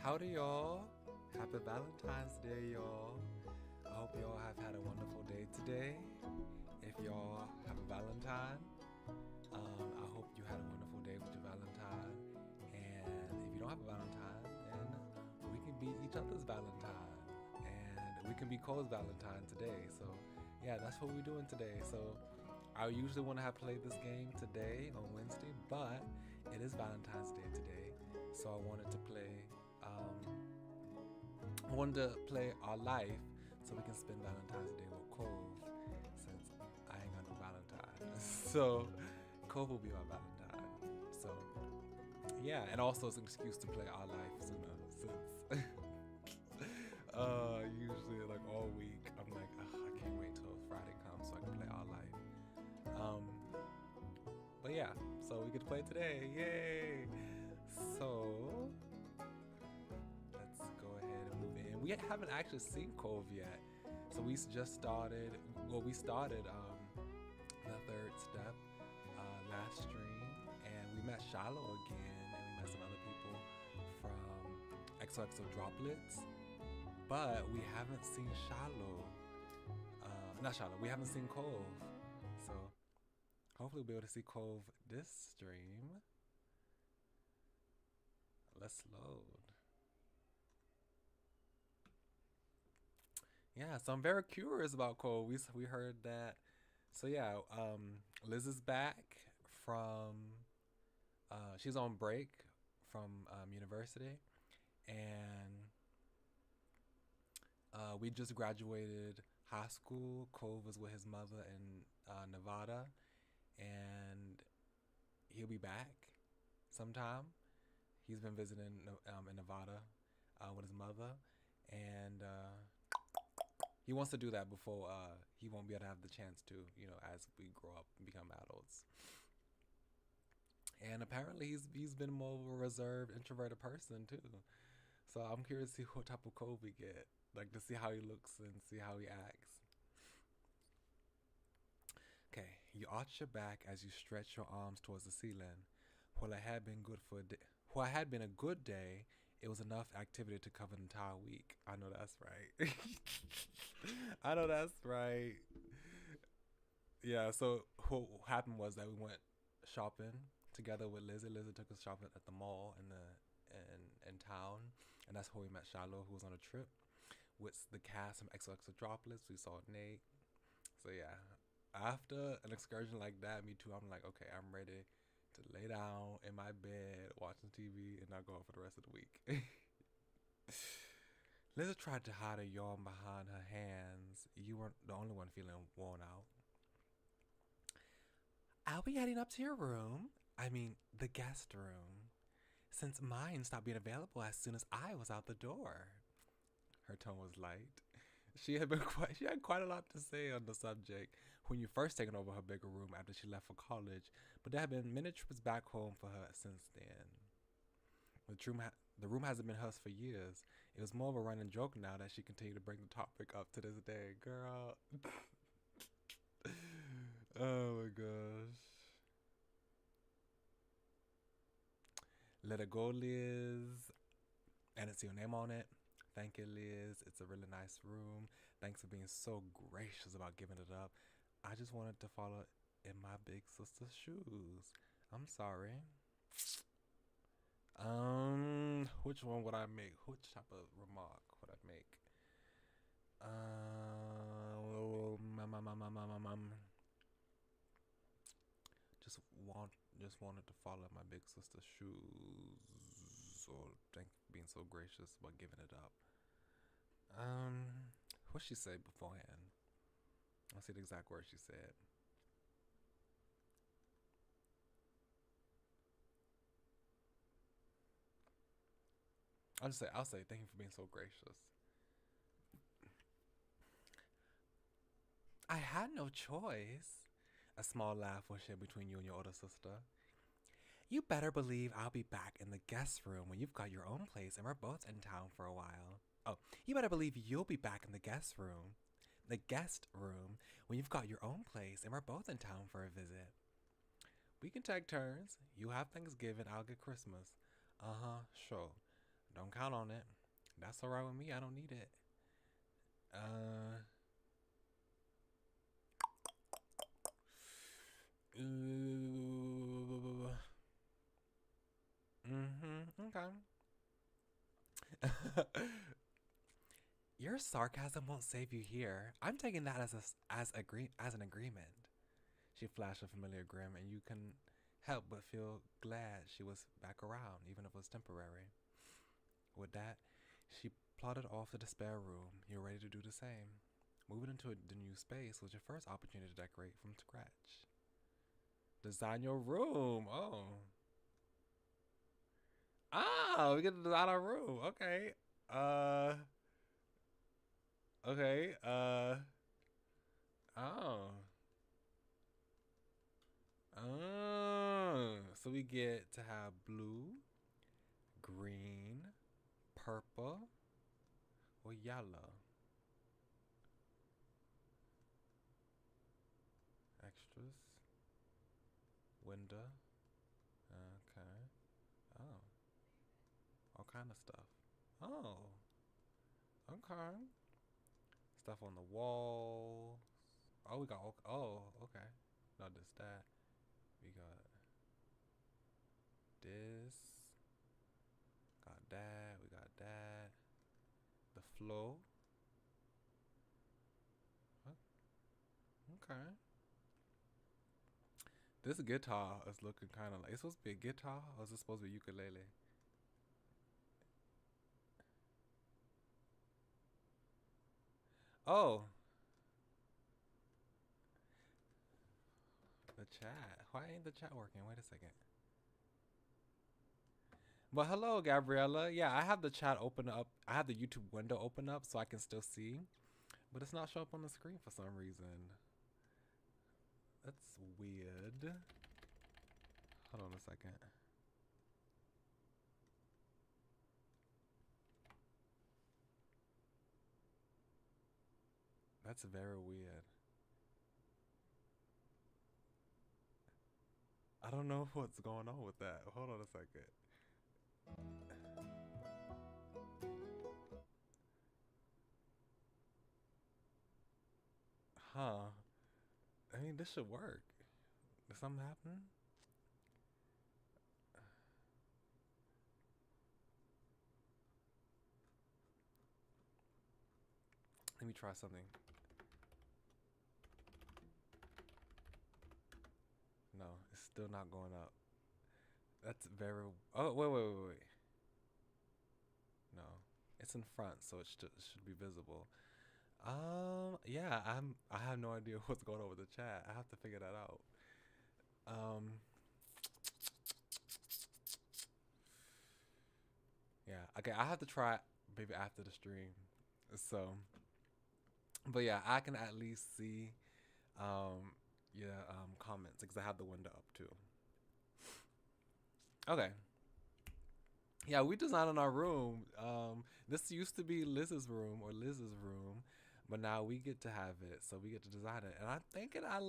Howdy, y'all. Happy Valentine's Day, y'all. I hope y'all have had a wonderful day today. If y'all have a Valentine, I hope you had a wonderful day with your Valentine. And if you don't have a Valentine, then we can be each other's Valentine. And we can be Cole's Valentine today. So, yeah, that's what we're doing today. So, I usually want to have played this game today on Wednesday, but it is Valentine's Day today. So, I wanted to play our life so we can spend Valentine's Day with Cove since I ain't got no Valentine. So Cove will be my Valentine. So yeah, and also it's an excuse to play our life sooner since usually like all week I'm like, I can't wait till Friday comes so I can play our life. But yeah, so we get to play today. Yay! So let's go ahead and move in. We haven't actually seen Cove yet. So we just started, we started the third step last stream, and we met Shiloh again, and we met some other people from XOXO Droplets, but we haven't seen Shiloh. Not Shiloh, we haven't seen Cove. So hopefully we'll be able to see Cove this stream. Let's load. Yeah, so I'm very curious about Cole. We heard that. So yeah, Liz is back from. She's on break from university, and we just graduated high school. Cole was with his mother in Nevada, and he'll be back sometime. He's been visiting in Nevada with his mother, and he wants to do that before he won't be able to have the chance to, as we grow up and become adults. And apparently he's been more of a reserved, introverted person too. So I'm curious to see what type of Cove we get, like to see how he looks and see how he acts. Okay, you arch your back as you stretch your arms towards the ceiling. While it had been a good day, it was enough activity to cover an entire week. I know that's right. I know that's right. Yeah, so what happened was that we went shopping together with Lizzie. Lizzie took us shopping at the mall in town, and that's where we met Shiloh, who was on a trip with the cast from XOXO Droplets. We saw Nate. So yeah, after an excursion like that, me too, I'm like, okay, I'm ready to lay down in my bed watching TV and not go out for the rest of the week. Liza tried to hide a yawn behind her hands. You weren't the only one feeling worn out. I'll be heading up to your room. I mean, the guest room. Since mine stopped being available as soon as I was out the door. Her tone was light. She had quite a lot to say on the subject when you first taken over her bigger room after she left for college, but there have been many trips back home for her since then. The room hasn't been hers for years. It was more of a running joke now that she continued to bring the topic up to this day. Girl. Oh my gosh. Let it go, Liz. And it's your name on it. Thank you, Liz. It's a really nice room. Thanks for being so gracious about giving it up. I just wanted to follow in my big sister's shoes. I'm sorry. Which one would I make? Which type of remark would I make? Just wanted to follow my big sister's shoes. So thank you for being so gracious about giving it up. What she say beforehand? I'll see the exact words she said. I'll say thank you for being so gracious. I had no choice. A small laugh was shared between you and your older sister. You better believe I'll be back in the guest room when you've got your own place and we're both in town for a while. Oh, you better believe you'll be back in the guest room. The guest room when you've got your own place and we're both in town for a visit. We can take turns. You have Thanksgiving, I'll get Christmas. Uh-huh, sure. Don't count on it. That's alright with me. I don't need it. Uh. Okay. Your sarcasm won't save you here. I'm taking that as an agreement. She flashed a familiar grin, and you can help but feel glad she was back around, even if it was temporary. With that, she plodded off to the spare room. You're ready to do the same. Moving into the new space was your first opportunity to decorate from scratch. Design your room. Oh. Ah, we get to design our room. Okay. Uh. Okay. Oh. Oh. So we get to have blue, green, purple, or yellow. Extras. Window. Okay. Oh. All kind of stuff. Oh. Okay. Stuff on the wall. Oh, we got. Oh, okay. Not just that. We got this. Got that. We got that. The flow. Okay. This guitar is looking kind of like, it's supposed to be a guitar, or is it supposed to be ukulele? Oh, the chat. Why ain't the chat working? Wait a second. Well, hello, Gabriella. Yeah, I have the chat open up. I have the YouTube window open up so I can still see, but it's not showing up on the screen for some reason. That's weird. Hold on a second. That's very weird. I don't know what's going on with that. Hold on a second. Huh. I mean, this should work. Did something happen? Let me try something. No, it's still not going up. That's very. Oh, wait. No, it's in front, so it should be visible. Yeah, I have no idea what's going on with the chat. I have to figure that out. Yeah. Okay, I have to try maybe after the stream. So, but yeah, I can at least see yeah comments because I have the window up too. Okay. Yeah, we designed our room. This used to be Liz's room or Liz's room, but now we get to have it, so we get to design it. And I'm thinking I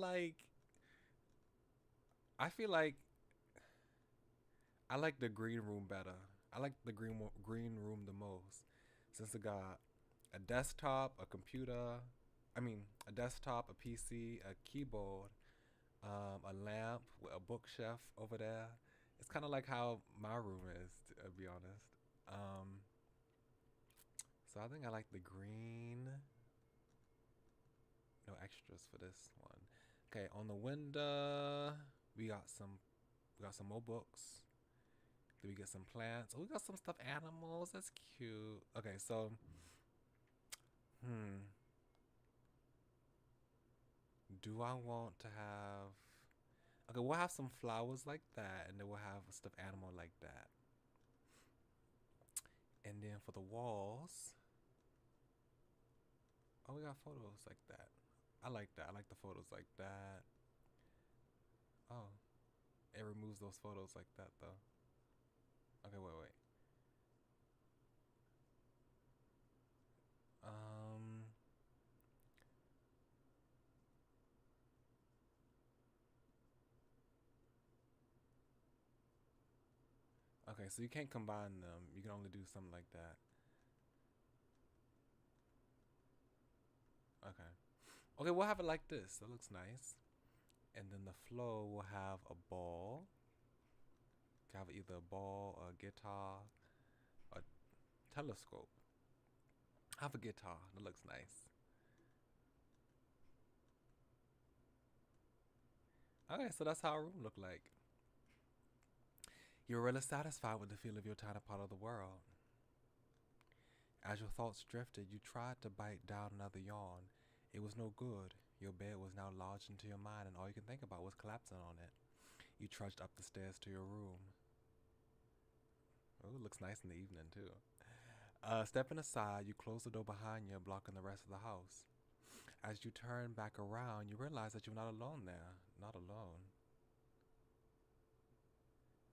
feel like I like the green room better. I like the green room the most, since it got a desktop, a computer. I mean, a desktop, a PC, a keyboard, a lamp with a bookshelf over there. It's kind of like how my room is, to be honest. Um, so I think I like the green. No extras for this one. Okay, on the window, we got some more books. Then we get some plants. Oh, we got some stuffed animals. That's cute. Okay, so hmm. Do I want to have okay, we'll have some flowers like that, and then we'll have a stuffed animal like that. And then for the walls, oh, we got photos like that. I like that. I like the photos like that. Oh, it removes those photos like that though. Okay, wait. Um, Okay, so you can't combine them. You can only do something like that. Okay. Okay, we'll have it like this. That looks nice. And then the floor will have a ball. Can have either a ball, a guitar, a telescope. Have a guitar. That looks nice. Okay, so that's how a room looked like. You're really satisfied with the feel of your tiny part of the world. As your thoughts drifted, you tried to bite down another yawn. It was no good. Your bed was now lodged into your mind, and all you could think about was collapsing on it. You trudged up the stairs to your room. Oh, it looks nice in the evening, too. Stepping aside, you closed the door behind you, blocking the rest of the house. As you turn back around, you realize that you're not alone there. Not alone.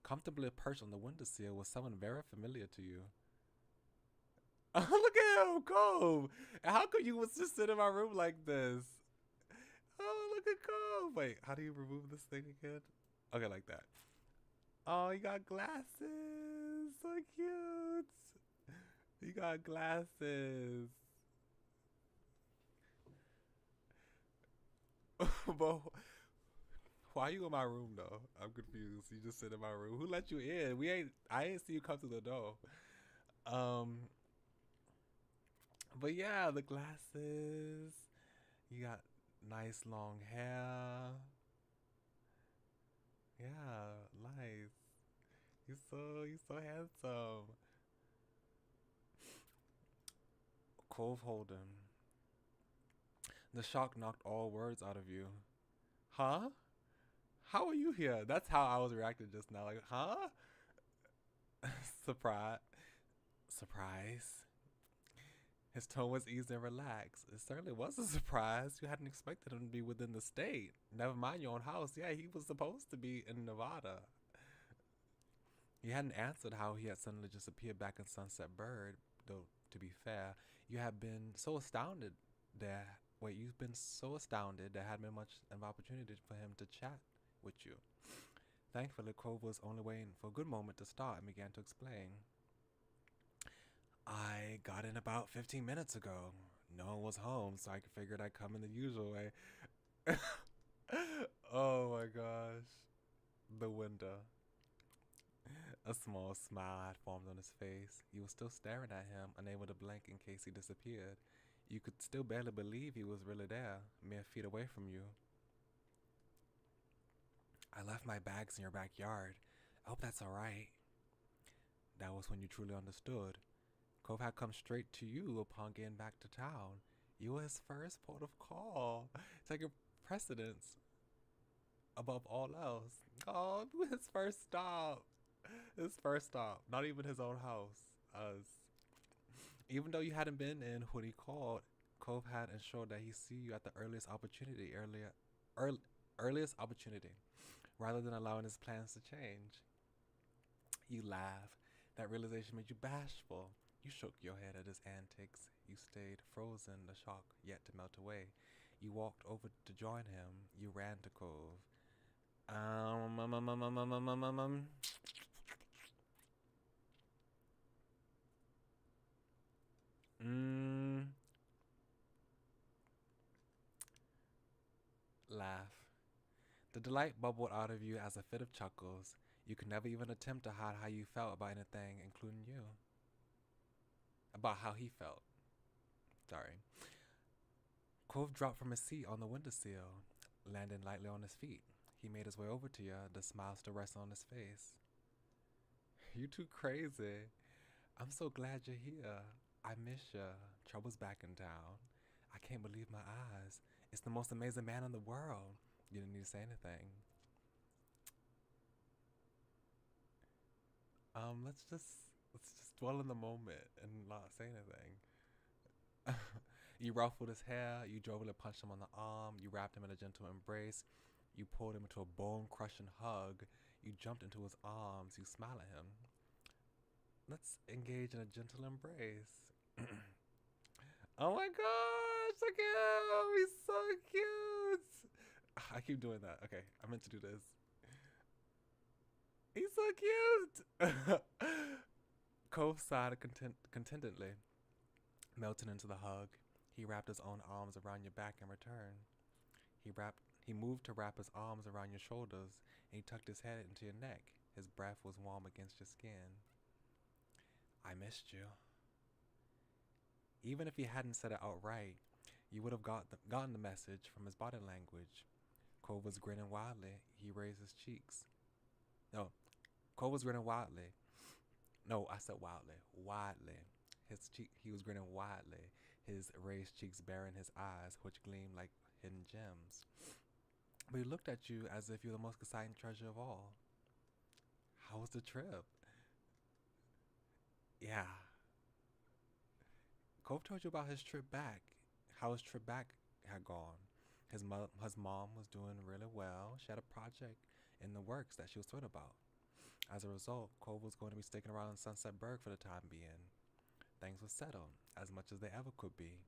Comfortably perched on the windowsill was someone very familiar to you. Look at him, Cove! How could you just sit in my room like this? Oh, look at Cove! Wait, how do you remove this thing again? Okay, like that. Oh, you got glasses! So cute! You got glasses. But why are you in my room though? I'm confused. You just sit in my room. Who let you in? I ain't see you come through the door. But yeah, the glasses. You got nice long hair. Yeah, nice. You so handsome. Cove Holden. The shock knocked all words out of you. Huh? How are you here? That's how I was reacting just now. Like, huh? Surprise. Surprise. His tone was easy and relaxed. It certainly was a surprise. You hadn't expected him to be within the state. Never mind your own house. Yeah, he was supposed to be in Nevada. You hadn't answered how he had suddenly just appeared back in Sunset Bird, though, to be fair, you had been so astounded that. Wait, you've been so astounded there hadn't been much of an opportunity for him to chat with you. Thankfully, Cove was only waiting for a good moment to start and began to explain. I got in about 15 minutes ago. No one was home, so I figured I'd come in the usual way. Oh my gosh. The window. A small smile had formed on his face. You were still staring at him, unable to blink in case he disappeared. You could still barely believe he was really there, mere feet away from you. I left my bags in your backyard. I hope that's alright. That was when you truly understood. Cove had come straight to you upon getting back to town. You were his first port of call, taking precedence above all else. Oh, his first stop. His first stop. Not even his own house. Us. Even though you hadn't been in when he called, Cove had ensured that he see you at the earliest opportunity, earliest opportunity, rather than allowing his plans to change. You laughed. That realization made you bashful. You shook your head at his antics. You stayed frozen, the shock yet to melt away. You walked over to join him. You ran to Cove. Laugh. The delight bubbled out of you as a fit of chuckles. You could never even attempt to hide how you felt about anything, including you. About how he felt. Sorry. Cove dropped from his seat on the windowsill, landing lightly on his feet. He made his way over to you, the smile still resting on his face. You too crazy. I'm so glad you're here. I miss you. Trouble's back in town. I can't believe my eyes. It's the most amazing man in the world. You didn't need to say anything. Let's just dwell in the moment and not say anything. You ruffled his hair. You jovially punched him on the arm. You wrapped him in a gentle embrace. You pulled him into a bone-crushing hug. You jumped into his arms. You smiled at him. Let's engage in a gentle embrace. Oh my gosh, look at him. He's so cute. I keep doing that. Okay, I meant to do this. He's so cute. Cove sighed contentedly, melting into the hug. He wrapped his own arms around your back in return. He moved to wrap his arms around your shoulders, and he tucked his head into your neck. His breath was warm against your skin. I missed you. Even if he hadn't said it outright, you would have gotten the message from his body language. Cove was grinning wildly. He raised his cheeks. No, Cole was grinning wildly. No, I said wildly. Widely. He was grinning widely, his raised cheeks baring his eyes, which gleamed like hidden gems. But he looked at you as if you were the most exciting treasure of all. How was the trip? Yeah. Cove told you about his trip back, how his trip back had gone. His mom was doing really well. She had a project in the works that she was thrilled about. As a result, Cove was going to be sticking around in Sunsetburg for the time being. Things were settled, as much as they ever could be.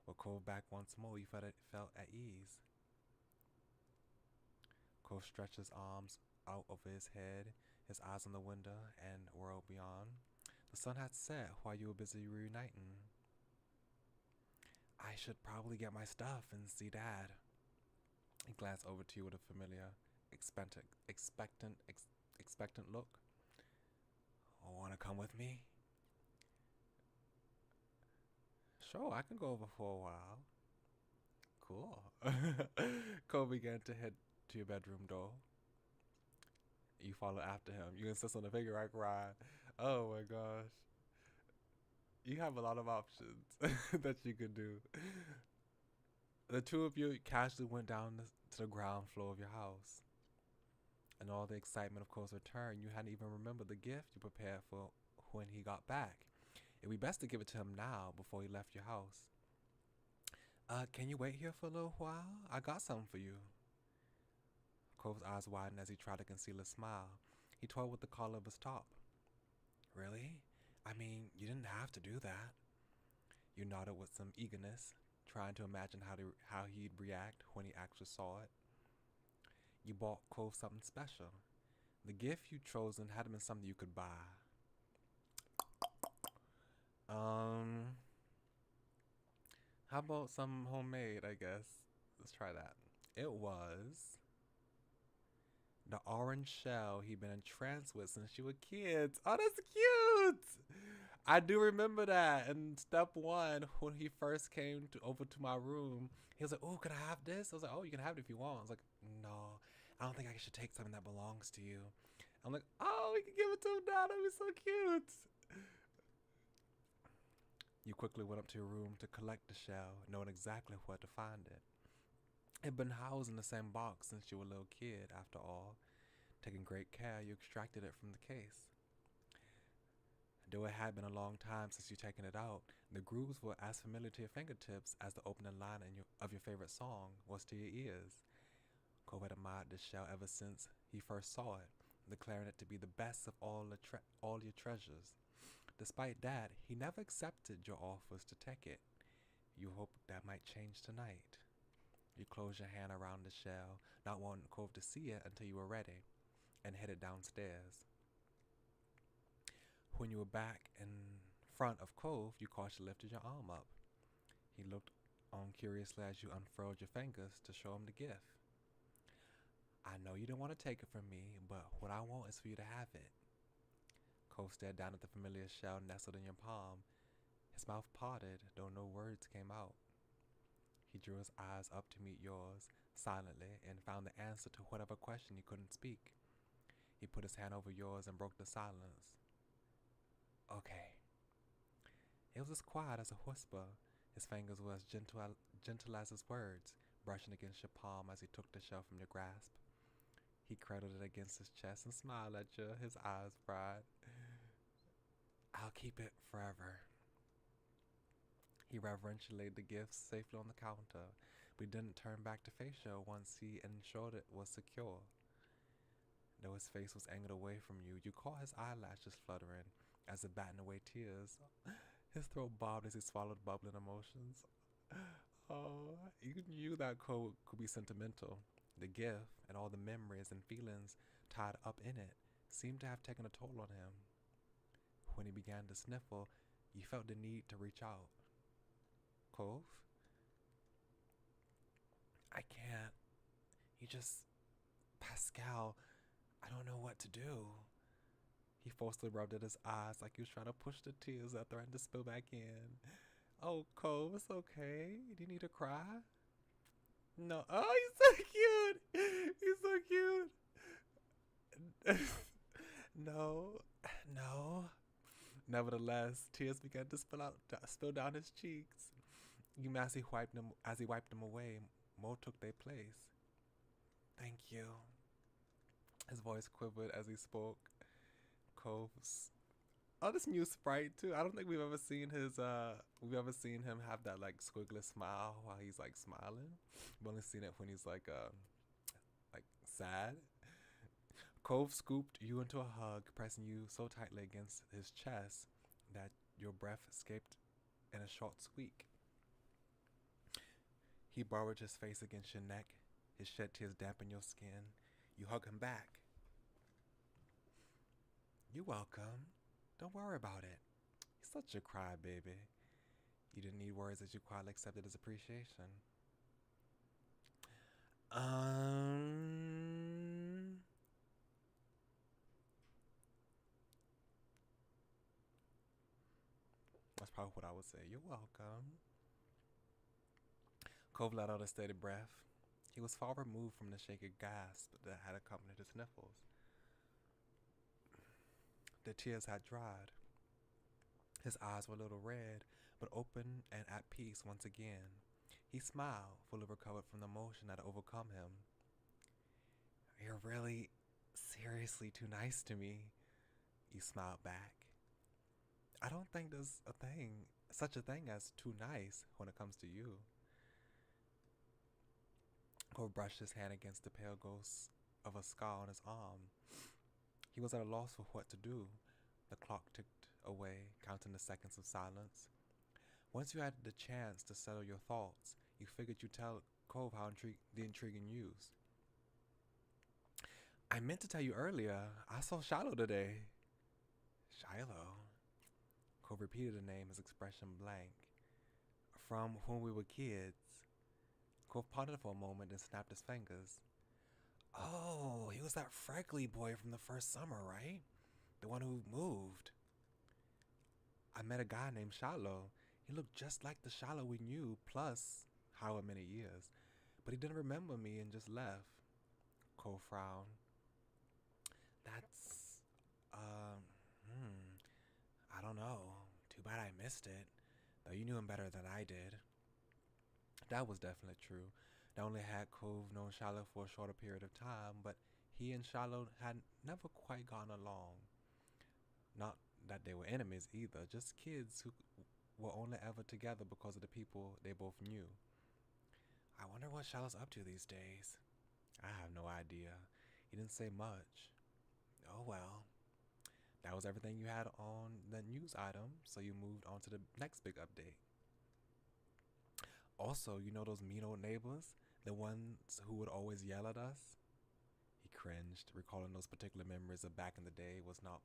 With Cove back once more, you felt at ease. Cove stretched his arms out over his head, his eyes on the window and world beyond. The sun had set while you were busy reuniting. I should probably get my stuff and see Dad. He glanced over to you with a familiar, expectant look. Want to come with me? Sure, I can go over for a while. Cool. Cole began to head to your bedroom door. You follow after him. You insist on the piggyback ride. Oh my gosh. You have a lot of options that you could do. The two of you casually went down to the ground floor of your house. And all the excitement of Cole's return, you hadn't even remembered the gift you prepared for when he got back. It'd be best to give it to him now before he left your house. Can you wait here for a little while? I got something for you. Cole's eyes widened as he tried to conceal a smile. He toyed with the collar of his top. Really? I mean, you didn't have to do that. You nodded with some eagerness, trying to imagine how he'd react when he actually saw it. You bought Cole something special. The gift you'd chosen hadn't been something you could buy. How about some homemade, I guess? Let's try that. It was the orange shell he'd been entranced with since you were kids. Oh, that's cute! I do remember that. In step one, when he first came over to my room, he was like, oh, can I have this? I was like, oh, you can have it if you want. I was like, no, I don't think I should take something that belongs to you. I'm like, oh, we can give it to him now. That'd be so cute. You quickly went up to your room to collect the shell, knowing exactly where to find it. It'd been housed in the same box since you were a little kid, after all. Taking great care, you extracted it from the case. Though it had been a long time since you'd taken it out, the grooves were as familiar to your fingertips as the opening line of your favorite song was to your ears. Cole had admired this shell ever since he first saw it, declaring it to be the best of all your treasures. Despite that, he never accepted your offers to take it. You hoped that might change tonight. You closed your hand around the shell, not wanting Cove to see it until you were ready, and headed downstairs. When you were back in front of Cove, you cautiously lifted your arm up. He looked on curiously as you unfurled your fingers to show him the gift. I know you don't want to take it from me, but what I want is for you to have it. Cole stared down at the familiar shell nestled in your palm. His mouth parted, though no words came out. He drew his eyes up to meet yours, silently, and found the answer to whatever question you couldn't speak. He put his hand over yours and broke the silence. Okay. It was as quiet as a whisper. His fingers were as gentle as his words, brushing against your palm as he took the shell from your grasp. He cradled it against his chest and smiled at you, his eyes bright. I'll keep it forever. He reverentially laid the gift safely on the counter, but he didn't turn back to face you once he ensured it was secure. Though his face was angled away from you, you caught his eyelashes fluttering as if batting away tears. His throat bobbed as he swallowed bubbling emotions. Oh, you knew that code could be sentimental. The gift and all the memories and feelings tied up in it seemed to have taken a toll on him. When he began to sniffle, you felt the need to reach out. Cove? I can't. You just... Pascal, I don't know what to do. He forcefully rubbed at his eyes like he was trying to push the tears that threatened to spill back in. Oh, Cove, it's okay. Do you need to cry? No. Oh, he's so cute. He's so cute. No. No. Nevertheless, tears began to spill down his cheeks. Even as he wiped them away, more took their place. Thank you. His voice quivered as he spoke. Cove's... Oh, this new sprite too. I don't think we've ever seen him have that like squiggly smile while he's like smiling. We've only seen it when he's like sad. Cove scooped you into a hug, pressing you so tightly against his chest that your breath escaped in a short squeak. He burrowed his face against your neck. His shed tears dampened your skin. You hug him back. You're welcome. Don't worry about it. He's such a crybaby. You didn't need words as you quietly accepted his appreciation. That's probably what I would say. You're welcome. Cove let out a steady breath. He was far removed from the shaky gasp that had accompanied his sniffles. The tears had dried. His eyes were a little red, but open and at peace once again. He smiled, fully recovered from the emotion that had overcome him. You're really, seriously too nice to me, you smiled back. I don't think there's such a thing as too nice when it comes to you. Cove brushed his hand against the pale ghost of a scar on his arm. He was at a loss for what to do. The clock ticked away, counting the seconds of silence. Once you had the chance to settle your thoughts, you figured you'd tell Cove how the intriguing news. I meant to tell you earlier, I saw Shiloh today. Shiloh? Cove repeated the name, his expression blank. From when we were kids. Cove pondered for a moment and snapped his fingers. Oh, he was that freckly boy from the first summer, right? The one who moved. I met a guy named Shiloh. He looked just like the Shiloh we knew, plus however many years. But he didn't remember me and just left. Cole frowned. That's, I don't know. Too bad I missed it. Though you knew him better than I did. That was definitely true. Not only had Cove known Shiloh for a shorter period of time, but he and Shiloh had never quite gotten along. Not that they were enemies either, just kids who were only ever together because of the people they both knew. I wonder what Shiloh's up to these days. I have no idea. He didn't say much. Oh well. That was everything you had on the news item, so you moved on to the next big update. Also, you know those mean old neighbors? The ones who would always yell at us? He cringed, recalling those particular memories of back in the day was not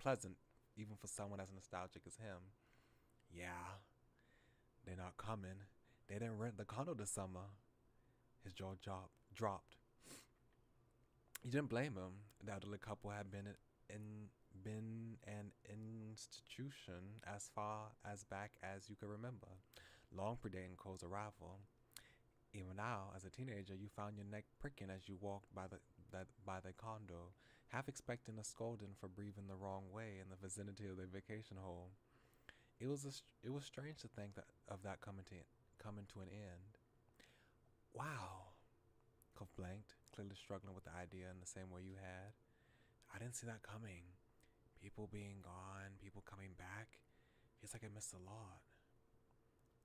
pleasant, even for someone as nostalgic as him. Yeah, they're not coming. They didn't rent the condo this summer. His jaw dropped. You didn't blame him. The elderly couple had been an institution as far as back as you could remember, long predating Cole's arrival. Even now, as a teenager, you found your neck pricking as you walked by the condo, half expecting a scolding for breathing the wrong way in the vicinity of their vacation home. It was strange to think of that coming to an end. Wow, Cove blanked, clearly struggling with the idea in the same way you had. I didn't see that coming. People being gone, people coming back. Feels like I missed a lot.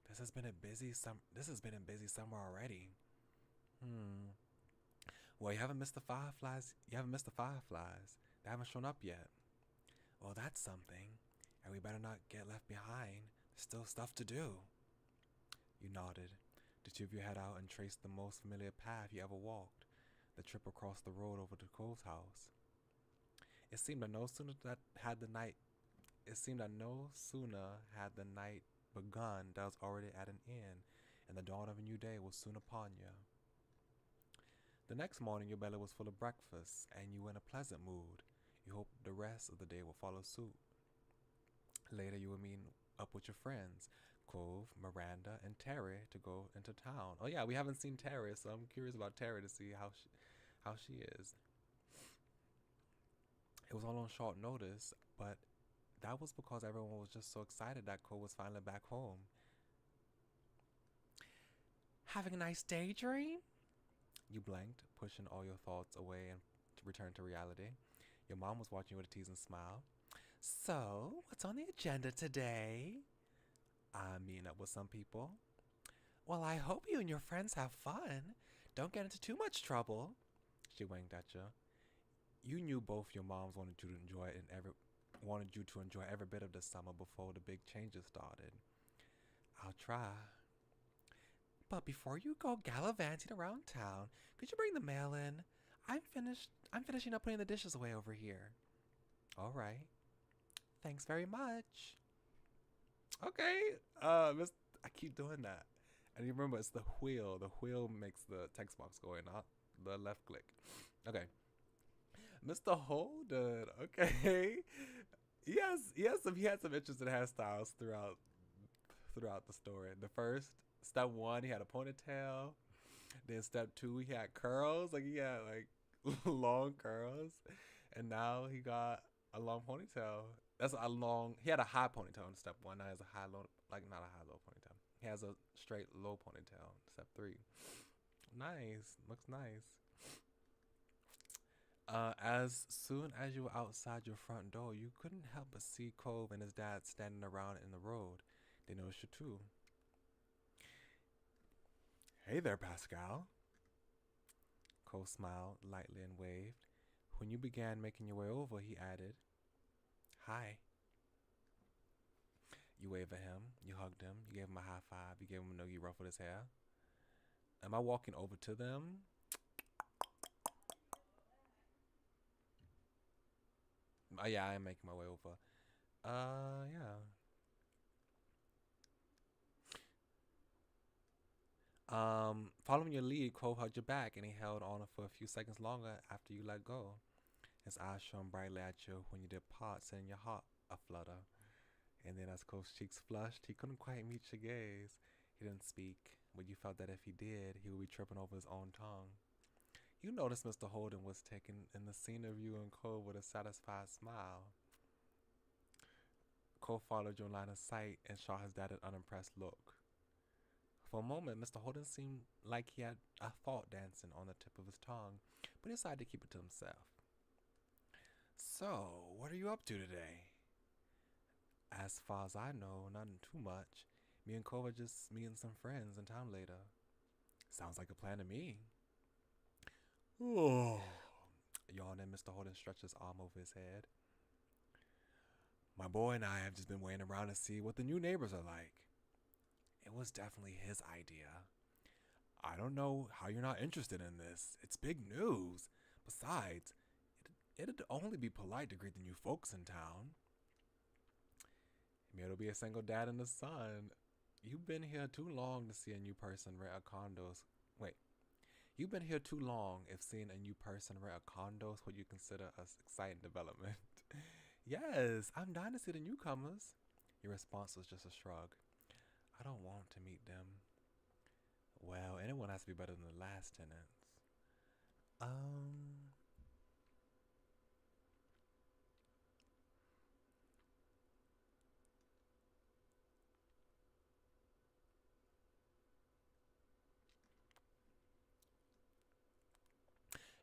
This has been a busy summer already. Well, you haven't missed the fireflies. They haven't shown up yet. Well, that's something. And we better not get left behind. There's still stuff to do. You nodded. The two of you head out and traced the most familiar path you ever walked, the trip across the road over to Cole's house. It seemed that no sooner had the night It seemed that no sooner had the night begun that was already at an end, and the dawn of a new day was soon upon you. The next morning, your belly was full of breakfast, and you were in a pleasant mood. You hoped the rest of the day would follow suit. Later, you would meet up with your friends, Cove, Miranda, and Terry, to go into town. Oh yeah, we haven't seen Terry, so I'm curious about Terry to see how she is. It was all on short notice, but that was because everyone was just so excited that Cole was finally back home. Having a nice daydream? You blinked, pushing all your thoughts away and to return to reality. Your mom was watching you with a teasing smile. So, what's on the agenda today? I'm meeting up with some people. Well, I hope you and your friends have fun. Don't get into too much trouble. She winked at you. You knew both your moms wanted you to enjoy every bit of the summer before the big changes started. I'll try. But before you go gallivanting around town, could you bring the mail in? I'm finishing up putting the dishes away over here. All right. Thanks very much. Okay. Miss, I keep doing that. And you remember it's the wheel. The wheel makes the text box go in, not the left click. Okay. Mr. Holden. Okay. He had some interesting hairstyles throughout the story. The first step one, he had a ponytail. Then step two, he had curls. Like he had like long curls, and now he got a long ponytail. That's a long. He had a high ponytail in step one. Now he has a high low, like not a high low ponytail. He has a straight low ponytail. Step three. Nice. Looks nice. As soon as you were outside your front door, you couldn't help but see Cove and his dad standing around in the road. They noticed you too. Hey there, Pascal. Cole smiled lightly and waved. When you began making your way over, he added, Hi. You waved at him, you hugged him, you gave him a high five, you gave him a no, you ruffled his hair. Am I walking over to them? Yeah, I am making my way over. Yeah. Following your lead, Cole hugged your back and he held on for a few seconds longer after you let go. His eyes shone brightly at you when you did part, setting your heart aflutter. And then as Cole's cheeks flushed, he couldn't quite meet your gaze. He didn't speak, but you felt that if he did, he would be tripping over his own tongue. You noticed Mr. Holden was taking in the scene of you and Cole with a satisfied smile. Cole followed your line of sight and shot his dad an unimpressed look. For a moment, Mr. Holden seemed like he had a thought dancing on the tip of his tongue, but he decided to keep it to himself. So, what are you up to today? As far as I know, nothing too much. Me and Cole are just meeting some friends in town later. Sounds like a plan to me. Oh. Yawning, Mr. Holden stretched his arm over his head. My boy and I have just been waiting around to see what the new neighbors are like. It was definitely his idea. I don't know how you're not interested in this. It's big news. Besides, it'd only be polite to greet the new folks in town. It'll be a single dad and a son. You've been here too long to see a new person rent a condos. Wait. You've been here too long if seeing a new person rent a condo is what you consider an exciting development. Yes, I'm dying to see the newcomers. Your response was just a shrug. I don't want to meet them. Well, anyone has to be better than the last tenants.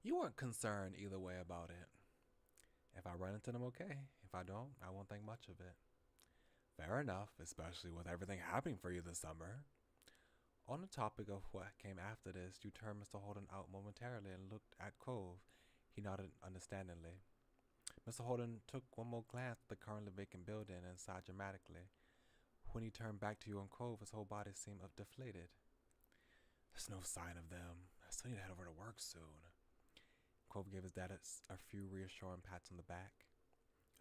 You weren't concerned either way about it. If I run into them, okay. If I don't, I won't think much of it. Fair enough, especially with everything happening for you this summer. On the topic of what came after this, you turned Mr. Holden out momentarily and looked at Cove. He nodded understandingly. Mr. Holden took one more glance at the currently vacant building and sighed dramatically. When he turned back to you and Cove, his whole body seemed deflated. There's no sign of them. I still need to head over to work soon. Cove gave his dad a few reassuring pats on the back.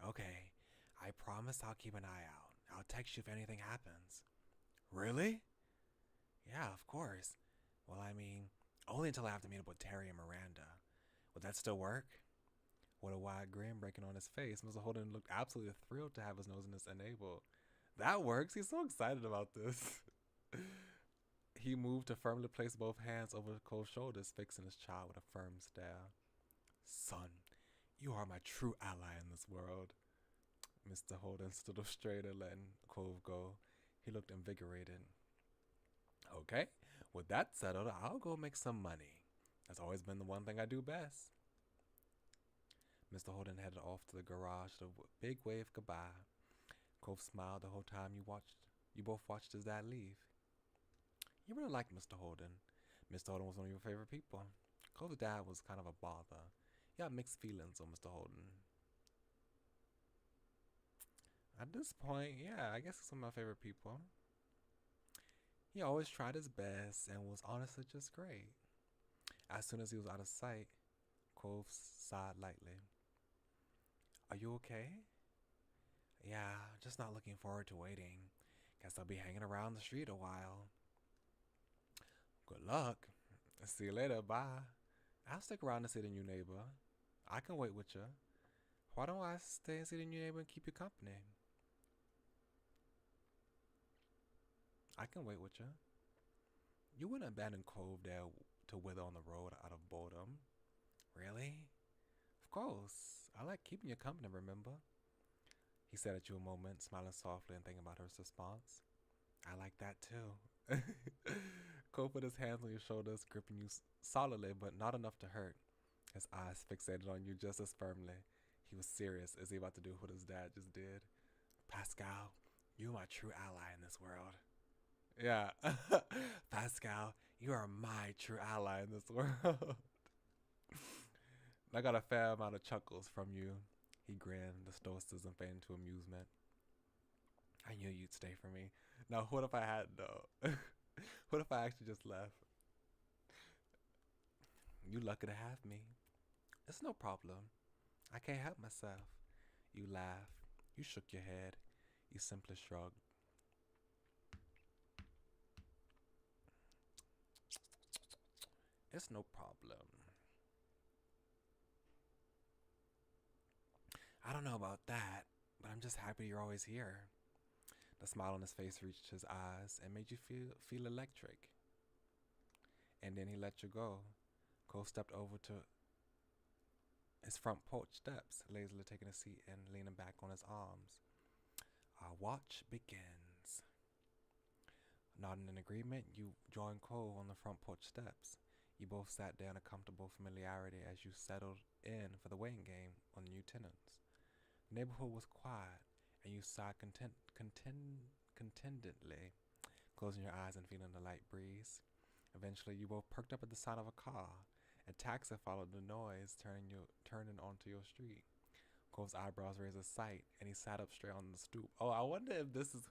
Okay, I promise promise I'll keep an eye out. I'll text you if anything happens. Really? Yeah, of course. Well, I mean, only until I have to meet up with Terry and Miranda. Would that still work? With a wide grin breaking on his face, Mr. Holden looked absolutely thrilled to have his nosiness enabled. That works. He's so excited about this. He moved to firmly place both hands over Cole's shoulders, fixing his child with a firm stare. Son, you are my true ally in this world. Mr. Holden stood up straight and letting Cove go. He looked invigorated. Okay, with that settled, I'll go make some money. That's always been the one thing I do best. Mr. Holden headed off to the garage to a big wave goodbye. Cove smiled the whole time you both watched his dad leave. You really liked Mr. Holden. Mr. Holden was one of your favorite people. Cove's dad was kind of a bother. You got mixed feelings on Mr. Holden. At this point, yeah, I guess he's one of my favorite people. He always tried his best and was honestly just great. As soon as he was out of sight, Cove sighed lightly. Are you okay? Yeah, just not looking forward to waiting. Guess I'll be hanging around the street a while. Good luck. See you later, bye. I'll stick around to see the new neighbor. I can wait with you. Why don't I stay and see the new neighbor and keep you company? I can wait with you. You wouldn't abandon Cove there to wither on the road out of boredom. Really? Of course. I like keeping you company, remember? He said at you a moment, smiling softly and thinking about her response. I like that too. Cole put his hands on your shoulders, gripping you solidly, but not enough to hurt. His eyes fixated on you just as firmly. He was serious as he about to do what his dad just did. Pascal, you're my true ally in this world. Yeah. Pascal, you are my true ally in this world. I got a fair amount of chuckles from you. He grinned, the stoicism fading into amusement. I knew you'd stay for me. Now, what if I hadn't, though? What if I actually just left? You lucky to have me. It's no problem. I can't help myself. You laughed. You shook your head. You simply shrugged. It's no problem. I don't know about that, but I'm just happy you're always here. The smile on his face reached his eyes and made you feel electric. And then he let you go. Cole stepped over to his front porch steps, lazily taking a seat and leaning back on his arms. Our watch begins. Nodding in agreement, you joined Cole on the front porch steps. You both sat down in comfortable familiarity as you settled in for the waiting game on the new tenants. The neighborhood was quiet, and you sighed contentedly, closing your eyes and feeling the light breeze. Eventually, you both perked up at the sound of a car. A taxi followed the noise, turning onto your street. Cole's eyebrows raised a sight, and he sat up straight on the stoop. Oh, I wonder if this is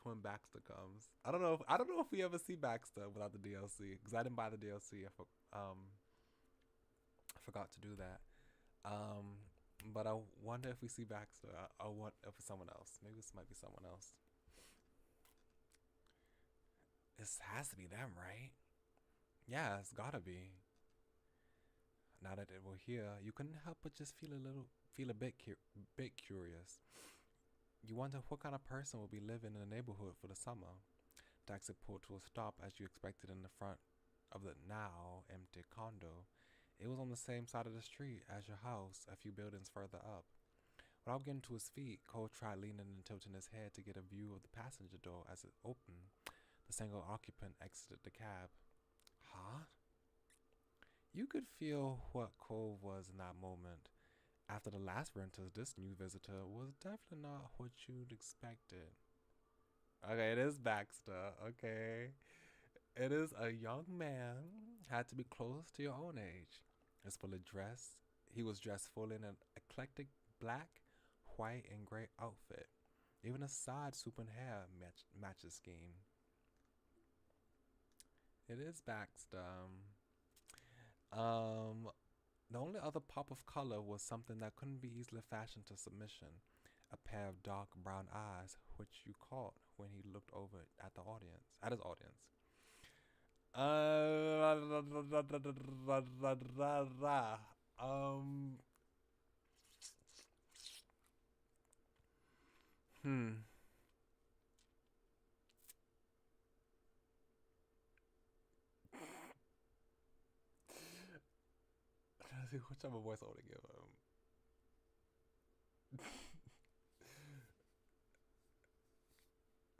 when Baxter comes. I don't know if we ever see Baxter without the DLC, because I didn't buy the DLC. I forgot to do that. But I wonder if we see Baxter. I wonder if it's someone else. Maybe this might be someone else. This has to be them, right? Yeah, it's gotta be. Now that they were here, you couldn't help but just feel a bit curious. You wonder what kind of person will be living in the neighborhood for the summer. Taxi pulled to a stop as you expected in the front of the now empty condo. It was on the same side of the street as your house, a few buildings further up. Without getting to his feet, Cole tried leaning and tilting his head to get a view of the passenger door as it opened. The single occupant exited the cab. Huh? You could feel what Cole was in that moment. After the last renters, this new visitor was definitely not what you'd expected. Okay, it is Baxter. Okay. It is a young man, had to be close to your own age. He was dressed fully in an eclectic black, white, and gray outfit. Even his side swoop and hair matched the scheme. It is Baxter. The only other pop of color was something that couldn't be easily fashioned to submission, a pair of dark brown eyes, which you caught when he looked over at the audience, at his audience. Um, hmm. I'm trying to see which type of voice I want to give him.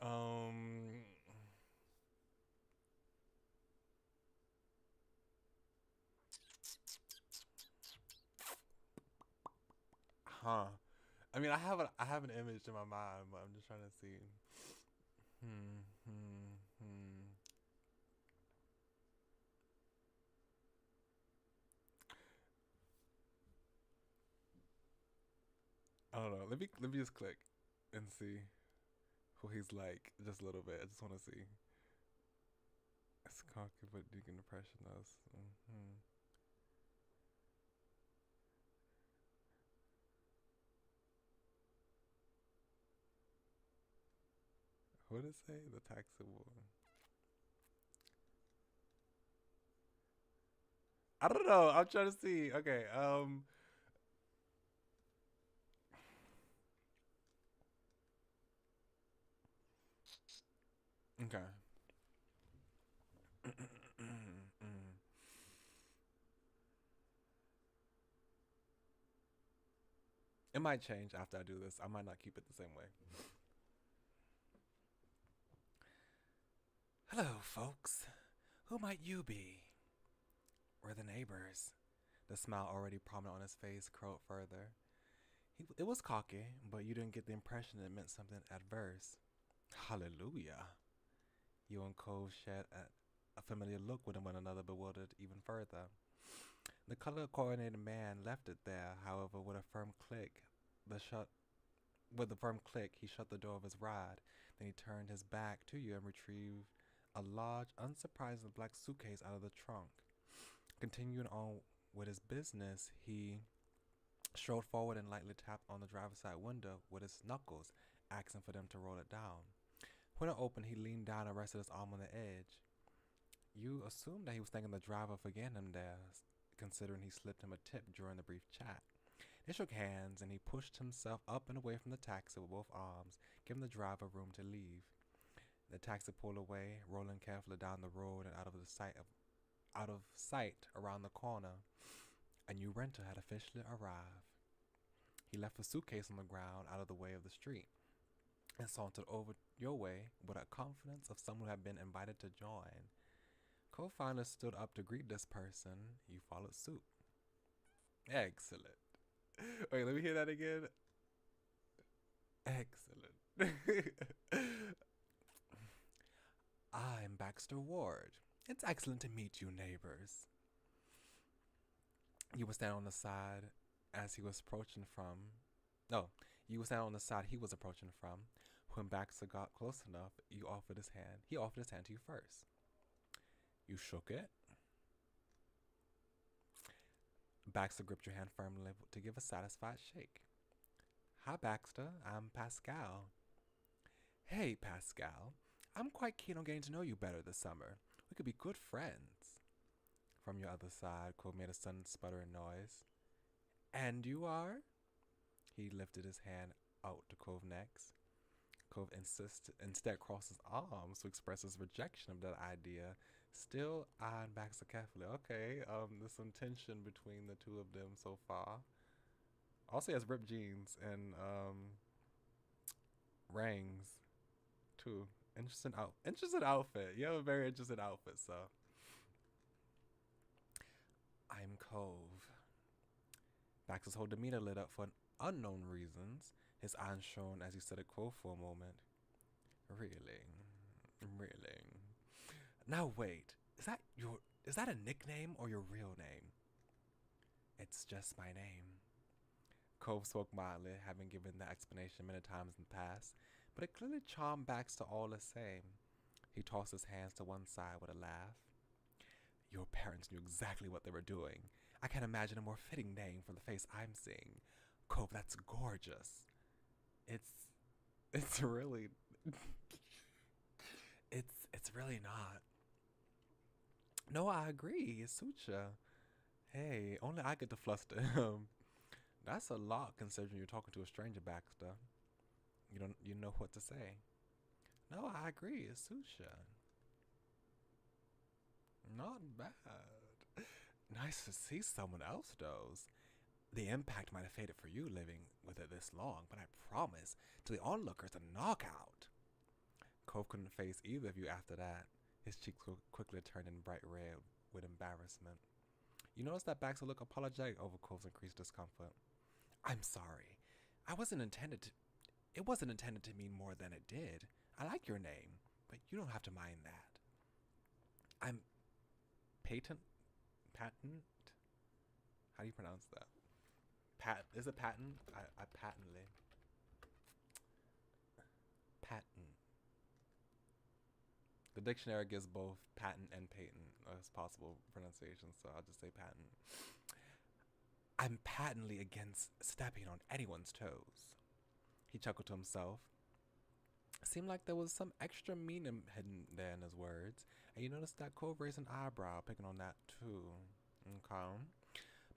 um, huh. I mean, I have an image in my mind, but I'm just trying to see. Hmm, hmm, hmm. I don't know. Let me just click and see who he's like just a little bit. I just want to see. It's cocky, but you can impression us. Mm-hmm. What did it say? The taxable. I don't know. I'm trying to see. Okay. Okay. It might change after I do this. I might not keep it the same way. Hello, folks. Who might you be? We're the neighbors. The smile already prominent on his face curled further. It was cocky, but you didn't get the impression it meant something adverse. Hallelujah. You and Cove shared a familiar look with one another, bewildered even further. The color coordinated man left it there, however, with a firm click. The shut With a firm click, he shut the door of his ride. Then he turned his back to you and retrieved a large, unsurprising black suitcase out of the trunk. Continuing on with his business, he strode forward and lightly tapped on the driver's side window with his knuckles, asking for them to roll it down. When it opened, he leaned down and rested his arm on the edge. You assumed that he was thanking the driver for getting him there, considering he slipped him a tip during the brief chat. They shook hands, and he pushed himself up and away from the taxi with both arms, giving the driver room to leave. The taxi pulled away, rolling carefully down the road and out of sight around the corner. A new renter had officially arrived. He left a suitcase on the ground out of the way of the street and sauntered over your way with a confidence of someone who had been invited to join. Co-founder stood up to greet this person. You followed suit. Excellent. Wait, let me hear that again. Excellent. I'm Baxter Ward. It's excellent to meet you, neighbors. You were standing on the side as he was approaching from. No, you were standing on the side he was approaching from. When Baxter got close enough, you offered his hand. He offered his hand to you first. You shook it. Baxter gripped your hand firmly to give a satisfied shake. Hi, Baxter. I'm Pascal. Hey, Pascal. I'm quite keen on getting to know you better this summer. We could be good friends. From your other side, Cove made a sudden sputtering noise. And you are? He lifted his hand out to Cove next. Cove instead crossed his arms to express his rejection of that idea, still eyeing Baxter carefully. Okay, there's some tension between the two of them so far. Also, he has ripped jeans and rings too. Interesting outfit. You have a very interesting outfit, so. I'm Cove. Baxter's whole demeanor lit up for unknown reasons. His eyes shone as he studied Cove for a moment. Really? Really? Now wait, is that a nickname or your real name? It's just my name. Cove spoke mildly, having given that explanation many times in the past, but it clearly charmed Baxter all the same. He tossed his hands to one side with a laugh. Your parents knew exactly what they were doing. I can't imagine a more fitting name for the face I'm seeing. Cove, that's gorgeous. It's it's really it's really not. No, I agree. It's Sucha. Hey, only I get to fluster him. That's a lot considering you're talking to a stranger, Baxter. You know what to say. No, I agree. It's Susha. Not bad. Nice to see someone else knows. The impact might have faded for you living with it this long, but I promise, to the onlookers, a knockout. Cove couldn't face either of you after that. His cheeks quickly turned in bright red with embarrassment. You notice that Baxter looked apologetic over Cove's increased discomfort. I'm sorry. I wasn't intended to. It wasn't intended to mean more than it did. I like your name, but you don't have to mind that. I'm patent. Patent. How do you pronounce that? Is it patent? I patently. Patent. The dictionary gives both patent and patent as possible pronunciations, so I'll just say patent. I'm patently against stepping on anyone's toes. He chuckled to himself. It seemed like there was some extra meaning hidden there in his words, and you noticed that Cove raised an eyebrow, picking on that too. Okay.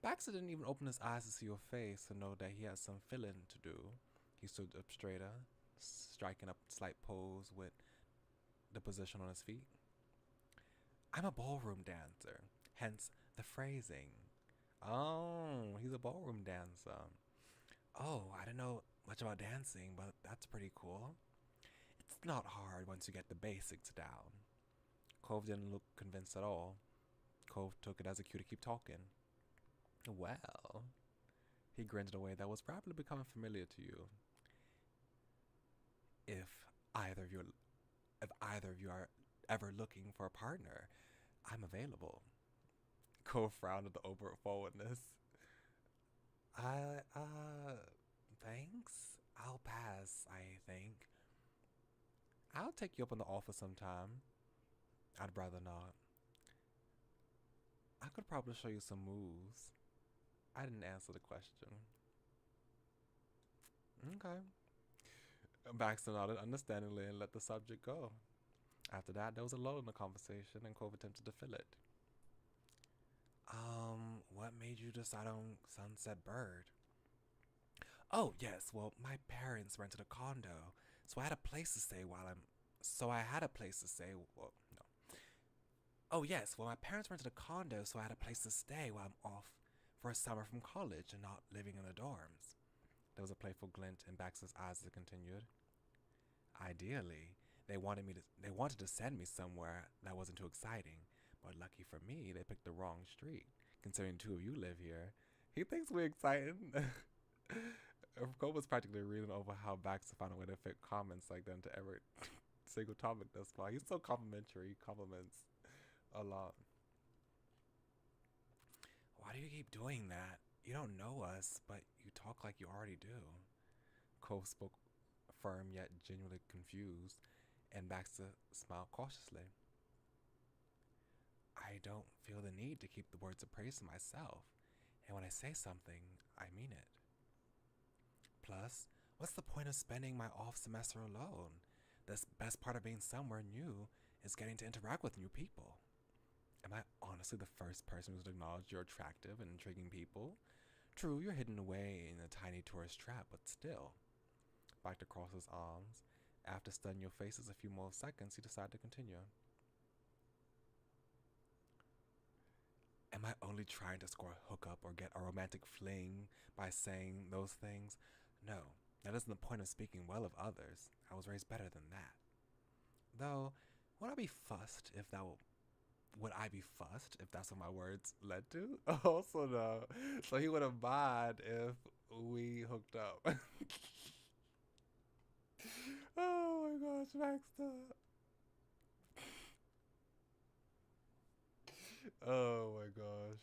Baxter didn't even open his eyes to see your face to know that he had some filling to do. He stood up straighter, striking up a slight pose with the position on his feet. I'm a ballroom dancer, hence the phrasing. Oh, he's a ballroom dancer. Oh, I don't know much about dancing, but that's pretty cool. It's not hard once you get the basics down. Cove didn't look convinced at all. Cove took it as a cue to keep talking. Well, he grinned in a way that was probably becoming familiar to you. If either of you are ever looking for a partner, I'm available. Cove frowned at the overt forwardness. Thanks. I'll pass, I think. I'll take you up on the offer sometime. I'd rather not. I could probably show you some moves. I didn't answer the question. Okay. Baxter nodded understandingly and let the subject go. After that, there was a lull in the conversation, and Cove attempted to fill it. What made you decide on Sunset Bird? Oh, yes, well, my parents rented a condo, so I had a place to stay while I'm. So I had a place to stay. Well, no. Oh, yes, well, my parents rented a condo, so I had a place to stay while I'm off for a summer from college and not living in the dorms. There was a playful glint in Baxter's eyes as it continued. Ideally, they wanted to send me somewhere that wasn't too exciting, but lucky for me, they picked the wrong street. Considering two of you live here, he thinks we're exciting. Cole was practically reading over how Baxter found a way to fit comments like that into every single topic thus far. He's so complimentary. He compliments a lot. Why do you keep doing that? You don't know us, but you talk like you already do. Cole spoke firm yet genuinely confused, and Baxter smiled cautiously. I don't feel the need to keep the words of praise to myself, and when I say something, I mean it. Plus, what's the point of spending my off semester alone? The best part of being somewhere new is getting to interact with new people. Am I honestly the first person who's acknowledged you're attractive and intriguing people? True, you're hidden away in a tiny tourist trap, but still. Baxter crossed his arms. After studying your faces a few more seconds, he decided to continue. Am I only trying to score a hookup or get a romantic fling by saying those things? No, that isn't the point of speaking well of others. I was raised better than that. Though, would I be fussed if that's what my words led to? Also, no. So he wouldn't mind if we hooked up. Oh my gosh, Baxter. Oh my gosh.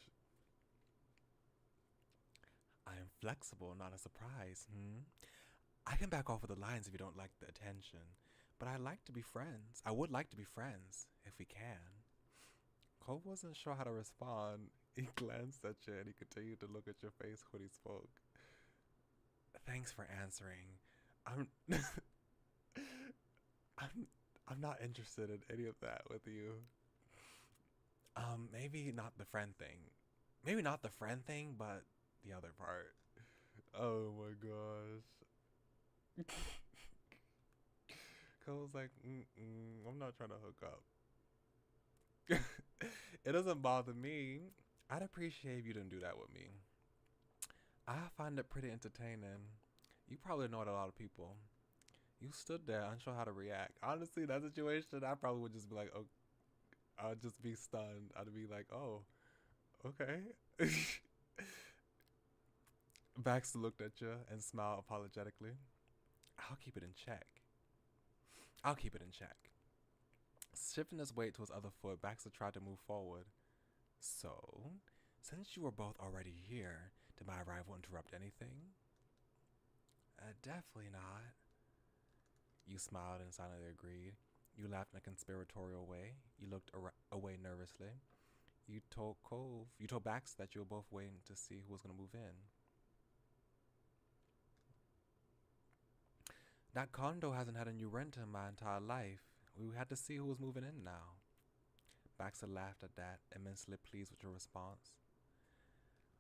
I am flexible, not a surprise, I can back off of the lines if you don't like the attention, but I like to be friends. I would like to be friends, if we can. Cole wasn't sure how to respond. He glanced at you and he continued to look at your face when he spoke. Thanks for answering. I'm I'm I'm not interested in any of that with you. Maybe not the friend thing. Maybe not the friend thing, but the other part. Oh my gosh. Cole was like, I'm not trying to hook up. It doesn't bother me. I'd appreciate if you didn't do that with me. I find it pretty entertaining. You probably know it a lot of people. You stood there unsure how to react. Honestly, that situation, I probably would just be like, oh, I'd just be stunned. I'd be like, oh, okay. Baxter looked at you and smiled apologetically. I'll keep it in check. I'll keep it in check. Shifting his weight to his other foot, Baxter tried to move forward. So, since you were both already here, did my arrival interrupt anything? Definitely not. You smiled and silently agreed. You laughed in a conspiratorial way. You looked away nervously. You told Baxter that you were both waiting to see who was going to move in. That condo hasn't had a new renter in my entire life. We had to see who was moving in now. Baxter laughed at that, immensely pleased with your response.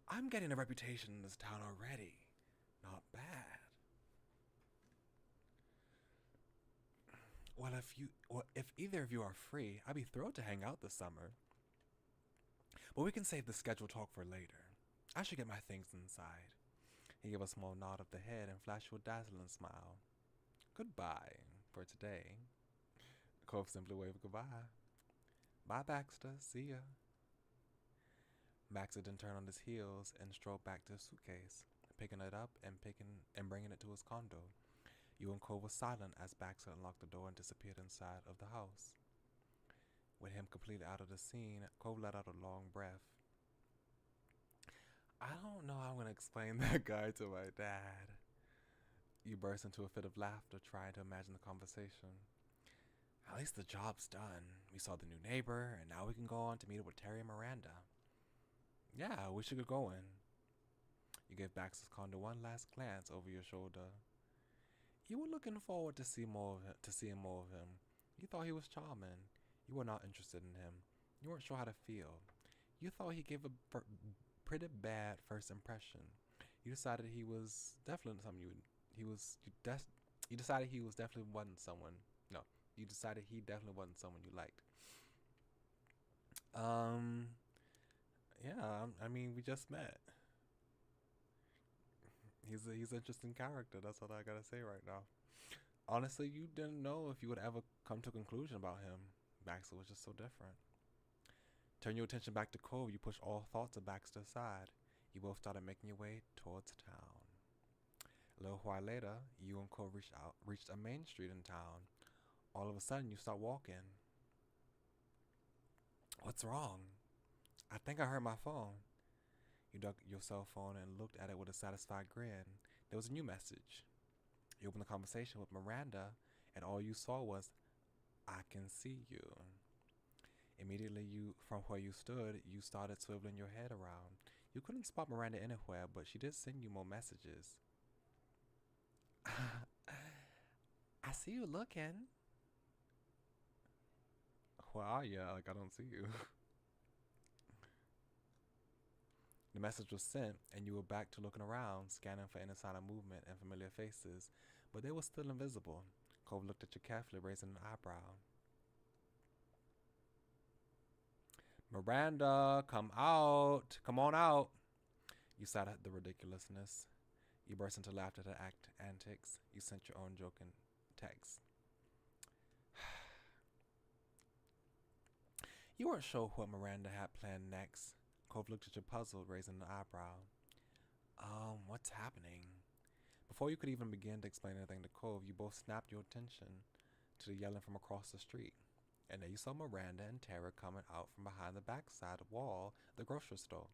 I'm getting a reputation in this town already. Not bad. Well, if either of you are free, I'd be thrilled to hang out this summer. But we can save the scheduled talk for later. I should get my things inside. He gave a small nod of the head and flashed you a dazzling smile. Goodbye for today. Cove simply waved goodbye. Bye, Baxter. See ya. Baxter then turned on his heels and strode back to his suitcase, picking it up and bringing it to his condo. You and Cove were silent as Baxter unlocked the door and disappeared inside of the house. With him completely out of the scene, Cove let out a long breath. I don't know how I'm going to explain that guy to my dad. You burst into a fit of laughter, trying to imagine the conversation. At least the job's done. We saw the new neighbor, and now we can go on to meet up with Terry and Miranda. Yeah, we should get going. You gave Baxter's condo one last glance over your shoulder. You were looking forward to seeing more of him. You thought he was charming. You were not interested in him. You weren't sure how to feel. You thought he gave a pretty bad first impression. You decided he was definitely something you decided he was definitely wasn't someone. No, you decided he definitely wasn't someone you liked. Yeah. I mean, we just met. He's an interesting character. That's all I gotta say right now. Honestly, you didn't know if you would ever come to a conclusion about him. Baxter was just so different. Turn your attention back to Cove. You pushed all thoughts of Baxter aside. You both started making your way towards town. A little while later, you and Cole reached a main street in town. All of a sudden, you start walking. What's wrong? I think I heard my phone. You dug your cell phone and looked at it with a satisfied grin. There was a new message. You opened the conversation with Miranda, and all you saw was, I can see you. Immediately, from where you stood, you started swiveling your head around. You couldn't spot Miranda anywhere, but she did send you more messages. I see you looking. Where are you? Like, I don't see you. The message was sent, and you were back to looking around, scanning for any sign of movement and familiar faces, but they were still invisible. Cove looked at you carefully, raising an eyebrow. Miranda, come out. Come on out. You sighed at the ridiculousness. You burst into laughter at her antics. You sent your own joking text. You weren't sure what Miranda had planned next. Cove looked at you puzzled, raising an eyebrow. What's happening? Before you could even begin to explain anything to Cove, you both snapped your attention to the yelling from across the street. And there you saw Miranda and Tara coming out from behind the backside wall of the grocery store.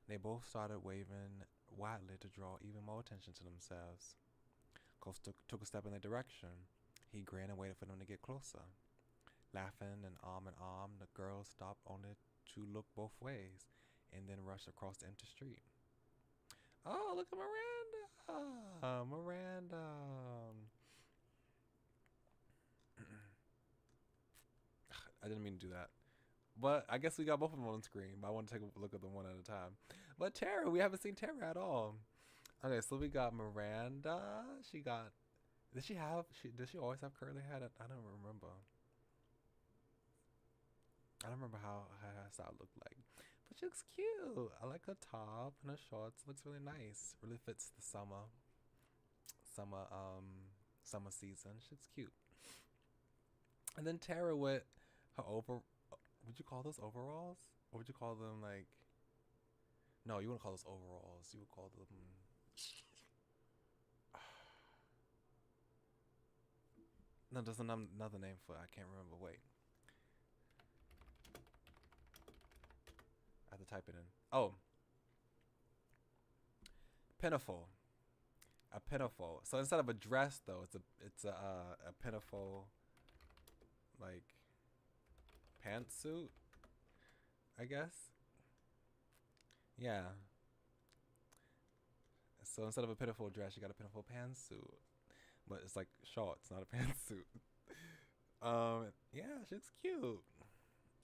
They both started waving wildly to draw even more attention to themselves. Cove took a step in their direction. He grinned and waited for them to get closer. Laughing and arm in arm, the girls stopped only to look both ways. and then rushed across the empty street. Oh, look at Miranda! Miranda! I didn't mean to do that. But I guess we got both of them on screen. But I want to take a look at them one at a time. But Tara, we haven't seen Tara at all. Okay, so we got Miranda. She got. Did she have? Did she always have curly hair? I don't remember. I don't remember how her hairstyle looked like. But she looks cute. I like her top and her shorts. Looks really nice. Really fits the summer summer season. She's cute. And then Tara with her would you call those overalls? Or would you call them like no, you wouldn't call those overalls. You would call them no, there's another name for it. I can't remember. Wait. I have to type it in. Oh. Pinafore. A pinafore. So instead of a dress though, it's a pinafore like pantsuit, I guess. Yeah. So instead of a pinafore dress, you got a pinafore pantsuit. But it's like shorts, not a pantsuit. Yeah, she looks cute.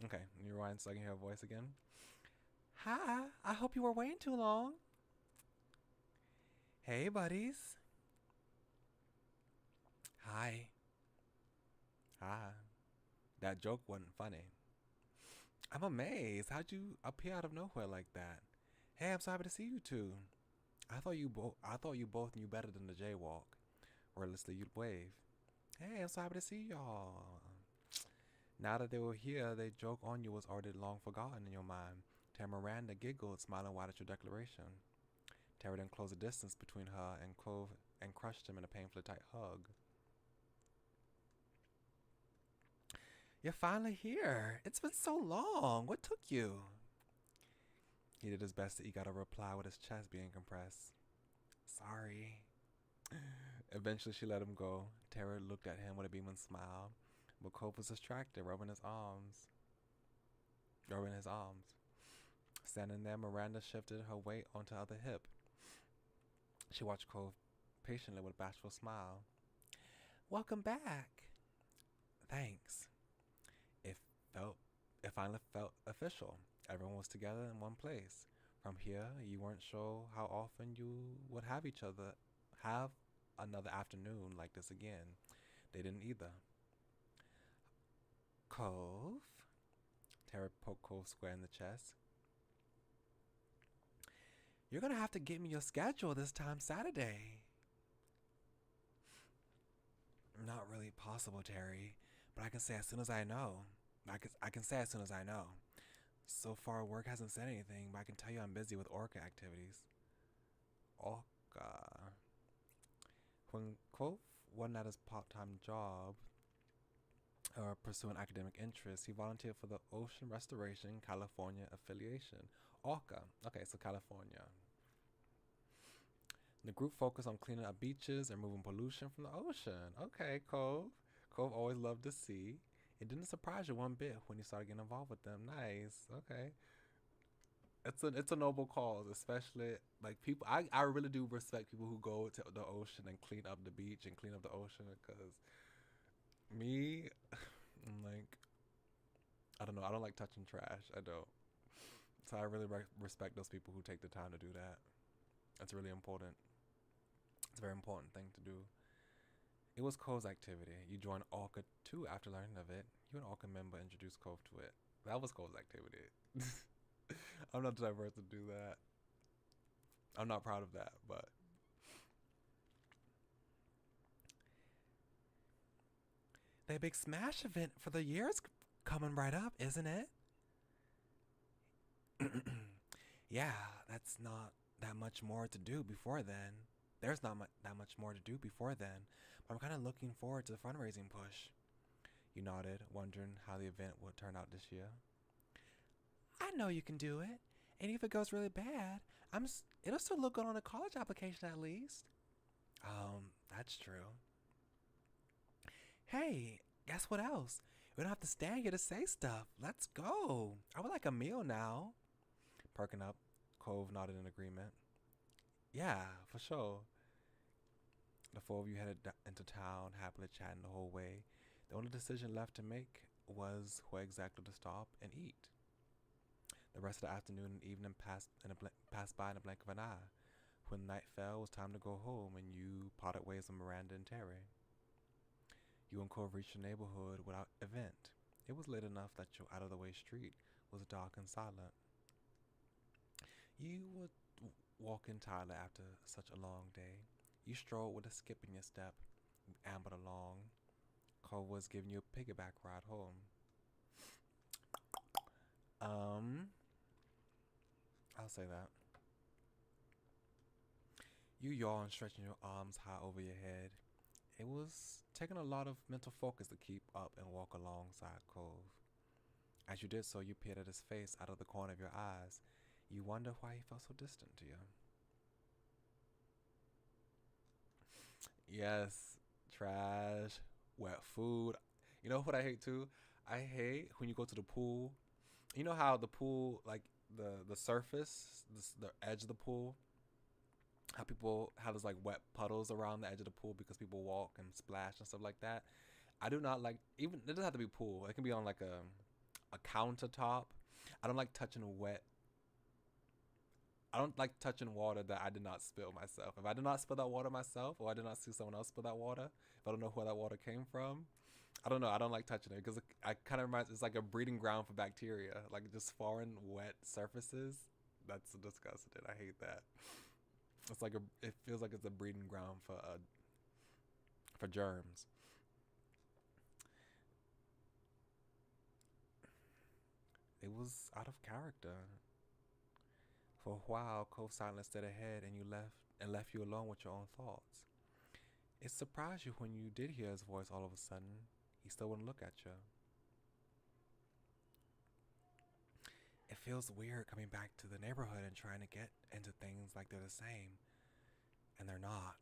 Okay, let me rewind so I can hear her voice again. Hi, I hope you were waiting too long. Hey, buddies. Hi. Hi. That joke wasn't funny. I'm amazed. How'd you appear out of nowhere like that? Hey, I'm so happy to see you two. I thought you both knew better than to jaywalk. Or at least you'd wave. Hey, I'm so happy to see y'all. Now that they were here, their joke on you was already long forgotten in your mind. Tara Miranda giggled, smiling wide at your declaration. Tara then closed the distance between her and Clove and crushed him in a painfully tight hug. You're finally here. It's been so long. What took you? He did his best to eke out a reply with his chest being compressed. Sorry. Eventually, she let him go. Tara looked at him with a beaming smile, but Cove was distracted, rubbing his arms. Standing there, Miranda shifted her weight onto the other hip. She watched Cove patiently with a bashful smile. Welcome back. Thanks. It finally felt official. Everyone was together in one place. From here, you weren't sure how often you would have another afternoon like this again. They didn't either. Cove? Tara poked Cove square in the chest. You're gonna have to get me your schedule this time Saturday. Not really possible, Terry, but I can say as soon as I know. I can say as soon as I know. So far, work hasn't said anything, but I can tell you I'm busy with Orca activities. Orca. When Cove wasn't at his part-time job or pursuing academic interests, he volunteered for the Ocean Restoration California affiliation. Orca. Okay, so California. The group focused on cleaning up beaches and removing pollution from the ocean. Okay, Cove. Cove always loved the sea. It didn't surprise you one bit when you started getting involved with them. Nice. Okay. It's a noble cause, especially like people. I really do respect people who go to the ocean and clean up the beach and clean up the ocean, because me, I'm like, I don't know. I don't like touching trash. I don't. So I really respect those people who take the time to do that. That's really important. It's a very important thing to do. It was Cove's activity. You joined Orca too after learning of it. You and Orca member introduced Cove to it. That was Cove's activity. I'm not the type of person to do that. I'm not proud of that, but the big smash event for the year is coming right up, isn't it? Yeah, that's not that much more to do before then. There's not that much more to do before then, but I'm kind of looking forward to the fundraising push. You nodded, wondering how the event would turn out this year. I know you can do it, and if it goes really bad, it'll still look good on a college application at least. That's true. Hey, guess what else? We don't have to stand here to say stuff. Let's go. I would like a meal now. Perking up, Cove nodded in agreement. Yeah, for sure. The four of you headed into town, happily chatting the whole way. The only decision left to make was where exactly to stop and eat. The rest of the afternoon and evening passed by in a blink of an eye. When night fell, it was time to go home, and you parted ways with Miranda and Terry. You and Cove reached your neighborhood without event. It was late enough that your out-of-the-way street was dark and silent. You were walking tiredly after such a long day. You strolled with a skip in your step, ambled along. Cove was giving you a piggyback ride home. I'll say that. You yawned, stretching your arms high over your head. It was taking a lot of mental focus to keep up and walk alongside Cove. As you did so, you peered at his face out of the corner of your eyes. You wonder why he felt so distant to you. Yes, trash, wet food. You know what I hate too? I hate when you go to the pool. You know how the pool, like the surface, the edge of the pool, how people have those like wet puddles around the edge of the pool because people walk and splash and stuff like that. I do not like, even it doesn't have to be a pool. It can be on like a countertop. I don't like touching wet. I don't like touching water that I did not spill myself. If I did not spill that water myself, or I did not see someone else spill that water, if I don't know where that water came from, I don't know. I don't like touching it because I kind of reminds. It's like a breeding ground for bacteria, like just foreign wet surfaces. That's disgusting. I hate that. It's like it feels like it's a breeding ground for germs. It was out of character. For a while, Cove silently stayed ahead, and left you alone with your own thoughts. It surprised you when you did hear his voice all of a sudden. He still wouldn't look at you. It feels weird coming back to the neighborhood and trying to get into things like they're the same. And they're not.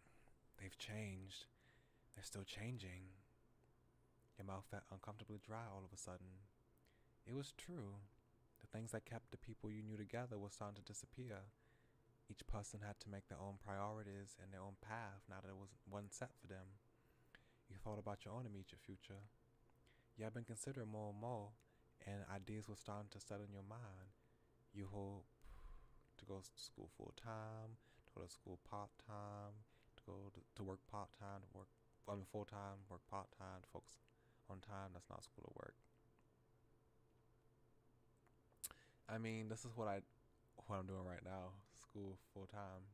They've changed. They're still changing. Your mouth felt uncomfortably dry all of a sudden. It was true. The things that kept the people you knew together were starting to disappear. Each person had to make their own priorities and their own path now that it wasn't set for them. You thought about your own immediate future. You had been considering more and more, and ideas were starting to settle in your mind. You hope to go to school full time, to go to school part time, to work part time, full time, work part time, focus on time. That's not school or work. I mean, this is what I'm doing right now. School full time,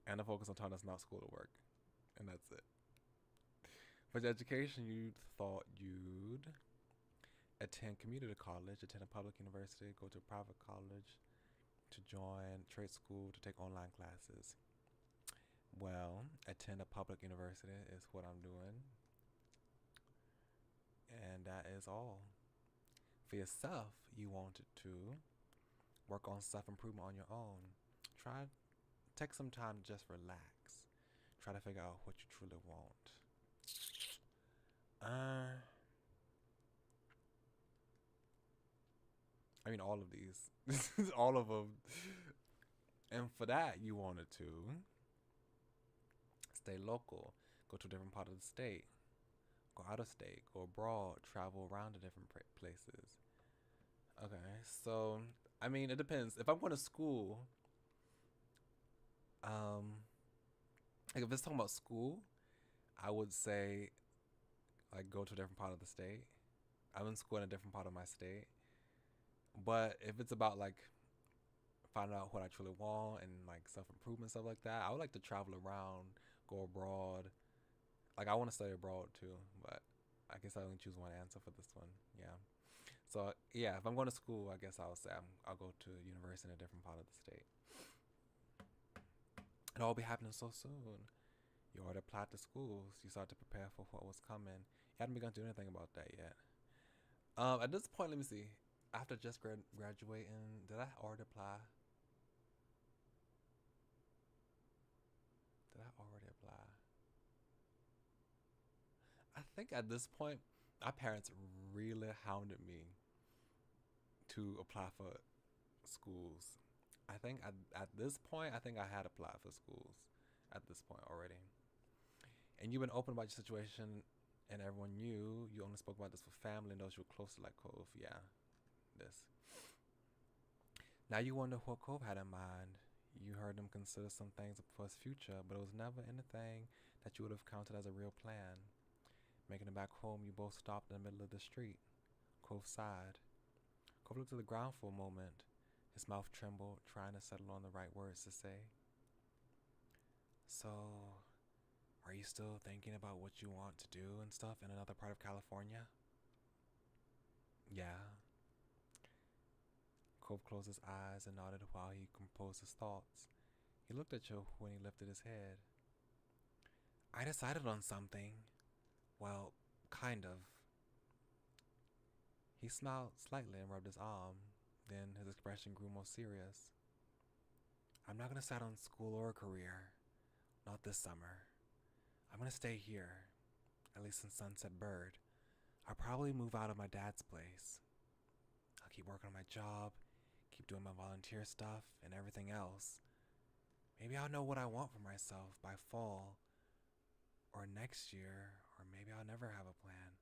and I focus on time. That's not school or work, and that's it. For your education, you thought you'd attend community college, attend a public university, go to a private college, to join trade school, to take online classes. Well, attend a public university is what I'm doing, and that is all. For yourself, you wanted to work on self-improvement on your own. Take some time to just relax. Try to figure out what you truly want. I mean, all of these, all of them. And for that, you wanted to stay local, go to a different part of the state, go out of state, go abroad, travel around to different places. Okay, so I mean, it depends. If I'm going to school, like if it's talking about school, I would say like go to a different part of the state. I'm in school in a different part of my state. But if it's about like finding out what I truly want and like self improvement stuff like that, I would like to travel around, go abroad. Like I want to study abroad too, but I guess I only choose one answer for this one. Yeah. So yeah, if I'm going to school, I guess I'll say I'll go to university in a different part of the state. It'll all be happening so soon. You already applied to schools. You started to prepare for what was coming. You hadn't begun to do anything about that yet. At this point, let me see. After just graduating, did I already apply? Did I already apply? I think at this point, my parents really hounded me to apply for schools. I think at this point, I think I had applied for schools at this point already. And you've been open about your situation, and everyone knew. You only spoke about this with family and those you were close to, like Cove. Yeah, this. Now you wonder what Cove had in mind. You heard him consider some things for his future, but it was never anything that you would have counted as a real plan. Making it back home, you both stopped in the middle of the street. Cove sighed. Cove looked at the ground for a moment. His mouth trembled, trying to settle on the right words to say. So, are you still thinking about what you want to do and stuff in another part of California? Yeah. Cove closed his eyes and nodded while he composed his thoughts. He looked at you when he lifted his head. I decided on something. Well, kind of. He smiled slightly and rubbed his arm. Then his expression grew more serious. I'm not going to start on school or a career. Not this summer. I'm going to stay here, at least in Sunset Bird. I'll probably move out of my dad's place. I'll keep working on my job, keep doing my volunteer stuff and everything else. Maybe I'll know what I want for myself by fall or next year, or maybe I'll never have a plan.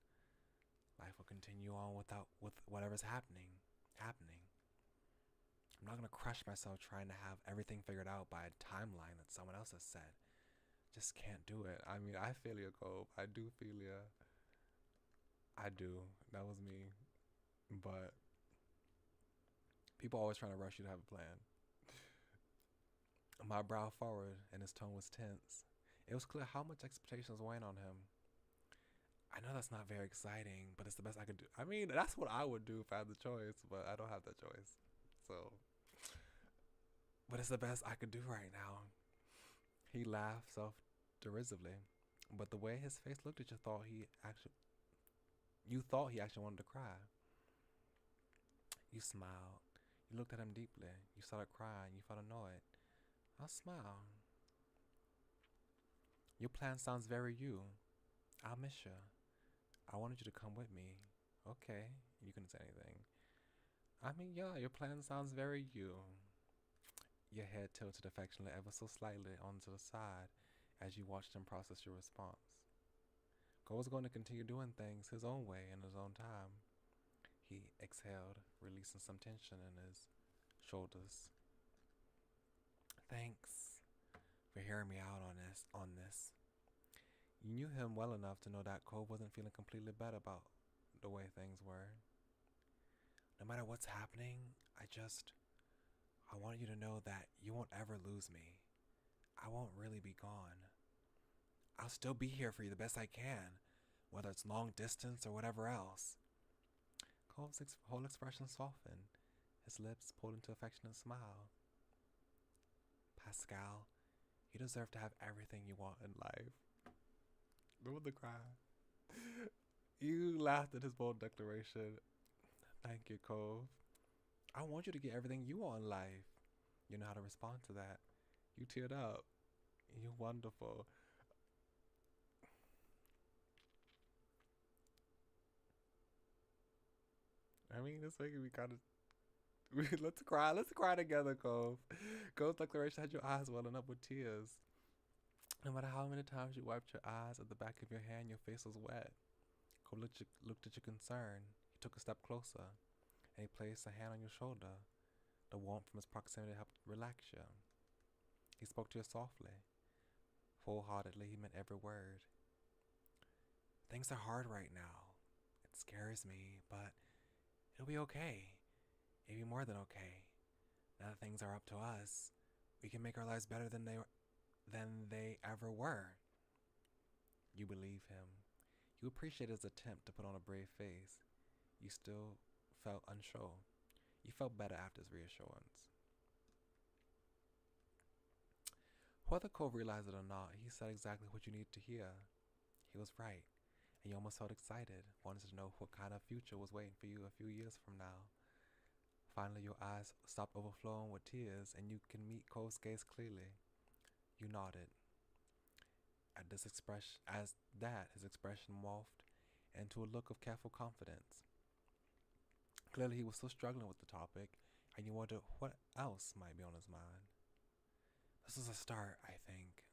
Life will continue on with whatever's happening. I'm not going to crush myself trying to have everything figured out by a timeline that someone else has set. Just can't do it. I mean, I feel you, Cole. I do feel you. I do. That was me. But people always trying to rush you to have a plan. My brow furrowed and his tone was tense. It was clear how much expectations weighing on him. I know that's not very exciting, but it's the best I could do. I mean, that's what I would do if I had the choice, but I don't have that choice. So, but it's the best I could do right now. He laughed self-derisively, but the way his face looked at you thought he actually wanted to cry. You smiled. You looked at him deeply. You started crying. You felt annoyed. I'll smile. Your plan sounds very you. I'll miss you. I wanted you to come with me. Okay. You couldn't say anything. I mean, yeah, your plan sounds very you. Your head tilted affectionately ever so slightly onto the side as you watched him process your response. Cole was going to continue doing things his own way in his own time. He exhaled, releasing some tension in his shoulders. Thanks for hearing me out on this. You knew him well enough to know that Cole wasn't feeling completely bad about the way things were. No matter what's happening, I want you to know that you won't ever lose me. I won't really be gone. I'll still be here for you the best I can, whether it's long distance or whatever else. Cole's whole expression softened. His lips pulled into an affectionate smile. Pascal, you deserve to have everything you want in life. With the cry. You laughed at his bold declaration. Thank you, Cove. I want you to get everything you want in life. You know how to respond to that. You teared up. You're wonderful. I mean, it's making me kind of... Let's cry together, Cove. Cove's declaration had your eyes welling up with tears. No matter how many times you wiped your eyes at the back of your hand, your face was wet. Cole looked at you concerned. He took a step closer, and he placed a hand on your shoulder. The warmth from his proximity helped relax you. He spoke to you softly. Full-heartedly, he meant every word. Things are hard right now. It scares me, but it'll be okay. It'll be more than okay. Now that things are up to us, we can make our lives better than they ever were. You believe him. You appreciate his attempt to put on a brave face. You still felt unsure. You felt better after his reassurance. Whether Cole realized it or not, he said exactly what you needed to hear. He was right, and you almost felt excited, wanted to know what kind of future was waiting for you a few years from now. Finally, your eyes stopped overflowing with tears, and you can meet Cole's gaze clearly. You nodded. His expression morphed into a look of careful confidence. Clearly, he was still struggling with the topic, and you wonder what else might be on his mind. This is a start, I think.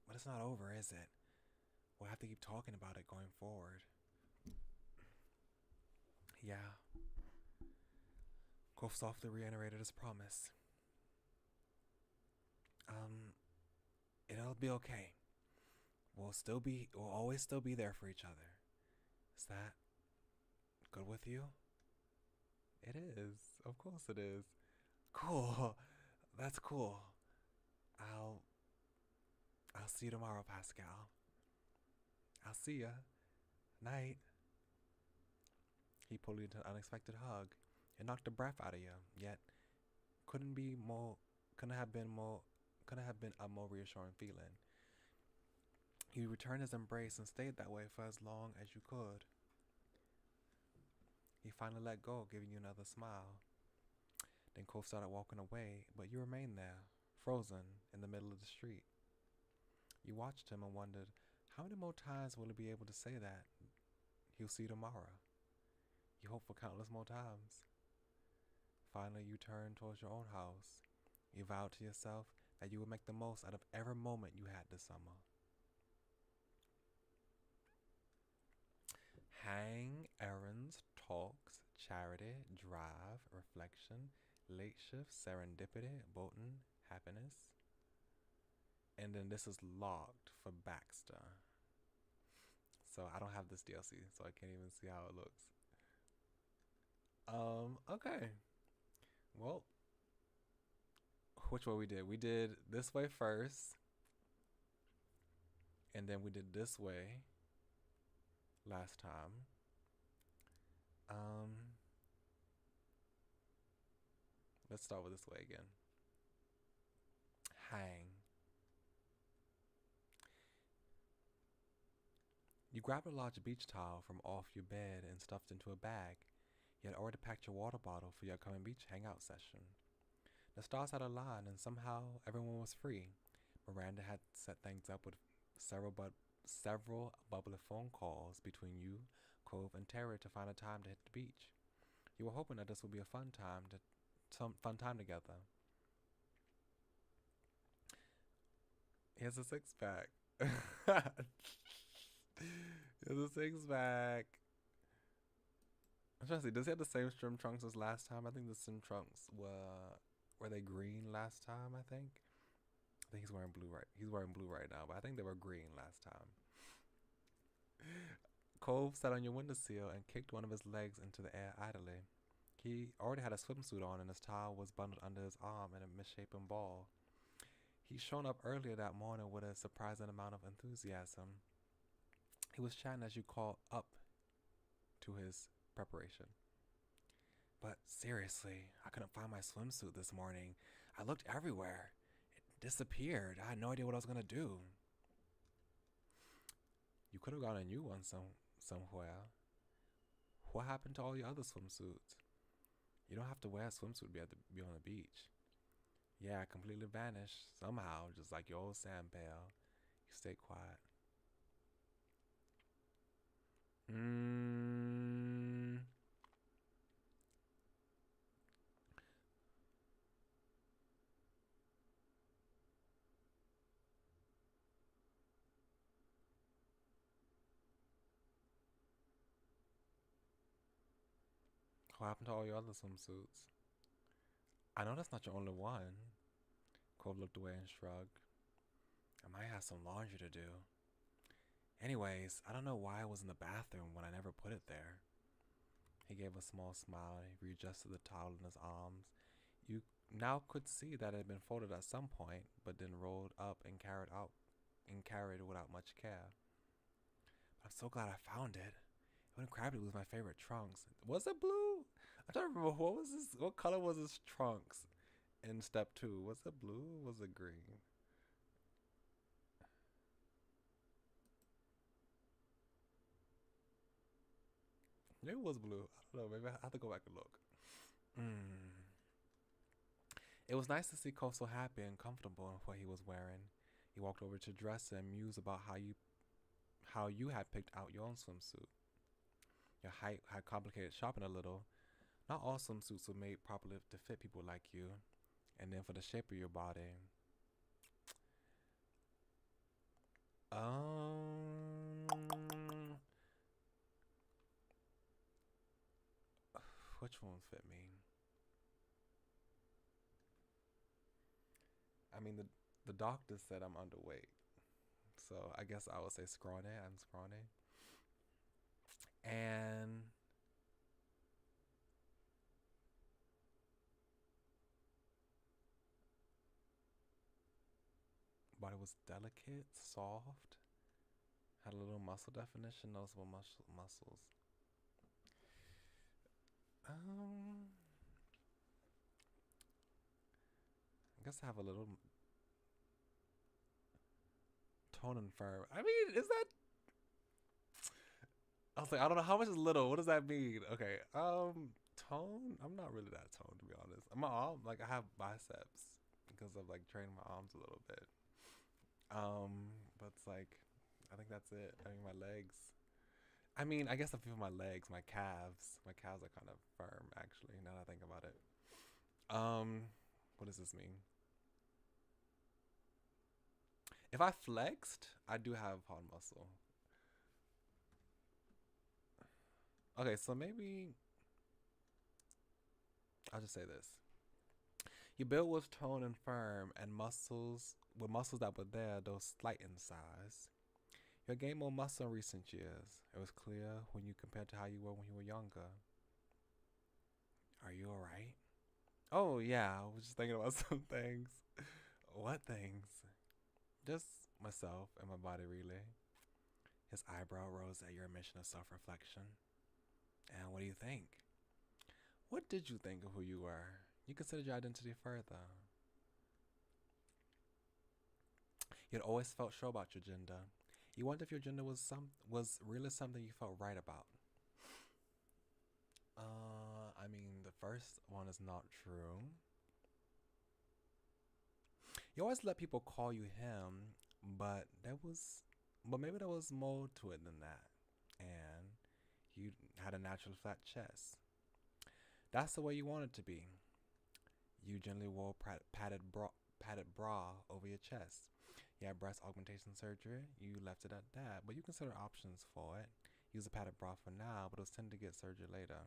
But it's not over, is it? We'll have to keep talking about it going forward. Yeah. Quoth softly reiterated his promise. It'll be okay. We'll always still be there for each other. Is that good with you? It is. Of course it is. Cool. That's cool. I'll see you tomorrow, Pascal. I'll see ya. Night. He pulled you into an unexpected hug. It knocked the breath out of you, yet couldn't have been a more reassuring feeling. You returned his embrace and stayed that way for as long as you could. He finally let go, giving you another smile. Then Cove started walking away, but you remained there, frozen in the middle of the street. You watched him and wondered, how many more times will he be able to say that? He'll see you tomorrow. You hoped for countless more times. Finally, you turned towards your own house. You vowed to yourself that you would make the most out of every moment you had this summer. Hang, errands, talks, charity, drive, reflection, late shift, serendipity, boating, happiness. And then this is logged for Baxter. So I don't have this DLC, so I can't even see how it looks. Okay. Well, which way we did? We did this way first, and then we did this way last time. Let's start with this way again. Hang. You grabbed a large beach towel from off your bed and stuffed into a bag. You had already packed your water bottle for your upcoming beach hangout session. The stars had aligned and somehow everyone was free. Miranda had set things up with several bubbly phone calls between you, Cove, and Terry to find a time to hit the beach. You were hoping that this would be a fun time together. Here's a six-pack. Here's a six-pack. I'm trying to see, does he have the same swim trunks as last time? I think the swim trunks were they green last time, I think? I think he's wearing blue right now, but I think they were green last time. Cove sat on your windowsill and kicked one of his legs into the air idly. He already had a swimsuit on and his towel was bundled under his arm in a misshapen ball. He'd shown up earlier that morning with a surprising amount of enthusiasm. He was chatting as you called up to his preparation. But seriously, I couldn't find my swimsuit this morning. I looked everywhere. It disappeared. I had no idea what I was going to do. You could have gotten a new one somewhere. What happened to all your other swimsuits? You don't have to wear a swimsuit to be on the beach. Yeah, I completely vanished somehow, just like your old sand pail. You stay quiet. What happened to all your other swimsuits? I know that's not your only one. Cole looked away and shrugged. I might have some laundry to do. Anyways, I don't know why it was in the bathroom when I never put it there. He gave a small smile and he readjusted the towel in his arms. You now could see that it had been folded at some point, but then rolled up and carried without much care. I'm so glad I found it. It wouldn't crap to lose my favorite trunks. Was it blue? I'm trying to remember what color was his trunks in step 2? Was it blue or was it green? Maybe it was blue. I don't know. Maybe I have to go back and look. It was nice to see Cole so happy and comfortable in what he was wearing. He walked over to dresser and mused about how you had picked out your own swimsuit. Your height had complicated shopping a little, Not all swimsuits were made properly to fit people like you. And then for the shape of your body, um, which one fit me? I mean, the doctor said I'm underweight, so I guess I would say scrawny. I'm scrawny, and body was delicate, soft, had a little muscle definition, noticeable muscles. Um, I guess I have a little tone and firm. I mean, is that? I was like, I don't know how much is little. What does that mean? Okay, tone. I'm not really that toned to be honest. My arm, like I have biceps because of like training my arms a little bit. But it's like, I think that's it. I mean, my legs. I mean, I guess I feel my legs, my calves. My calves are kind of firm, actually. Now that I think about it. What does this mean? If I flexed, I do have hard muscle. Okay, so maybe I'll just say this. Your build was toned and firm, and muscles with muscles that were there, though slight in size. You have gained more muscle in recent years. It was clear when you compared to how you were when you were younger. Are you alright? Oh yeah, I was just thinking about some things. What things? Just myself and my body really. His eyebrow rose at your admission of self-reflection. And what do you think? What did you think of who you were? You considered your identity further. You had always felt sure about your gender. You wondered if your gender was really something you felt right about. I mean, the first one is not true. You always let people call you him, but maybe there was more to it than that. And you had a natural flat chest. That's the way you wanted to be. You generally wore padded bra over your chest. You had breast augmentation surgery. You left it at that, but you consider options for it. Use a padded bra for now, but it was tend to get surgery later.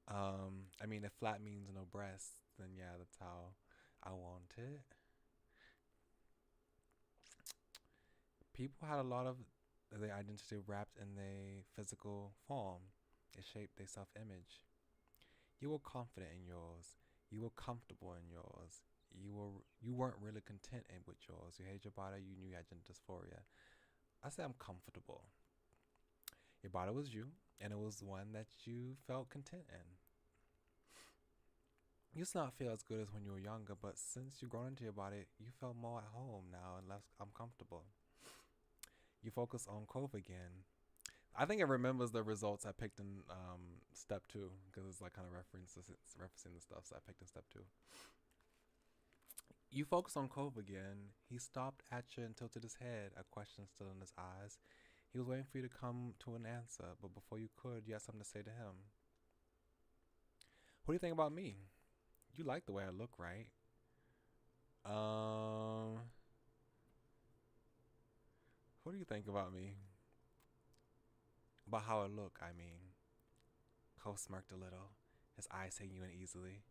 I mean, if flat means no breasts, then yeah, that's how I want it. People had a lot of their identity wrapped in their physical form. It shaped their self-image. You were confident in yours. You were comfortable in yours. You weren't really content with yours. You hated your body. You knew you had gender dysphoria. I say I'm comfortable. Your body was you, and it was one that you felt content in. You used to not feel as good as when you were younger, but since you've grown into your body, you feel more at home now and less uncomfortable. You focus on Cove again. I think it remembers the results I picked in step 2 because it's like kind of referencing the stuff. So I picked in step 2. You focus on Cove again. He stopped at you and tilted his head, a question still in his eyes. He was waiting for you to come to an answer, but before you could, you had something to say to him. What do you think about me? You like the way I look, right? What do you think about me? About how I look, I mean. Cole smirked a little, his eyes taking you in easily.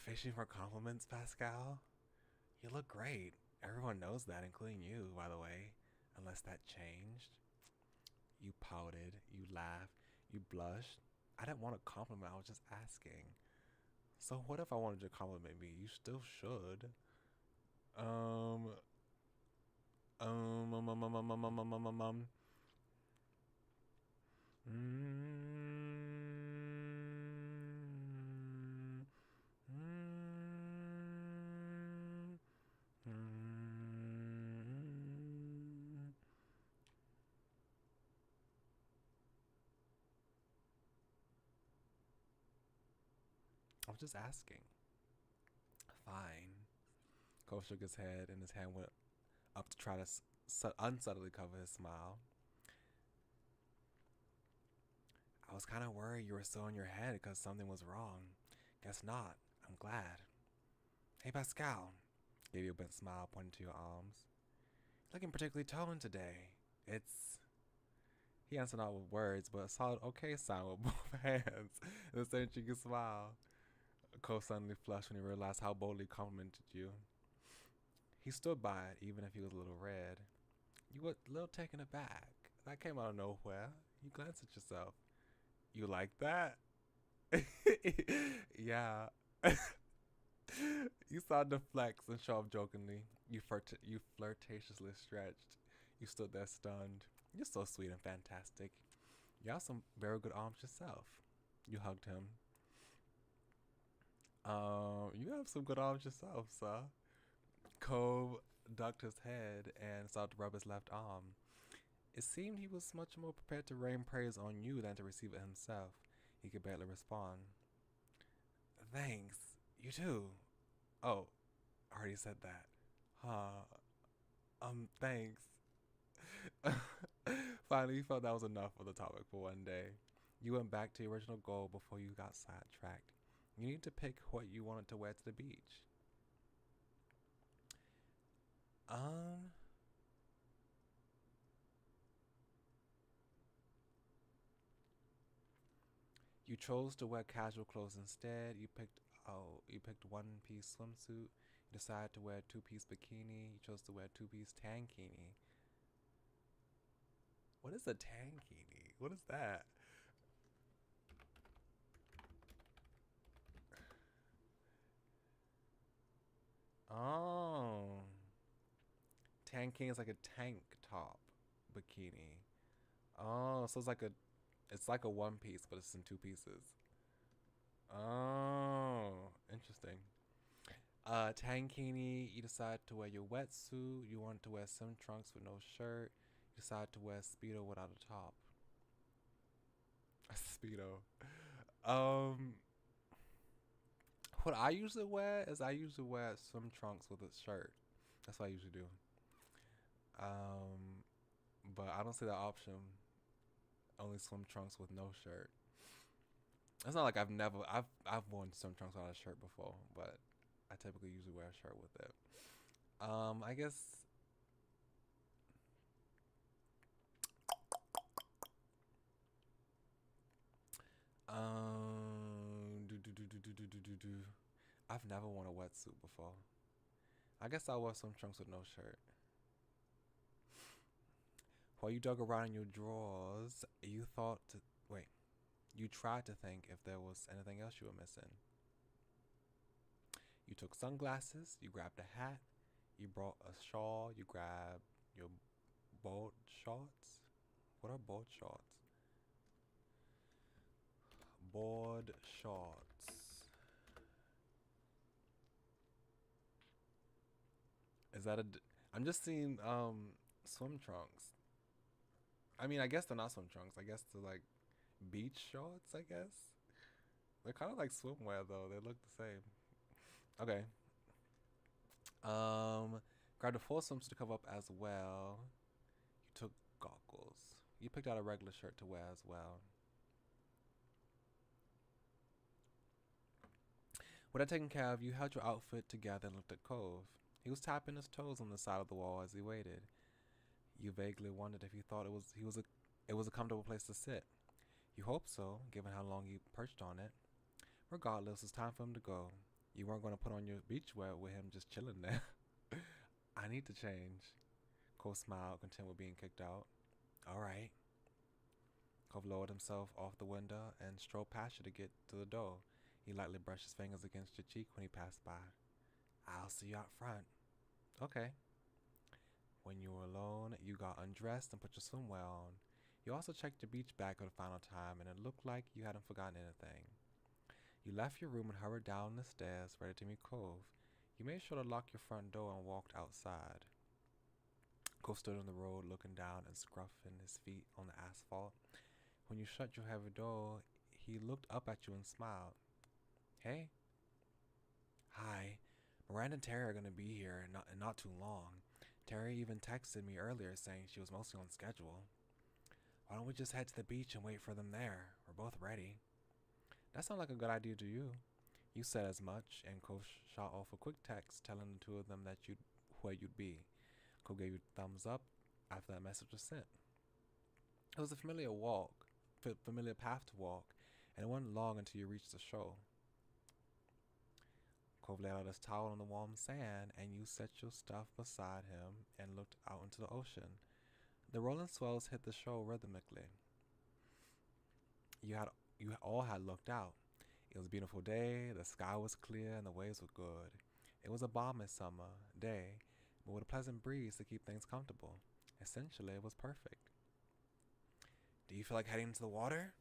Fishing for compliments, Pascal? You look great. Everyone knows that, including you, by the way. Unless that changed. You pouted, you laughed, you blushed. I didn't want a compliment, I was just asking. So what if I wanted to compliment me? You still should. Um, um, um, um, um, um, um, um, um, um, um. I was just asking. Fine. Cole shook his head and his hand went up to try to unsubtly cover his smile. I was kind of worried you were still in your head because something was wrong. Guess not. I'm glad. Hey, Pascal. Gave you a bent smile, pointing to your arms. Looking particularly toned today. It's... He answered not with words, but a solid okay sign with both hands and a certain cheeky smile. Cole suddenly flushed when he realized how boldly he complimented you. He stood by it, even if he was a little red. You were a little taken aback. That came out of nowhere. You glanced at yourself. You like that? Yeah. You saw the flex and show off jokingly. You flirtatiously stretched. You stood there stunned. You're so sweet and fantastic. You have some very good arms yourself. You hugged him. You have some good arms yourself, sir. Cove ducked his head and sought to rub his left arm. It seemed he was much more prepared to rain praise on you than to receive it himself. He could barely respond. Thanks. You too. Oh, I already said that. Thanks. Finally, you felt that was enough of the topic for one day. You went back to your original goal before you got sidetracked. You need to pick what you wanted to wear to the beach. You chose to wear casual clothes instead. You picked one-piece swimsuit. You decided to wear a two-piece bikini. You chose to wear a two-piece tankini. What is a tankini? What is that? Oh. Tankini is like a tank top bikini. Oh, so it's like a one piece, but it's in two pieces. Oh, interesting. Tankini, you decide to wear your wetsuit. You want to wear swim trunks with no shirt. You decide to wear Speedo without a top. A Speedo. What I usually wear is I usually wear swim trunks with a shirt. That's what I usually do. But I don't see that option. Only swim trunks with no shirt. It's not like I've worn swim trunks without a shirt before, but I typically usually wear a shirt with it. I guess I've never worn a wetsuit before. I guess I'll wear swim trunks with no shirt. While you dug around in your drawers, you tried to think if there was anything else you were missing. You took sunglasses, you grabbed a hat, you brought a shawl, you grabbed your board shorts. What are board shorts? Board shorts. Is that I'm just seeing swim trunks. I mean, I guess they're not swim trunks. I guess they're like beach shorts, I guess. They're kind of like swimwear though. They look the same. Okay. Grabbed a full swimsuit to cover up as well. You took goggles. You picked out a regular shirt to wear as well. With that taken care of, you held your outfit together and looked at Cove. He was tapping his toes on the side of the wall as he waited. You vaguely wondered if he thought it was a comfortable place to sit. You hoped so, given how long you perched on it. Regardless, it was time for him to go. You weren't going to put on your beachwear with him just chilling there. I need to change. Cove smiled, content with being kicked out. All right. Cove lowered himself off the window and strode past you to get to the door. He lightly brushed his fingers against your cheek when he passed by. I'll see you out front. Okay. When you were alone, you got undressed and put your swimwear on. You also checked your beach bag for the final time, and it looked like you hadn't forgotten anything. You left your room and hurried down the stairs, ready to meet Cove. You made sure to lock your front door and walked outside. Cove stood on the road, looking down and scruffing his feet on the asphalt. When you shut your heavy door, he looked up at you and smiled. Hey. Hi. Miranda and Terry are going to be here in not too long. Terry even texted me earlier saying she was mostly on schedule. Why don't we just head to the beach and wait for them there? We're both ready. That sounds like a good idea to you. You said as much, and Cove shot off a quick text telling the two of them that you'd where you'd be. Cove gave you a thumbs up after that message was sent. It was a familiar path to walk, and it wasn't long until you reached the shore. Cove laid out his towel on the warm sand, and you set your stuff beside him and looked out into the ocean. The rolling swells hit the shore rhythmically. You all had looked out. It was a beautiful day, the sky was clear, and the waves were good. It was a balmy summer day, but with a pleasant breeze to keep things comfortable. Essentially, it was perfect. Do you feel like heading into the water?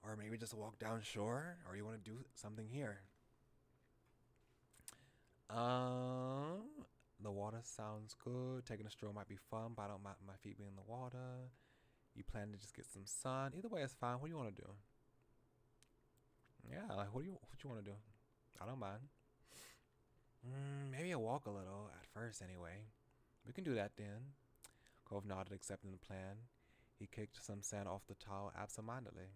Or maybe just walk down shore? Or you want to do something here? The water sounds good. Taking a stroll might be fun, but I don't mind my feet being in the water. You plan to just get some sun. Either way, it's fine. What do you want to do? Yeah, like what you want to do? I don't mind. Maybe I'll walk a little at first anyway. We can do that then. Cove nodded, accepting the plan. He kicked some sand off the towel absentmindedly.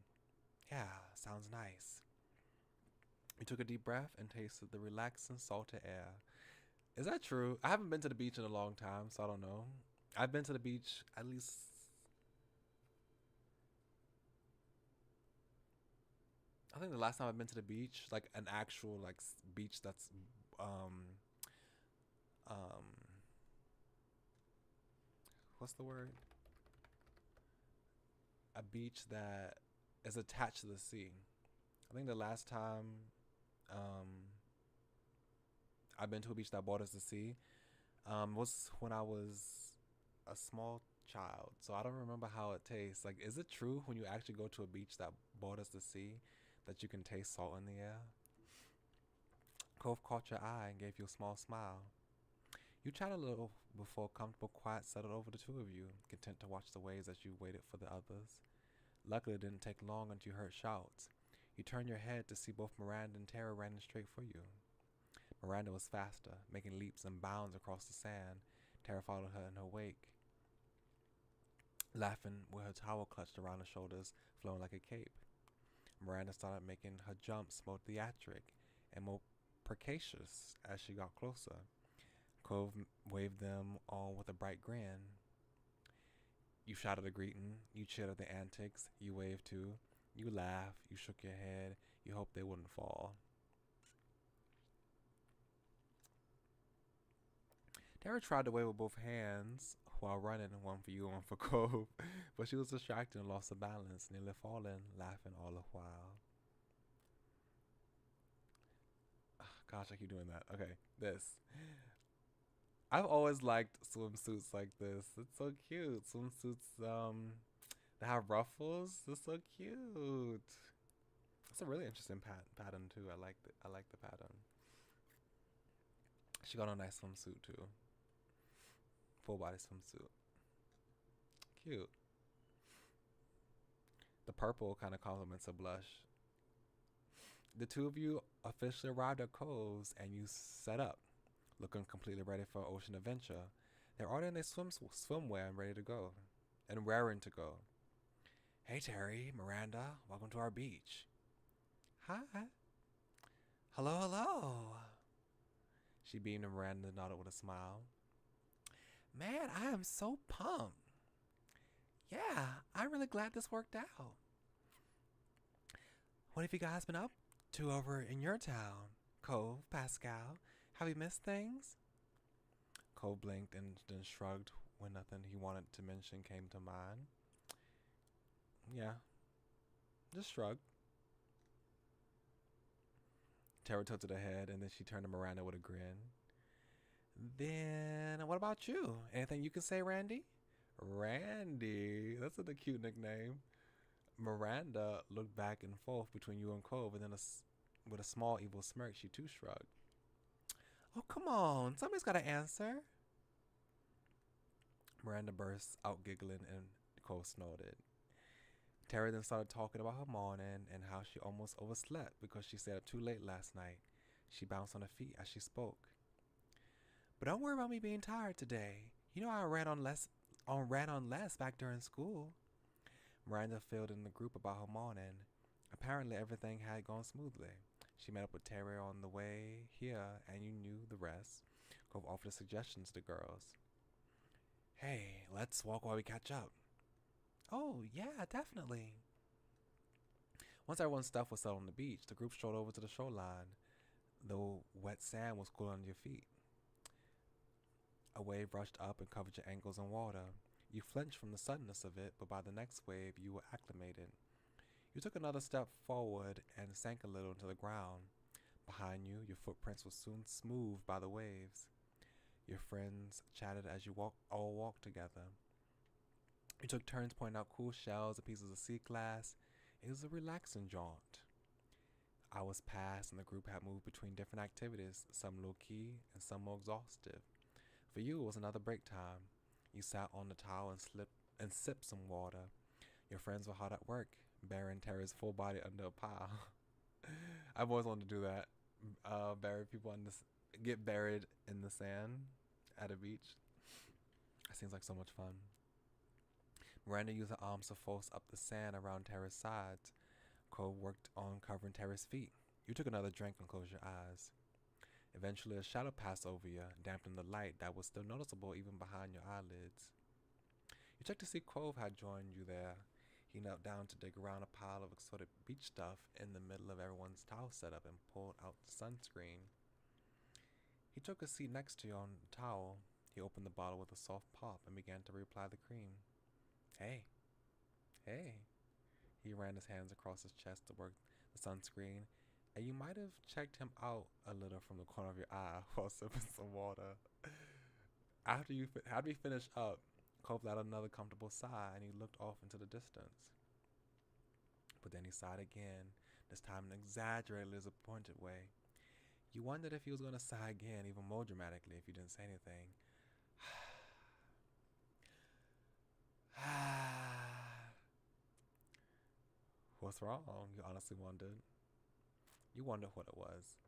Yeah, sounds nice. He took a deep breath and tasted the relaxing, salty air. Is that true? I haven't been to the beach in a long time, so I don't know. I've been to the beach at least... I think the last time I've been to the beach, like an actual like beach that's what's the word? A beach that is attached to the sea. I think the last time I've been to a beach that borders the sea was when I was a small child. So I don't remember how it tastes. Like, is it true when you actually go to a beach that borders the sea that you can taste salt in the air? Cove caught your eye and gave you a small smile. You chatted a little before comfortable quiet settled over the two of you, content to watch the waves as you waited for the others. Luckily, it didn't take long until you heard shouts. You turned your head to see both Miranda and Tara running straight for you. Miranda was faster, making leaps and bounds across the sand. Tara followed her in her wake, laughing with her towel clutched around her shoulders, flowing like a cape. Miranda started making her jumps more theatric and more precocious as she got closer. Cove waved them on with a bright grin. You shouted a greeting, you cheered at the antics, you waved too, you laughed, you shook your head, you hoped they wouldn't fall. Tara tried to wave with both hands while running, one for you and one for Cove, but she was distracted and lost her balance, nearly falling, laughing all the while. Gosh, I keep doing that. Okay, this. I've always liked swimsuits like this. It's so cute. Swimsuits that have ruffles. It's so cute. It's a really interesting pattern too. I like the pattern. She got a nice swimsuit too. Full body swimsuit. Cute. The purple kind of complements a blush. The two of you officially arrived at Cove's and you set up, looking completely ready for ocean adventure. They're already in their swimwear and ready to go, and raring to go. Hey Terry, Miranda, welcome to our beach. Hi. Hello, hello. She beamed and Miranda nodded with a smile. Man, I am so pumped. Yeah, I'm really glad this worked out. What have you guys been up to over in your town? Cove, Pascal, have you missed things? Cove blinked and then shrugged when nothing he wanted to mention came to mind. Yeah, just shrugged. Tara tilted her head and then she turned to Miranda with a grin. Then, what about you? Anything you can say, Randy? Randy, that's a cute nickname. Miranda looked back and forth between you and Cove, and then with a small evil smirk, she too shrugged. Oh, come on. Somebody's got to answer. Miranda burst out giggling, and Cove snorted. Tara then started talking about her morning and how she almost overslept because she stayed up too late last night. She bounced on her feet as she spoke. But don't worry about me being tired today. You know I ran on less back during school. Miranda filled in the group about her morning. Apparently, everything had gone smoothly. She met up with Terry on the way here, and you knew the rest. Cove offered suggestions to the girls. Hey, let's walk while we catch up. Oh, yeah, definitely. Once everyone's stuff was set on the beach, the group strolled over to the shoreline. The wet sand was cool under your feet. A wave rushed up and covered your ankles in water. You flinched from the suddenness of it, but by the next wave, you were acclimated. You took another step forward and sank a little into the ground. Behind you, your footprints were soon smoothed by the waves. Your friends chatted as you all walked together. You took turns pointing out cool shells and pieces of sea glass. It was a relaxing jaunt. Hours passed and the group had moved between different activities, some low-key and some more exhaustive. For you, it was another break time. You sat on the towel and sipped some water. Your friends were hard at work, burying Terry's full body under a pile. I've always wanted to do that. Bury people get buried in the sand at a beach. That seems like so much fun. Miranda used her arms to force up the sand around Terry's sides. Cove worked on covering Terry's feet. You took another drink and closed your eyes. Eventually, a shadow passed over you, dampening the light that was still noticeable even behind your eyelids. You checked to see Cove had joined you there. He knelt down to dig around a pile of assorted beach stuff in the middle of everyone's towel setup and pulled out the sunscreen. He took a seat next to you on the towel. He opened the bottle with a soft pop and began to reapply the cream. Hey. He ran his hands across his chest to work the sunscreen, and you might have checked him out a little from the corner of your eye while sipping some water. After he finished up, Cove let out another comfortable sigh, and he looked off into the distance. But then he sighed again, this time in an exaggeratedly disappointed way. You wondered if he was going to sigh again, even more dramatically, if you didn't say anything. What's wrong? You honestly wondered. You wondered what it was.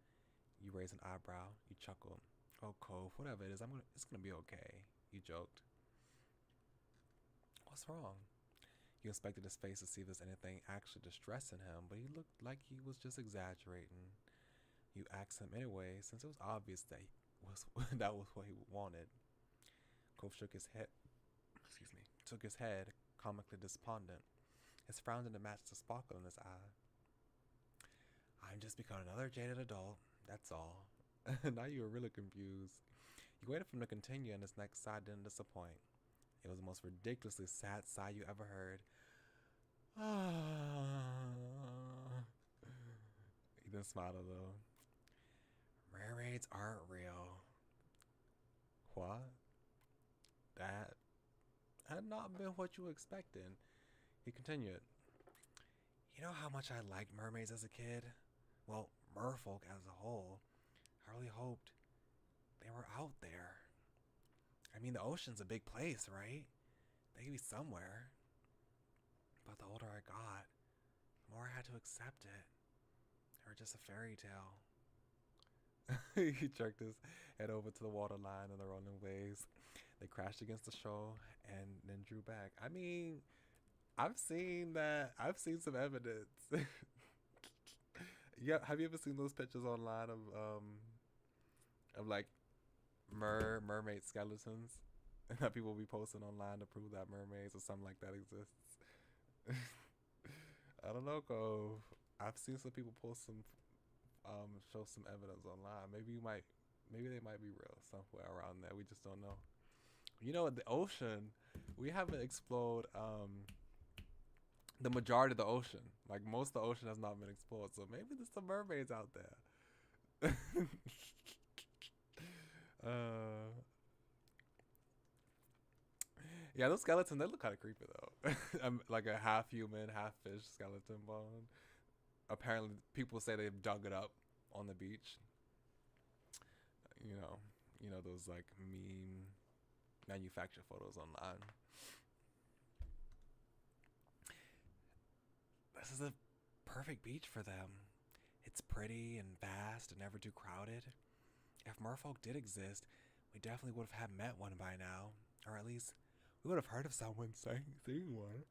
You raised an eyebrow. You chuckled. Oh, Cove, whatever it is, it's gonna be okay. You joked. What's wrong? You inspected his face to see if there's anything actually distressing him, but he looked like he was just exaggerating. You asked him anyway, since it was obvious that that was what he wanted. Cove shook his head. Took his head, comically despondent. His frown didn't match the sparkle in his eye. I'm just becoming another jaded adult, that's all. Now you were really confused. You waited for him to continue, and his next sigh didn't disappoint. It was the most ridiculously sad sigh you ever heard. He then smiled a little. Mermaids aren't real. What? That had not been what you expected. He continued. You know how much I liked mermaids as a kid? Well, merfolk as a whole. I really hoped they were out there. I mean, the ocean's a big place, right? They could be somewhere. But the older I got, the more I had to accept it. They were just a fairy tale. He jerked his head over to the waterline and the rolling waves. They crashed against the shore and then drew back. I mean, I've seen that. I've seen some evidence. Yeah, have you ever seen those pictures online of like mermaid skeletons that people be posting online to prove that mermaids or something like that exists? I don't know, Cove. I've seen some people post some show some evidence online. Maybe they might be real somewhere around there. We just don't know. You know, the ocean, we haven't explored the majority of the ocean. Like, most of the ocean has not been explored, so maybe there's some mermaids out there. Yeah, those skeletons, they look kind of creepy though. Like a half human, half fish skeleton bone. Apparently people say they've dug it up on the beach. You know those like meme manufactured photos online. This is a perfect beach for them. It's pretty and vast and never too crowded. If merfolk did exist, we definitely would have met one by now. Or at least, we would have heard of someone seeing one.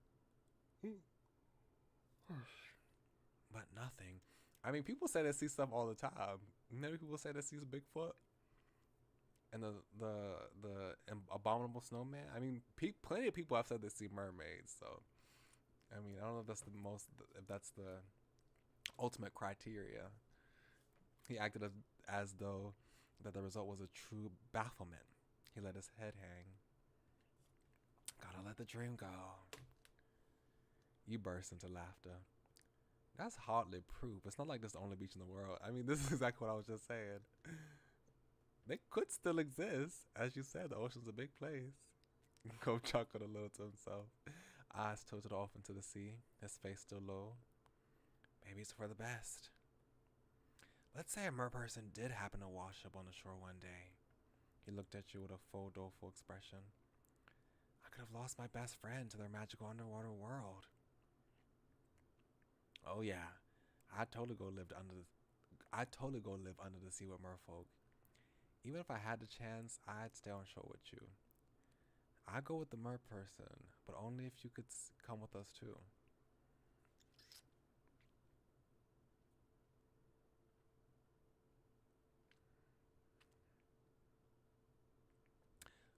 But nothing. I mean, people say they see stuff all the time. Many people say they see Bigfoot and the abominable snowman. I mean, plenty of people have said they see mermaids. So, I mean, I don't know if that's if that's the ultimate criteria. He acted as though that the result was a true bafflement. He let his head hang. Gotta let the dream go. You burst into laughter. That's hardly proof. It's not like this is the only beach in the world. I mean, this is exactly what I was just saying. They could still exist. As you said, the ocean's a big place. Cove chuckled a little to himself. Eyes tilted off into the sea, his face still low. Maybe it's for the best. Let's say a merperson did happen to wash up on the shore one day. He looked at you with a full, doleful expression. I could have lost my best friend to their magical underwater world. Oh yeah, I'd totally go live under the sea with merfolk. Even if I had the chance, I'd stay on shore with you. I'd go with the mer person, but only if you could come with us too.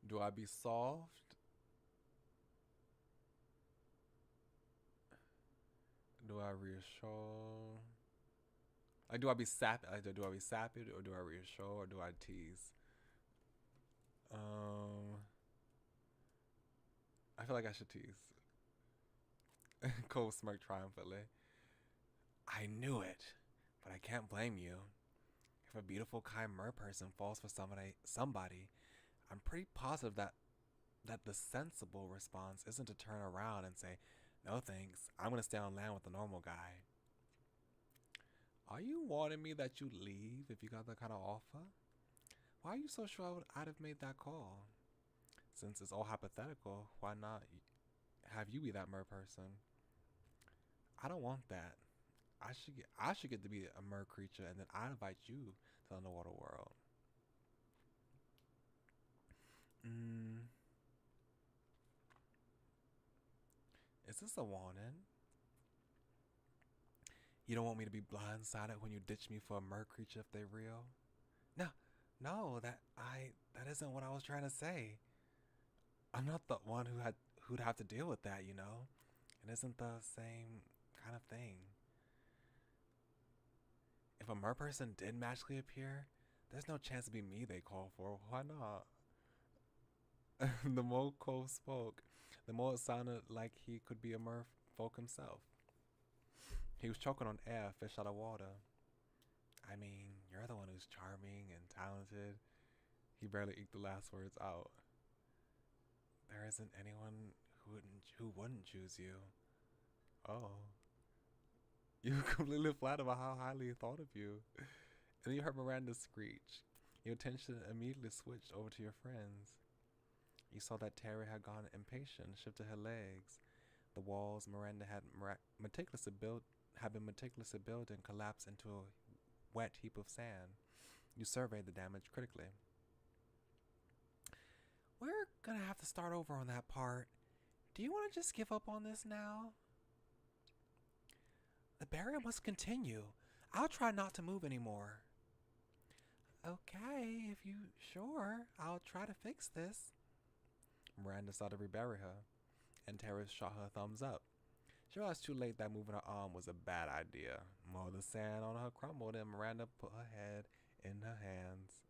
Do I be soft? Do I reassure? Like, do I be sappy? Do I be sappy, or do I reassure, or do I tease? I feel like I should tease. Cole smirked triumphantly. I knew it, but I can't blame you. If a beautiful, kind mer person falls for somebody, I'm pretty positive that the sensible response isn't to turn around and say, "No thanks, I'm gonna stay on land with the normal guy." Are you warning me that you'd leave if you got that kind of offer? Why are you so sure I'd have made that call? Since it's all hypothetical, why not have you be that mer person? I don't want that. I should get to be a mer creature, and then I invite you to the underwater world. Is this a warning? You don't want me to be blindsided when you ditch me for a mer creature if they're real? No, no, that isn't what I was trying to say. I'm not the one who'd have to deal with that, you know? It isn't the same kind of thing. If a mer person did magically appear, there's no chance to be me they call for. Why not? The more Cole spoke, the more it sounded like he could be a merfolk himself. He was choking on air, fish out of water. I mean, you're the one who's charming and talented. He barely eked the last words out. There isn't anyone who wouldn't choose you. Oh. You were completely flat about how highly he thought of you. And then you heard Miranda screech. Your attention immediately switched over to your friends. You saw that Terry had gone impatient, shifted her legs. The walls Miranda had been meticulously built and collapsed into a wet heap of sand. You surveyed the damage critically. We're gonna have to start over on that part. Do you want to just give up on this now? The barrier must continue. I'll try not to move anymore. Okay, if you sure, I'll try to fix this. Miranda sought to rebury her, and Terry shot her thumbs up. She realized too late that moving her arm was a bad idea. More of the sand on her crumbled, and Miranda put her head in her hands.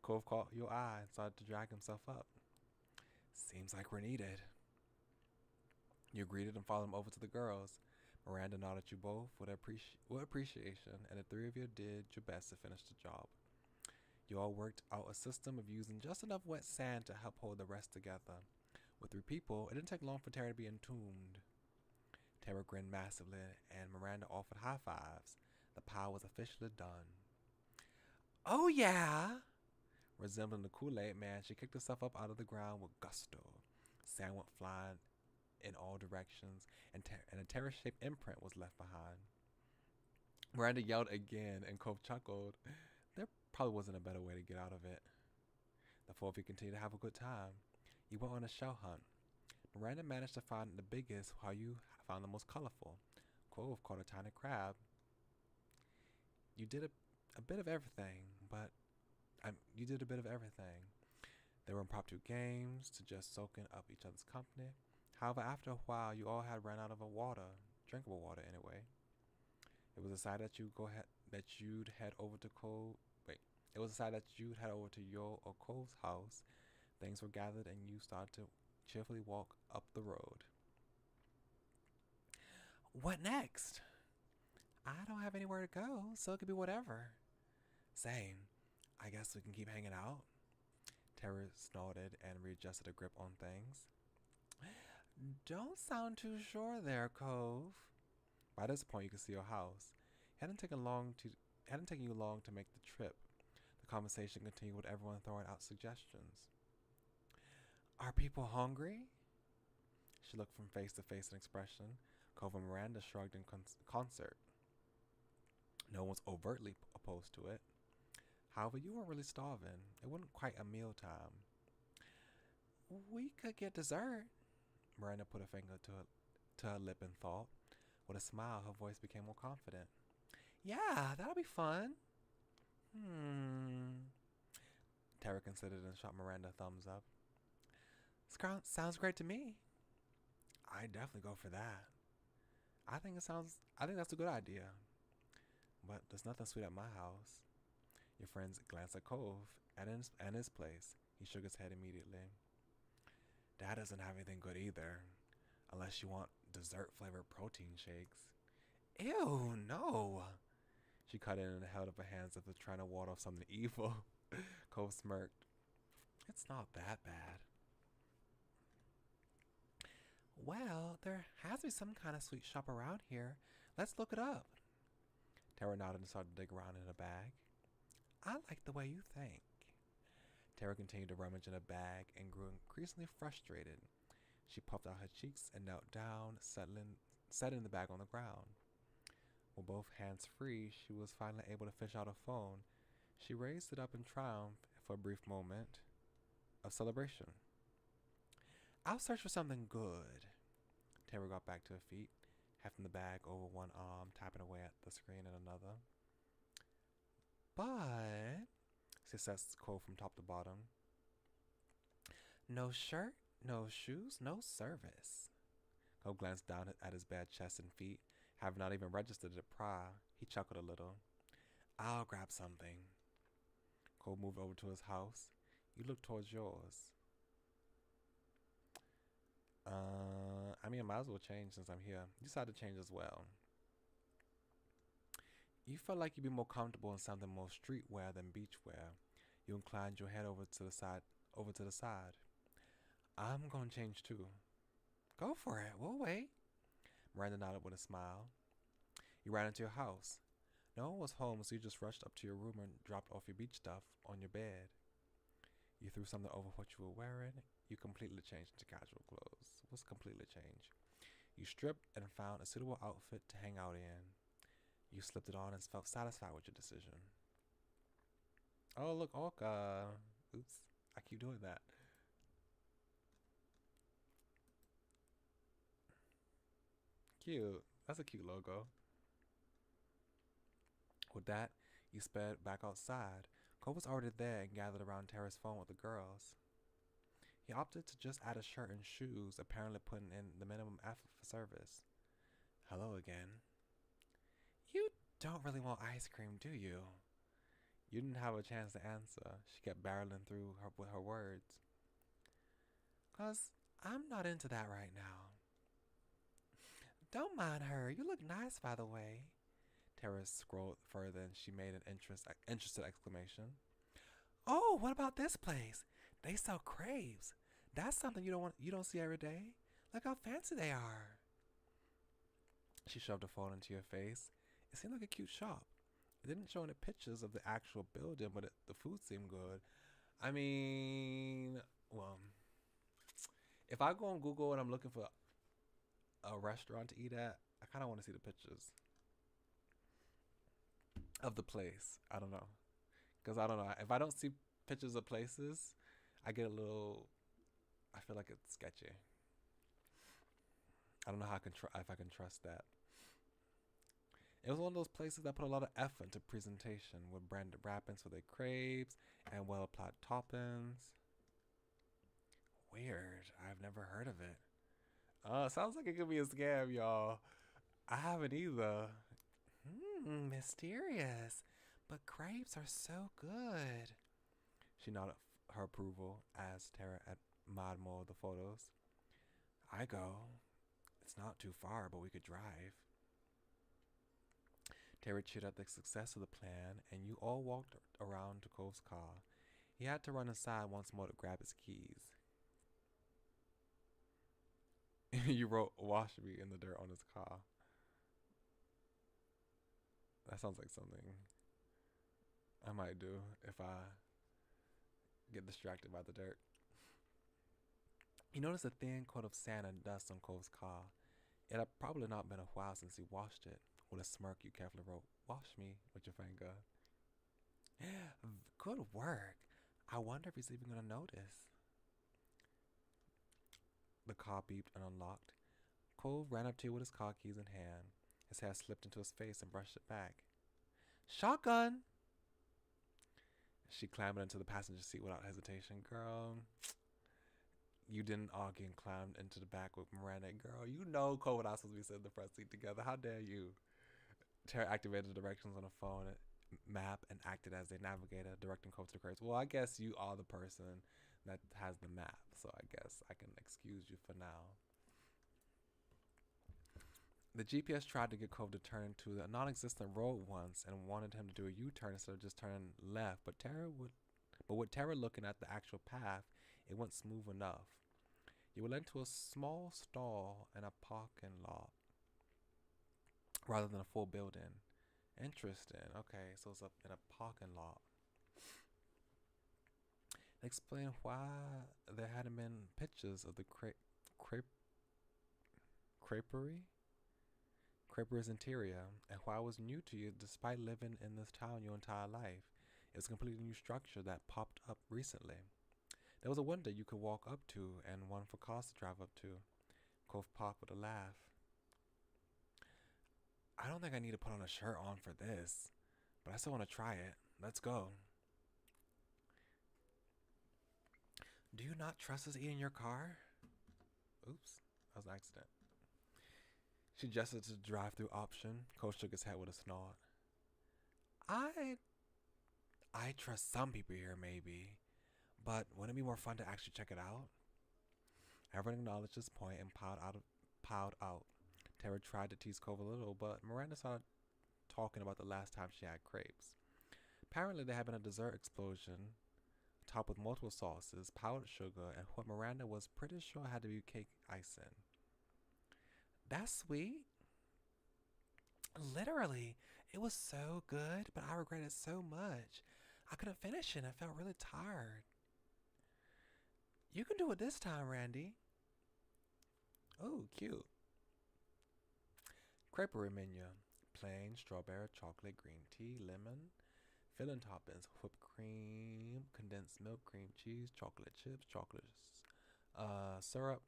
Cove caught your eye and started to drag himself up. Seems like we're needed. You greeted and followed him over to the girls. Miranda nodded you both with appreciation, and the three of you did your best to finish the job. You all worked out a system of using just enough wet sand to help hold the rest together. With 3 people, it didn't take long for Terry to be entombed. Terry grinned massively, and Miranda offered high fives. The pile was officially done. Oh yeah! Resembling the Kool-Aid man, she kicked herself up out of the ground with gusto. Sand went flying in all directions, and a terror-shaped imprint was left behind. Miranda yelled again, and Cove chuckled. There probably wasn't a better way to get out of it. The 4 of you continued to have a good time. You went on a shell hunt. Miranda managed to find the biggest while you found the most colorful. Clove caught a tiny crab. You did a bit of everything, but you did a bit of everything. There were impromptu games to just soaking up each other's company. However, after a while, you all had run out of drinkable water anyway. It was decided that you'd head over to Cove. Wait, it was decided that you'd head over to your or Cove's house. Things were gathered, and you started to cheerfully walk up the road. What next? I don't have anywhere to go, so it could be whatever. Same. I guess we can keep hanging out. Terry snorted and readjusted her grip on things. Don't sound too sure there, Cove. By this point, you could see your house. It hadn't taken you long to make the trip. The conversation continued with everyone throwing out suggestions. Are people hungry? She looked from face to face in expression. Cove and Miranda shrugged in concert. No one was overtly opposed to it. However, you weren't really starving. It wasn't quite a mealtime. We could get dessert. Miranda put a finger to her lip in thought. With a smile, her voice became more confident. Yeah, that'll be fun. Tara considered and shot Miranda a thumbs up. Sounds great to me. I'd definitely go for that. I think that's a good idea. But there's nothing sweet at my house. Your friends glanced at Cove and his place. He shook his head immediately. Dad doesn't have anything good either. Unless you want dessert-flavored protein shakes. Ew, no. She cut in and held up her hands as if trying to ward off something evil. Cove smirked. It's not that bad. Well, there has to be some kind of sweet shop around here. Let's look it up. Tara nodded and started to dig around in a bag. I like the way you think. Tara continued to rummage in a bag and grew increasingly frustrated. She puffed out her cheeks and knelt down, setting the bag on the ground. With both hands free, she was finally able to fish out a phone. She raised it up in triumph for a brief moment of celebration. I'll search for something good. Tara got back to her feet, hefting the bag over one arm, tapping away at the screen in another. But, she assessed Cole from top to bottom. No shirt, no shoes, no service. Cole glanced down at his bare chest and feet, having not even registered it prior. He chuckled a little. I'll grab something. Cole moved over to his house. You looked towards yours. I might as well change since I'm here. You decided to change as well. You felt like you'd be more comfortable in something more streetwear than beachwear. You inclined your head over to the side. I'm gonna change too. Go for it. We'll wait. Miranda nodded with a smile. You ran into your house. No one was home, so you just rushed up to your room and dropped off your beach stuff on your bed. You threw something over what you were wearing. You completely changed into casual clothes. It was completely changed. You stripped and found a suitable outfit to hang out in. You slipped it on and felt satisfied with your decision. Oh, look, Orca. Oops, I keep doing that. Cute. That's a cute logo. With that, you sped back outside. Cole was already there and gathered around Tara's phone with the girls. He opted to just add a shirt and shoes, apparently putting in the minimum effort for service. Hello again. You don't really want ice cream, do you? You didn't have a chance to answer. She kept barreling through with her words. 'Cause I'm not into that right now. Don't mind her. You look nice, by the way. Tara scrolled further and she made an interested exclamation. Oh, what about this place? They sell crepes. That's something you don't see every day. Look how fancy they are. She shoved her phone into your face. It seemed like a cute shop. It didn't show any pictures of the actual building, but the food seemed good. I mean, well, if I go on Google and I'm looking for a restaurant to eat at, I kind of want to see the pictures of the place. I don't know. Because I don't know. If I don't see pictures of places, I feel like it's sketchy. I don't know how I can if I can trust that. It was one of those places that put a lot of effort into presentation with branded wrappings for their crepes and well applied toppings. Weird. I've never heard of it. Sounds like it could be a scam, y'all. I haven't either. Mysterious. But crepes are so good. She nodded her approval as Tara admired more of the photos. I go. It's not too far, but we could drive. Terry cheered at the success of the plan, and you all walked around to Cole's car. He had to run inside once more to grab his keys. You wrote "wash me" in the dirt on his car. That sounds like something I might do if I get distracted by the dirt. You noticed a thin coat of sand and dust on Cole's car. It had probably not been a while since he washed it. With a smirk, you carefully wrote, "Wash me," with your finger. Good work. I wonder if he's even going to notice. The car beeped and unlocked. Cole ran up to you with his car keys in hand. His hair slipped into his face and brushed it back. Shotgun! She clambered into the passenger seat without hesitation. Girl, you didn't argue and climbed into the back with Miranda. Girl, you know Cole and I supposed to be sitting in the front seat together. How dare you? Tara activated the directions on the phone map and acted as a navigator, directing Cole to the crepes. Well, I guess you are the person that has the map, so I guess I can excuse you for now. The GPS tried to get Cole to turn to a non-existent road once and wanted him to do a U-turn instead of just turning left, but with Tara looking at the actual path, it went smooth enough. You were led to a small stall in a parking lot rather than a full building. Interesting. Okay, so it's up in a parking lot. Explain why there hadn't been pictures of the crepery's interior, and why it was new to you despite living in this town your entire life. It was a completely new structure that popped up recently. There was a window you could walk up to and one for cars to drive up to. Cove parked with a laugh. I don't think I need to put on a shirt on for this, but I still want to try it. Let's go. Do you not trust us eating your car? Oops, that was an accident. She gestured to the drive-through option. Cole shook his head with a snort. I trust some people here, maybe, but wouldn't it be more fun to actually check it out? Everyone acknowledged his point and piled out. Tara tried to tease Cove a little, but Miranda started talking about the last time she had crepes. Apparently, there had been a dessert explosion, topped with multiple sauces, powdered sugar, and what Miranda was pretty sure had to be cake icing. That's sweet. Literally, it was so good, but I regretted it so much. I couldn't finish it and I felt really tired. You can do it this time, Randy. Oh, cute. Creperie menu. Plain, strawberry, chocolate, green tea, lemon. Filling toppings, whipped cream, condensed milk, cream cheese, chocolate chips, chocolate syrup,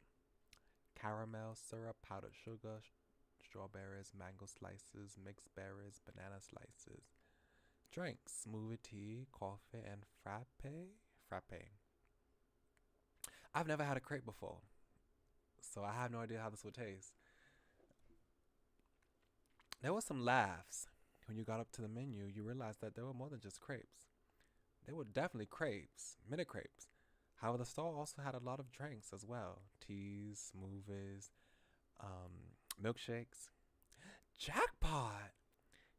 caramel syrup, powdered sugar, strawberries, mango slices, mixed berries, banana slices. Drinks, smoothie tea, coffee, and frappe. I've never had a crepe before, so I have no idea how this would taste. There were some laughs. When you got up to the menu, you realized that there were more than just crepes. They were definitely crepes, mini crepes. However, the stall also had a lot of drinks as well. Teas, smoothies, milkshakes. Jackpot!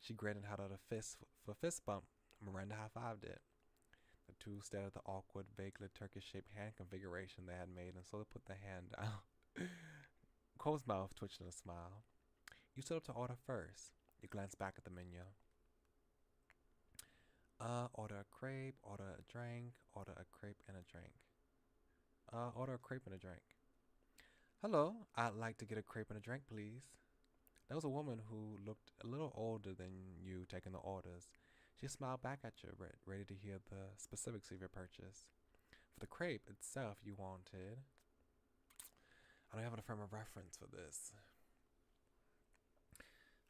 She grinned and held out a fist for fist bump. Miranda high-fived it. The two stared at the awkward, vaguely Turkish-shaped hand configuration they had made and slowly put their hand down. Cole's mouth twitched in a smile. You stood up to order first. You glanced back at the menu. Order a crepe, order a drink, order a crepe and a drink. Order a crepe and a drink. Hello, I'd like to get a crepe and a drink, please. There was a woman who looked a little older than you taking the orders. She smiled back at you, ready to hear the specifics of your purchase. For the crepe itself, you wanted... I don't have a frame of reference for this.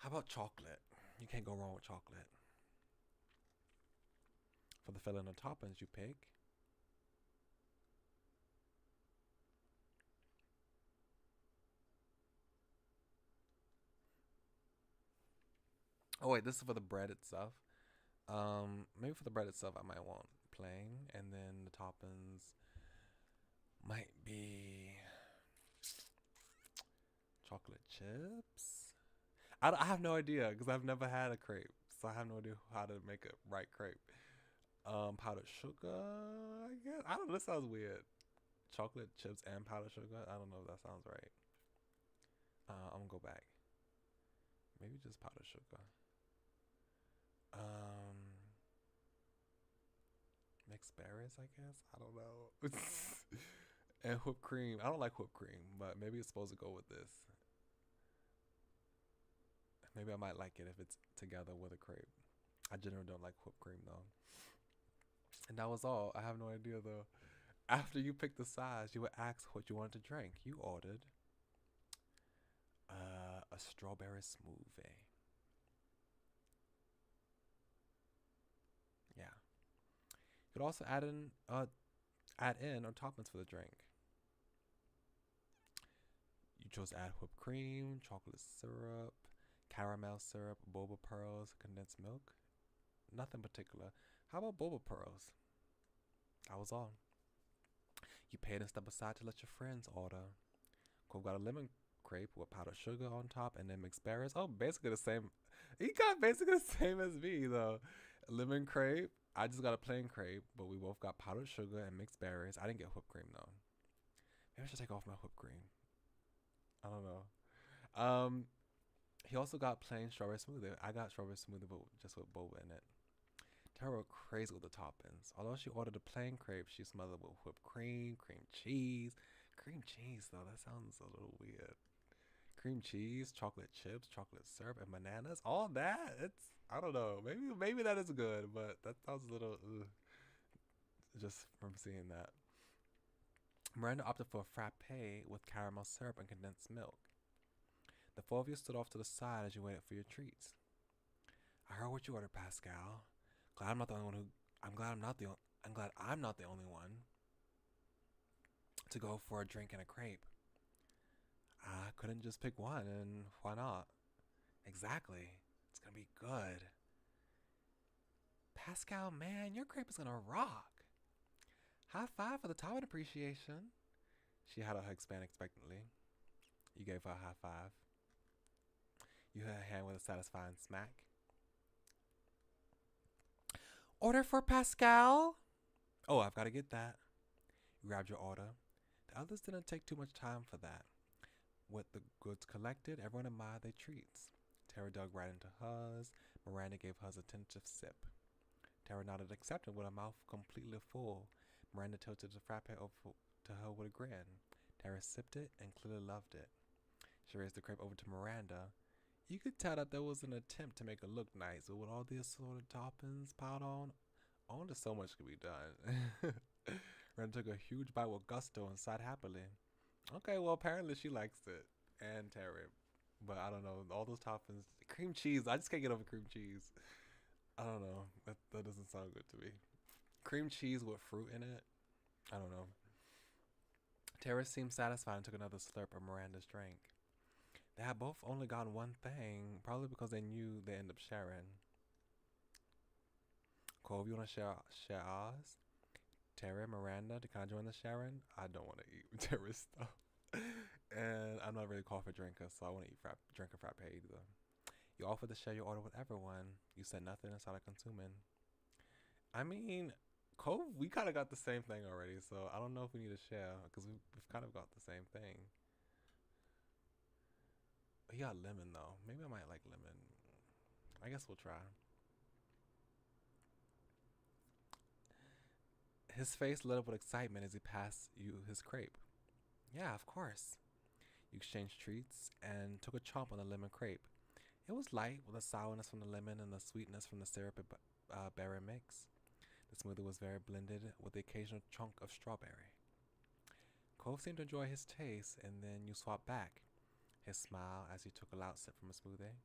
How about chocolate? You can't go wrong with chocolate. For the filling and toppings, you pick. Oh wait, this is for the bread itself. Maybe for the bread itself, I might want plain, and then the toppings might be chocolate chips. I have no idea because I've never had a crepe, so I have no idea how to make a right crepe. Powdered sugar, I guess. I don't know. This sounds weird. Chocolate chips and powdered sugar. I don't know if that sounds right. I'm gonna go back. Maybe just powdered sugar. Um, Mixed berries, I guess. I don't know. And whipped cream. I don't like whipped cream, but maybe it's supposed to go with this. Maybe I might like it if it's together with a crepe. I generally don't like whipped cream though. And that was all. I have no idea though. After you picked the size, you would ask what you wanted to drink. You ordered a strawberry smoothie. Yeah. You could also add in or toppings for the drink. You chose to add whipped cream, chocolate syrup, caramel syrup, boba pearls, condensed milk. Nothing particular. How about boba pearls? That was all. You paid and step aside to let your friends order. Cole got a lemon crepe with powdered sugar on top and then mixed berries. Oh, basically the same. He got basically the same as me though. Lemon crepe. I just got a plain crepe, but we both got powdered sugar and mixed berries. I didn't get whipped cream though. Maybe I should take off my whipped cream. I don't know. He also got plain strawberry smoothie. I got strawberry smoothie, but just with boba in it. Tara went crazy with the toppings. Although she ordered a plain crepe, she smothered with whipped cream, cream cheese. Cream cheese, though, that sounds a little weird. Cream cheese, chocolate chips, chocolate syrup, and bananas. All that? I don't know. Maybe that is good, but that sounds a little ugh, just from seeing that. Miranda opted for a frappe with caramel syrup and condensed milk. The four of you stood off to the side as you waited for your treats. I heard what you ordered, Pascal. Glad I'm not the only one who. I'm glad I'm not the. I'm glad I'm not the only one to go for a drink and a crepe. I couldn't just pick one, and why not? Exactly. It's gonna be good. Pascal, man, your crepe is gonna rock. High five for the topping appreciation. She had her expand expectantly. You gave her a high five. You hit her hand with a satisfying smack. Order for Pascal. Oh, I've got to get that. You grabbed your order. The others didn't take too much time for that. With the goods collected, everyone admired their treats. Tara dug right into hers. Miranda gave hers a tentative sip. Tara nodded accepting with her mouth completely full. Miranda tilted the frappe over to her with a grin. Tara sipped it and clearly loved it. She raised the crepe over to Miranda. You could tell that there was an attempt to make it look nice, but with all the assorted toppings piled on, only so much could be done. Miranda took a huge bite with gusto and sighed happily. Okay, well apparently she likes it, and Tara, but I don't know, all those toppings, cream cheese. I just can't get over cream cheese. I don't know. That doesn't sound good to me. Cream cheese with fruit in it. I don't know. Tara seemed satisfied and took another slurp of Miranda's drink. They had both only gotten one thing, probably because they knew they'd end up sharing. Cole, you want to share ours? Tara, Miranda, to kind of join the sharing? I don't want to eat Tara's stuff. And I'm not really a coffee drinker, so I want to drink a frappe either. You offered to share your order with everyone. You said nothing and started consuming. I mean, Cole, we kind of got the same thing already, so I don't know if we need to share, because we've kind of got the same thing. He got lemon though. Maybe I might like lemon. I guess we'll try. His face lit up with excitement as he passed you his crepe. Yeah, of course. You exchanged treats and took a chomp on the lemon crepe. It was light with the sourness from the lemon and the sweetness from the syrupy berry mix. The smoothie was very blended with the occasional chunk of strawberry. Cove seemed to enjoy his taste, and then you swapped back. His smile as he took a loud sip from a smoothie.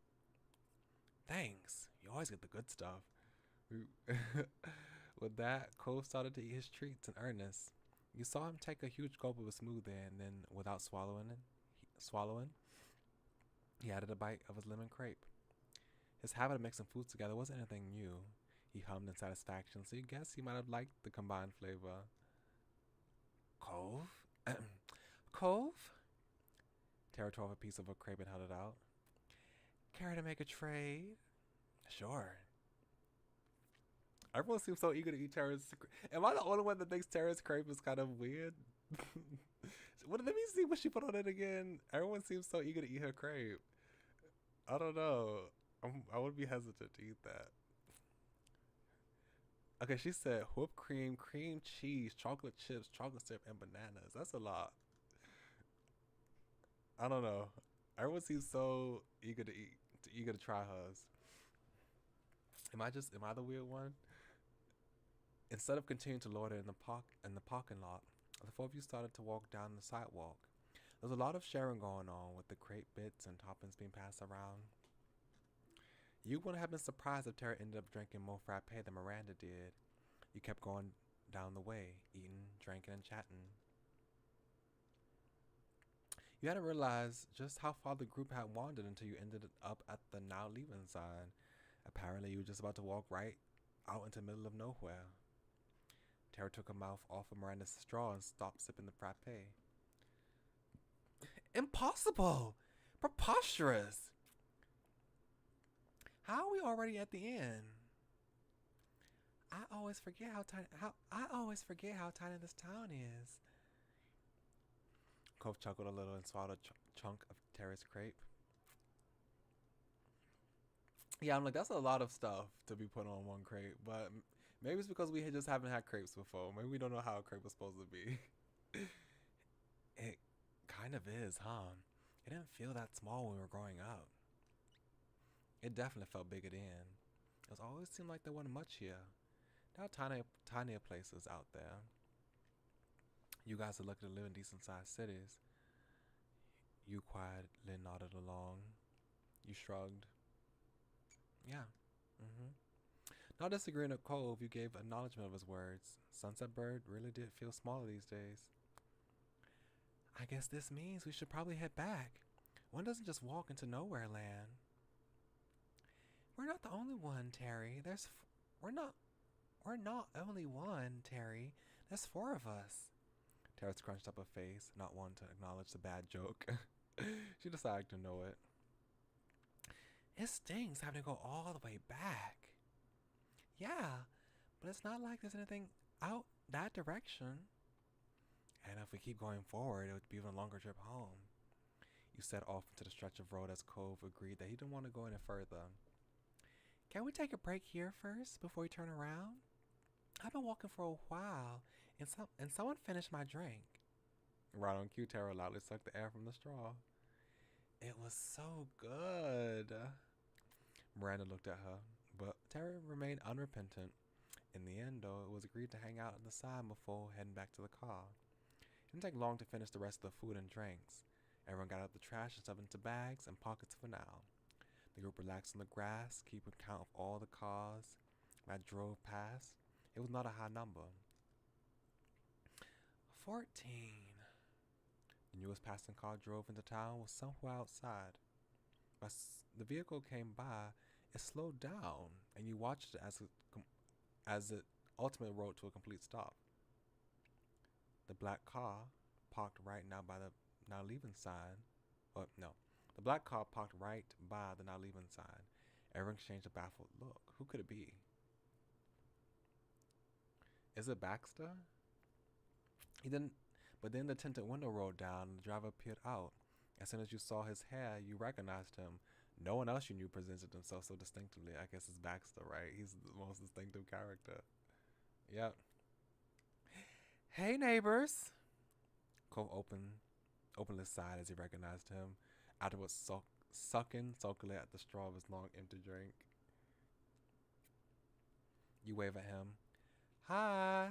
Thanks. You always get the good stuff. With that, Cole started to eat his treats in earnest. You saw him take a huge gulp of a smoothie and then, without swallowing, he added a bite of his lemon crepe. His habit of mixing foods together wasn't anything new. He hummed in satisfaction, so you guess he might have liked the combined flavor. Cove? Cove? Tara tore off a piece of a crepe and held it out. Care to make a trade? Sure. Everyone seems so eager to eat Tara's. Am I the only one that thinks Tara's crepe is kind of weird? Let me see what she put on it again. Everyone seems so eager to eat her crepe. I don't know. I would be hesitant to eat that. Okay, she said whipped cream, cream cheese, chocolate chips, chocolate syrup, and bananas. That's a lot. I don't know. Everyone seems so eager to eat, eager to try hers. Am I the weird one? Instead of continuing to loiter in the parking lot, the four of you started to walk down the sidewalk. There was a lot of sharing going on, with the crepe bits and toppings being passed around. You wouldn't have been surprised if Tara ended up drinking more frappe than Miranda did. You kept going down the way, eating, drinking, and chatting. You hadn't realized just how far the group had wandered until you ended up at the now leaving sign. Apparently, you were just about to walk right out into the middle of nowhere. Tara took her mouth off of Miranda's straw and stopped sipping the frappe. Impossible! Preposterous! How are we already at the end? I always forget how tiny this town is. Cove chuckled a little and swallowed a chunk of Tara's crepe. Yeah, I'm like, that's a lot of stuff to be put on one crepe, but maybe it's because we just haven't had crepes before. Maybe we don't know how a crepe is supposed to be. It kind of is, huh? It didn't feel that small when we were growing up. It definitely felt bigger then. It always seemed like there wasn't much here. There are tinier places out there. You guys are lucky to live in decent-sized cities. You quietly nodded along. You shrugged. Yeah. Not disagreeing with Cove, you gave acknowledgement of his words. Sunset Bird really did feel smaller these days. I guess this means we should probably head back. One doesn't just walk into nowhere land. We're not the only one, Terry. We're not only one, Terry. There's four of us. Tara scrunched up her face, not wanting to acknowledge the bad joke. She decided to know it. It stings having to go all the way back. Yeah, but it's not like there's anything out that direction. And if we keep going forward, it would be even a longer trip home. You set off into the stretch of road as Cove agreed that he didn't want to go any further. Can we take a break here first before we turn around? I've been walking for a while, and someone finished my drink. Right on cue, Tara loudly sucked the air from the straw. It was so good. Miranda looked at her, but Tara remained unrepentant. In the end, though, it was agreed to hang out at the sign before heading back to the car. It didn't take long to finish the rest of the food and drinks. Everyone got out the trash and stuffed into bags and pockets for now. The group relaxed on the grass, keeping count of all the cars that drove past. It was not a high number. 14. The newest passing car drove into town was somewhere outside. As the vehicle came by, it slowed down, and you watched it as it ultimately rode to a complete stop. The black car parked right now by the now leaving sign. The black car parked right by the now leaving sign. Everyone exchanged a baffled look. Who could it be? Is it Baxter? But then the tinted window rolled down and the driver peered out. As soon as you saw his hair, you recognized him. No one else you knew presented himself so distinctively. I guess it's Baxter, right? He's the most distinctive character. Yep. Hey, neighbors. Cove opened his side as he recognized him, afterwards sucking sulkily at the straw of his long empty drink. You wave at him. Hi.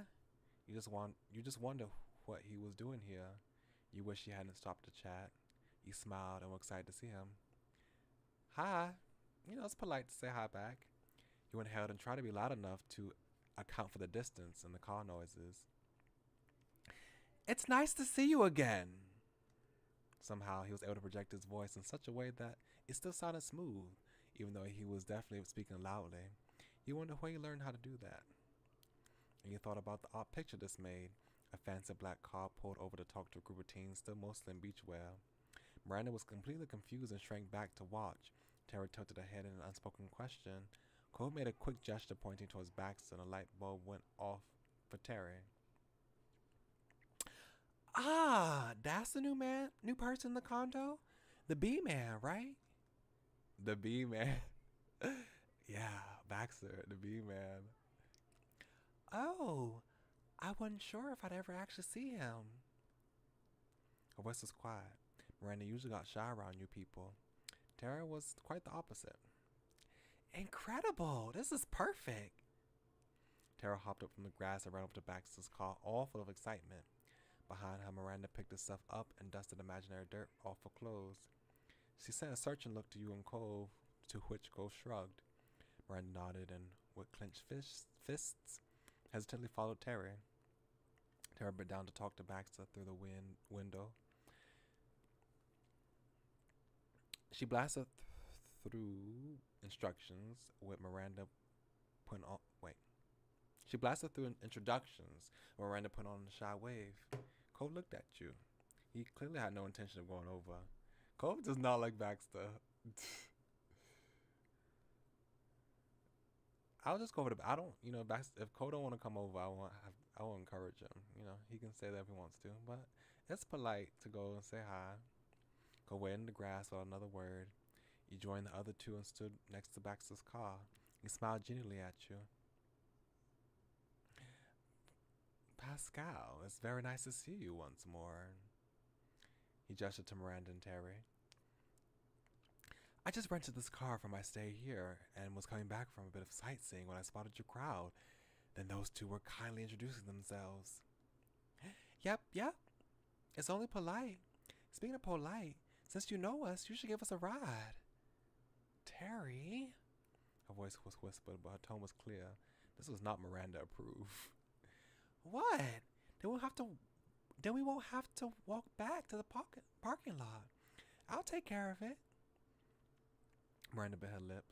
You just wonder what he was doing here. You wish he hadn't stopped to chat. You smiled and were excited to see him. Hi. it's polite to say hi back. You inhaled and tried to be loud enough to account for the distance and the car noises. It's nice to see you again. Somehow he was able to project his voice in such a way that it still sounded smooth, even though he was definitely speaking loudly. You wonder where he learned how to do that. And you thought about the odd picture this made. A fancy black car pulled over to talk to a group of teens, still mostly in beachwear. Miranda was completely confused and shrank back to watch. Terry tilted her head in an unspoken question. Cole made a quick gesture pointing towards Baxter, and a light bulb went off for Terry. Ah, that's the new person in the condo? The B-Man, right? The B-Man. Yeah, Baxter, the B-Man. Oh, I wasn't sure if I'd ever actually see him. Her voice was quiet. Miranda usually got shy around new people. Tara was quite the opposite. Incredible! This is perfect! Tara hopped up from the grass and ran over to Baxter's car, all full of excitement. Behind her, Miranda picked the stuff up and dusted imaginary dirt off her clothes. She sent a searching look to you and Cole, to which Cole shrugged. Miranda nodded and, with clenched fists, hesitantly followed Terry. Tara bent down to talk to Baxter through the window. She blasted through instructions with Miranda putting on. Wait. She blasted through introductions. Miranda put on a shy wave. Cole looked at you. He clearly had no intention of going over. Cole does not like Baxter. I'll just go over I don't, Baxter, if Cole don't want to come over, I won't encourage him. He can say that if he wants to, but it's polite to go and say hi. Go wait in the grass without another word. You joined the other two and stood next to Baxter's car. He smiled genially at you. Pascal, it's very nice to see you once more. He gestured to Miranda and Terry. I just rented this car for my stay here and was coming back from a bit of sightseeing when I spotted your crowd. Then those two were kindly introducing themselves. Yep. It's only polite. Speaking of polite, since you know us, you should give us a ride. Terry? Her voice was whispered, but her tone was clear. This was not Miranda approved. What? Then we won't have to walk back to the parking lot. I'll take care of it. Miranda bit her lip.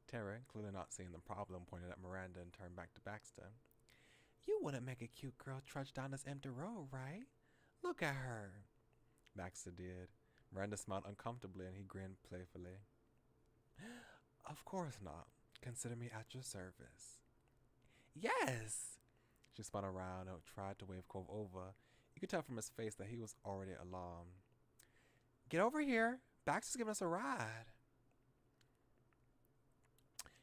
Terry, clearly not seeing the problem, pointed at Miranda and turned back to Baxter. You wouldn't make a cute girl trudge down this empty road, right? Look at her. Baxter did. Miranda smiled uncomfortably and he grinned playfully. Of course not. Consider me at your service. Yes! She spun around and tried to wave Cove over. You could tell from his face that he was already alarmed. Get over here. Baxter's giving us a ride.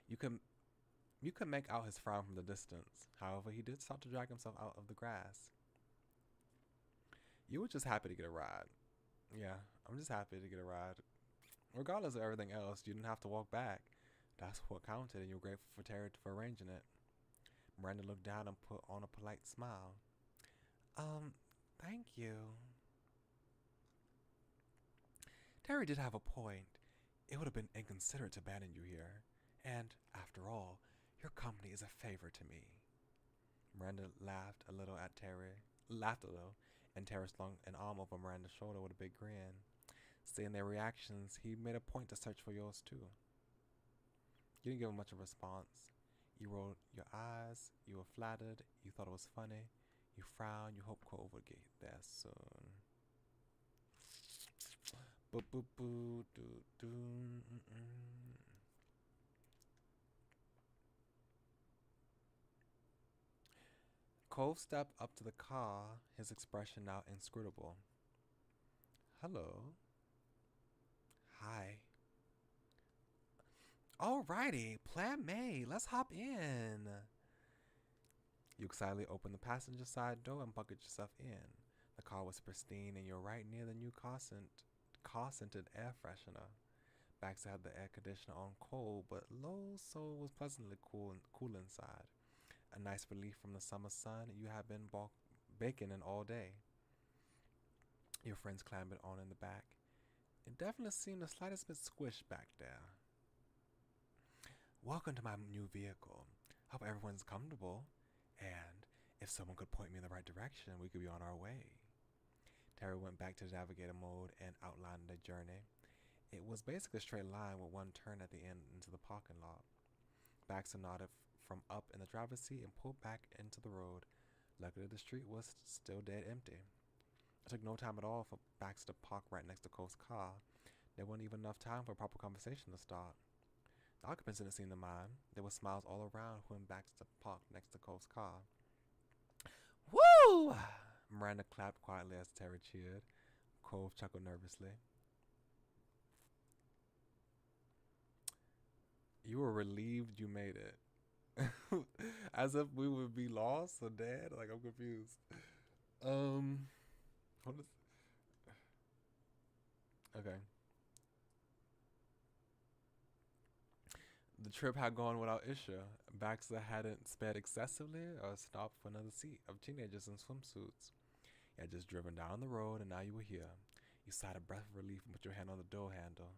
You could make out his frown from the distance. However, he did start to drag himself out of the grass. You were just happy to get a ride. Yeah, I'm just happy to get a ride. Regardless of everything else, you didn't have to walk back. That's what counted, and you were grateful for Terry for arranging it. Miranda looked down and put on a polite smile. Thank you. Terry did have a point. It would have been inconsiderate to abandon you here. And, after all, your company is a favor to me. Miranda laughed a little, and Terry slung an arm over Miranda's shoulder with a big grin. Seeing their reactions, he made a point to search for yours too. You didn't give him much of a response. You rolled your eyes, you were flattered, you thought it was funny, you frowned, you hoped Cole would get there soon. Cole stepped up to the car, his expression now inscrutable. Hello. Hi. Alrighty, plan made. Let's hop in. You excitedly opened the passenger side door and buckled yourself in. The car was pristine and you're right near the new car-scented air freshener. Baxter had the air conditioner on cold, but low, so it was pleasantly cool inside. A nice relief from the summer sun you had been baking in all day. Your friends clambered on in the back. It definitely seemed the slightest bit squished back there. Welcome to my new vehicle. Hope everyone's comfortable, and if someone could point me in the right direction, we could be on our way. Terry went back to the navigator mode and outlined the journey. It was basically a straight line with one turn at the end into the parking lot. Baxter nodded from up in the driver's seat and pulled back into the road. Luckily, the street was still dead empty. It took no time at all for Baxter to park right next to Cole's car. There wasn't even enough time for a proper conversation to start. The occupants didn't seem to mind. There were smiles all around when Baxter parked next to Cole's car. Woo! Miranda clapped quietly as Terry cheered. Cole chuckled nervously. You were relieved you made it. As if we would be lost or dead? Like, I'm confused. What is... Okay. The trip had gone without issue. Baxter hadn't sped excessively or stopped for another seat of teenagers in swimsuits. You had just driven down the road and now you were here. You sighed a breath of relief and put your hand on the door handle.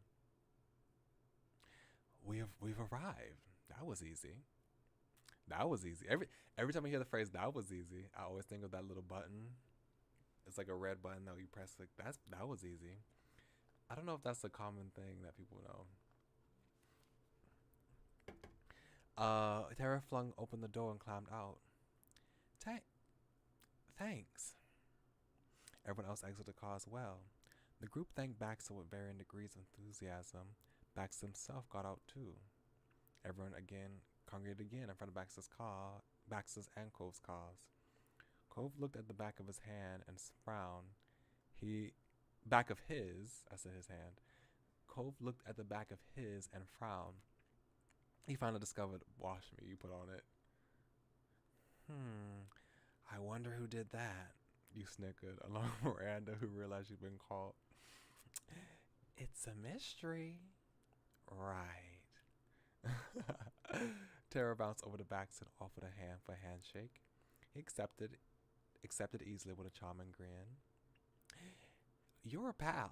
We've arrived. That was easy. That was easy. Every time I hear the phrase "that was easy," I always think of that little button. It's like a red button that you press. Like that was easy. I don't know if that's a common thing that people know. Tara flung open the door and climbed out. Thanks. Everyone else exited the car as well. The group thanked Baxter with varying degrees of enthusiasm. Baxter himself got out too. Everyone congregated again in front of Baxter's and Cove's cars. Cove looked at the back of his hand and frowned. Back of his, I said his hand. Cove looked at the back of his and frowned. He finally discovered "Wash Me" you put on it. I wonder who did that, you snickered, along with Miranda, who realized she'd been caught. It's a mystery. Right. Tara bounced over to Baxter and offered a hand for a handshake. He accepted easily with a charming grin. You're a pal.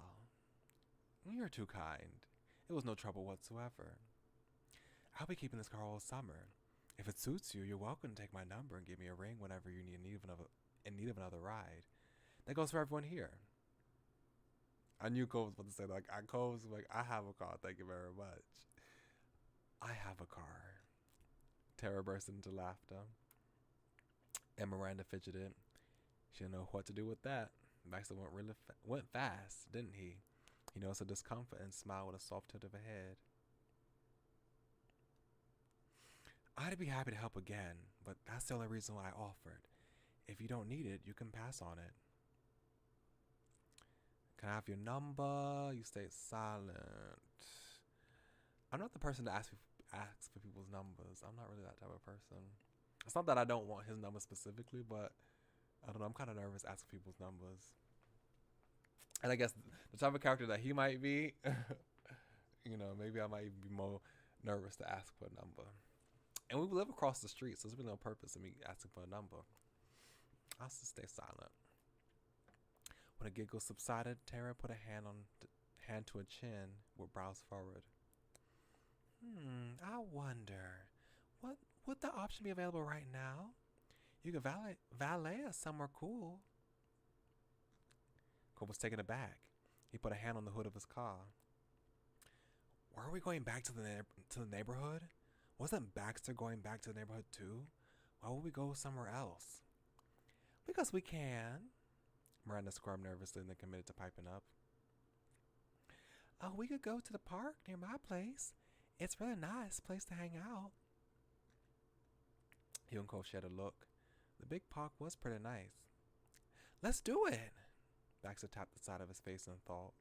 You're too kind. It was no trouble whatsoever. I'll be keeping this car all summer. If it suits you, you're welcome to take my number and give me a ring whenever you're in need of another ride. That goes for everyone here. I knew Cole was about to say that. Cole was like, I have a car, thank you very much. I have a car. Tara burst into laughter. And Miranda fidgeted. She didn't know what to do with that. Baxter went fast, didn't he? He noticed her discomfort and smiled with a soft tilt of her head. I'd be happy to help again, but that's the only reason why I offered. If you don't need it, you can pass on it. Can I have your number? You stayed silent. I'm not the person to ask for people's numbers. I'm not really that type of person. It's not that I don't want his number specifically, but I don't know. I'm kind of nervous asking people's numbers. And I guess the type of character that he might be, maybe I might even be more nervous to ask for a number. And we live across the street, so there's really no purpose in me asking for a number. I'll just stay silent. When a giggle subsided, Tara put a hand to her chin with brows forward. I wonder, would the option be available right now? You could valet us somewhere cool. Cole was taken aback. He put a hand on the hood of his car. Were we going back to the neighborhood? Wasn't Baxter going back to the neighborhood too? Why would we go somewhere else? Because we can. Miranda squirmed nervously and then committed to piping up. Oh, we could go to the park near my place. It's a really nice place to hang out. Hugh and Cole shared a look. The big park was pretty nice. Let's do it. Baxter tapped the side of his face in thought.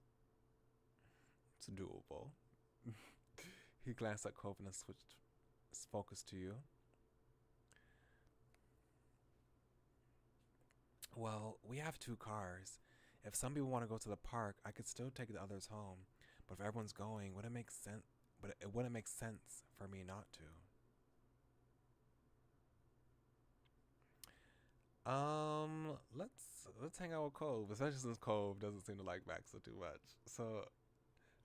It's doable. He glanced at Cove and switched his focus to you. Well, we have 2 cars. If some people want to go to the park, I could still take the others home. But if everyone's going, it wouldn't make sense for me not to. Let's hang out with Cove, especially since Cove doesn't seem to like Baxter too much. So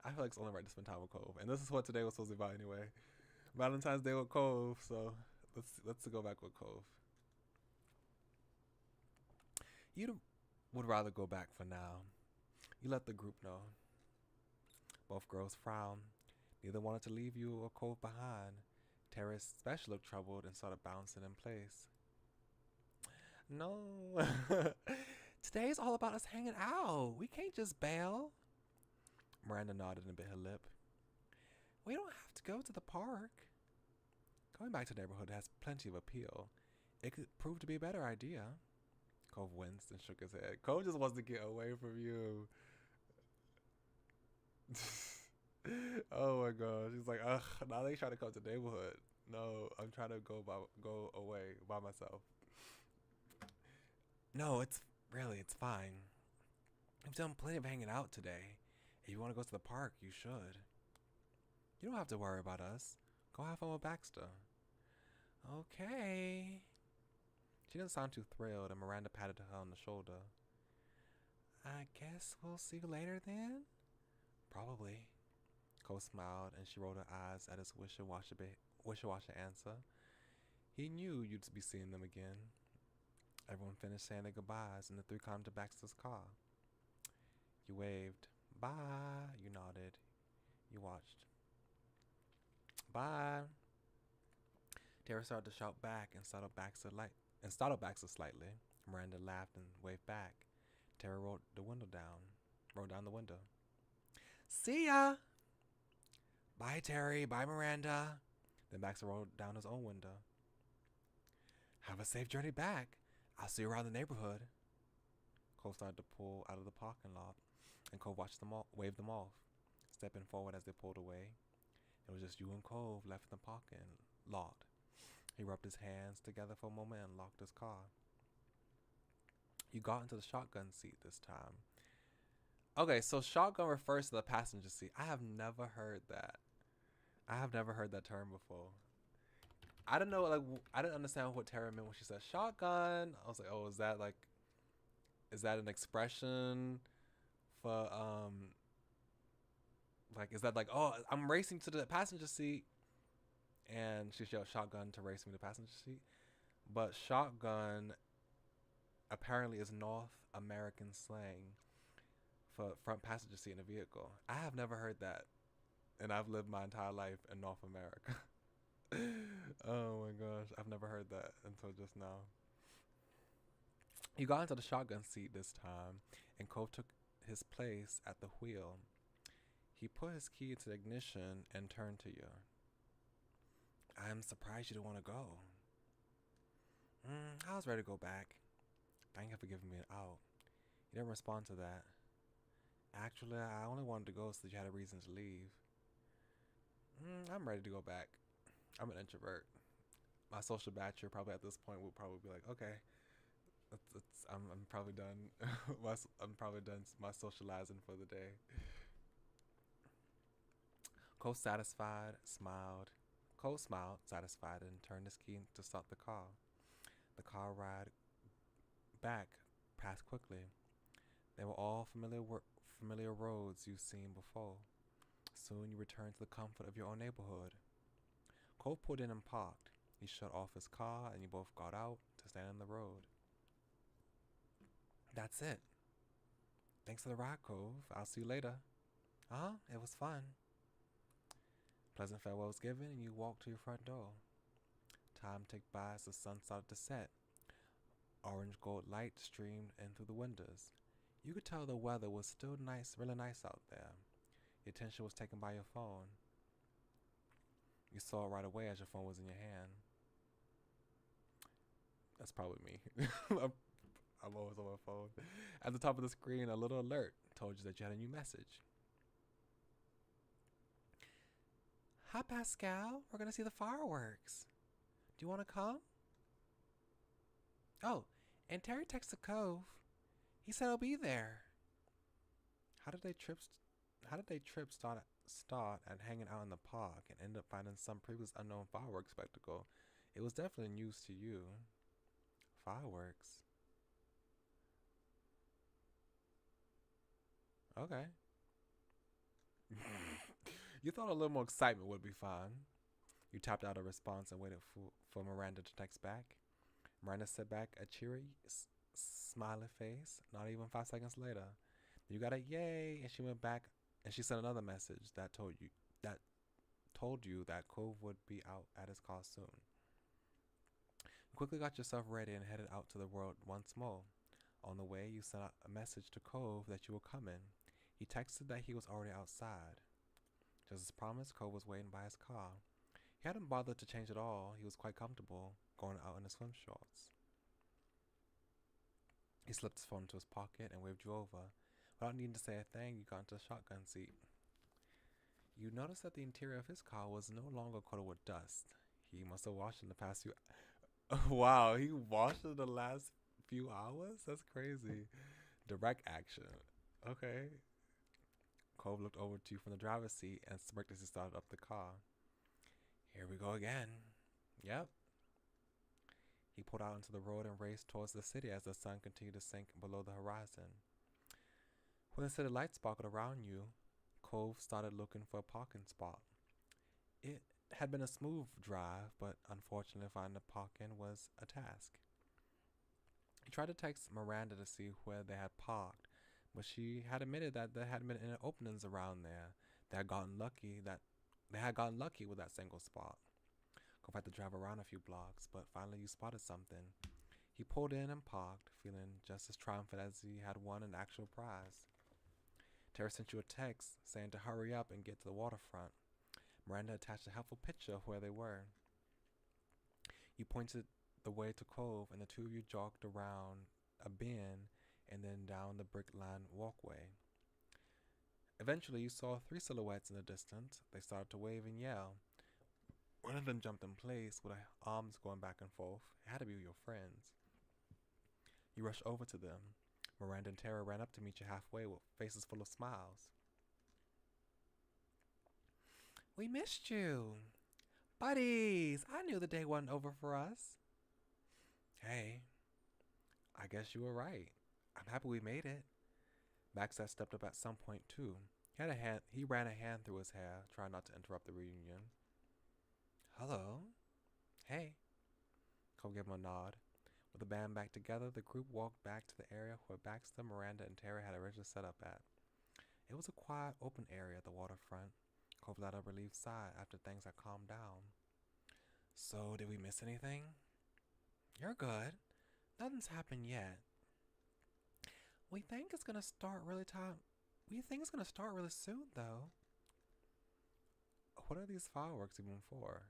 I feel like it's only right to spend time with Cove. And this is what today was supposed to be about anyway. Valentine's Day with Cove, so let's go back with Cove. You would rather go back for now. You let the group know. Both girls frowned. Neither wanted to leave you or Cove behind. Tara especially looked troubled and started bouncing in place. No. Today's all about us hanging out. We can't just bail. Miranda nodded and bit her lip. We don't have to go to the park. Going back to the neighborhood has plenty of appeal. It could prove to be a better idea. Cove winced and shook his head. Cove just wants to get away from you. Oh my gosh. He's like, ugh, now they trying to come to the neighborhood. No, I'm trying to go away by myself. No, it's fine. We've done plenty of hanging out today. If you want to go to the park, you should. You don't have to worry about us. Go have fun with Baxter. Okay. She didn't sound too thrilled, and Miranda patted her on the shoulder. I guess we'll see you later then? Probably. Cole smiled, and she rolled her eyes at his wishy-washy answer. He knew you'd be seeing them again. Everyone finished saying their goodbyes, and the three climbed to Baxter's car. You waved. Bye. You nodded. You watched. Bye. Tara started to shout back and startled Baxter slightly. Miranda laughed and waved back. Tara rolled down the window. See ya! Bye, Terry. Bye, Miranda. Then Baxter rolled down his own window. Have a safe journey back. I'll see you around the neighborhood. Cole started to pull out of the parking lot, and Cole watched them all, wave them off, stepping forward as they pulled away. It was just you and Cole left in the parking lot. He rubbed his hands together for a moment and locked his car. You got into the shotgun seat this time. Okay, so shotgun refers to the passenger seat. I have never heard that. I have never heard that term before. I don't know, like, I didn't understand what Tara meant when she said shotgun. I was like, oh, is that an expression for, like, is that like, oh, I'm racing to the passenger seat, and she yelled shotgun to race me to the passenger seat? But shotgun apparently is North American slang for front passenger seat in a vehicle. I have never heard that, and I've lived my entire life in North America. Oh my gosh, I've never heard that until just now. You got into the shotgun seat this time, and Cove took his place at the wheel. He put his key into the ignition and turned to you. I'm surprised you didn't want to go. I was ready to go back. Thank you for giving me an out. You didn't respond to that. Actually, I only wanted to go so that you had a reason to leave. I'm ready to go back. I'm an introvert. My social battery probably at this point will probably be like, okay, I'm probably done. I'm probably done my socializing for the day. Cole smiled, satisfied, and turned his key to start the car. The car ride back passed quickly. They were all familiar roads you've seen before. Soon you returned to the comfort of your own neighborhood. Cole pulled in and parked. He shut off his car, and you both got out to stand on the road. That's it. Thanks for the ride, Cove. I'll see you later. It was fun. Pleasant farewells given, and you walked to your front door. Time ticked by as the sun started to set. Orange gold light streamed in through the windows. You could tell the weather was still nice, really nice out there. Your attention was taken by your phone. You saw it right away as your phone was in your hand. That's probably me. I'm always on my phone. At the top of the screen, a little alert told you that you had a new message. Hi, Pascal. We're going to see the fireworks. Do you want to come? Oh, and Terry texted Cove. He said he'll be there. How did they trip start at hanging out in the park and end up finding some previous unknown fireworks spectacle? It was definitely news to you. Fireworks. Okay. You thought a little more excitement would be fine. You tapped out a response and waited for Miranda to text back. Miranda sent back a cheery, smiley face. Not even 5 seconds later, you got a yay, and she went back and she sent another message that told you that Cove would be out at his car soon. You quickly got yourself ready and headed out to the world once more. On the way, you sent out a message to Cove that you were coming. He texted that he was already outside. Just as promised, Cove was waiting by his car. He hadn't bothered to change at all. He was quite comfortable going out in his swim shorts. He slipped his phone into his pocket and waved you over. Without needing to say a thing, you got into the shotgun seat. You noticed that the interior of his car was no longer coated with dust. He must have washed in the past few... Wow, he washed in the last few hours? That's crazy. Direct action. Okay. Cove looked over to you from the driver's seat and smirked as he started up the car. Here we go again. Yep. He pulled out into the road and raced towards the city as the sun continued to sink below the horizon. When the city lights sparkled around you, Cove started looking for a parking spot. It had been a smooth drive, but unfortunately finding a parking was a task. He tried to text Miranda to see where they had parked, but she had admitted that there hadn't been any openings around there. They had gotten lucky with that single spot. Cove had to drive around a few blocks, but finally you spotted something. He pulled in and parked, feeling just as triumphant as he had won an actual prize. Tara sent you a text saying to hurry up and get to the waterfront. Miranda attached a helpful picture of where they were. You pointed the way to Cove, and the two of you jogged around a bend and then down the brick-lined walkway. Eventually, you saw 3 silhouettes in the distance. They started to wave and yell. One of them jumped in place with her arms going back and forth. It had to be your friends. You rushed over to them. Miranda and Tara ran up to meet you halfway with faces full of smiles. We missed you. Buddies, I knew the day wasn't over for us. Hey, I guess you were right. I'm happy we made it. Backside stepped up at some point too. He ran a hand through his hair, trying not to interrupt the reunion. Hello. Hey. Cole gave him a nod. With the band back together, the group walked back to the area where Baxter, Miranda, and Terry had originally set up at. It was a quiet, open area at the waterfront. Cole let a relieved sigh after things had calmed down. So, did we miss anything? You're good. Nothing's happened yet. We think it's gonna start really soon, though. What are these fireworks even for?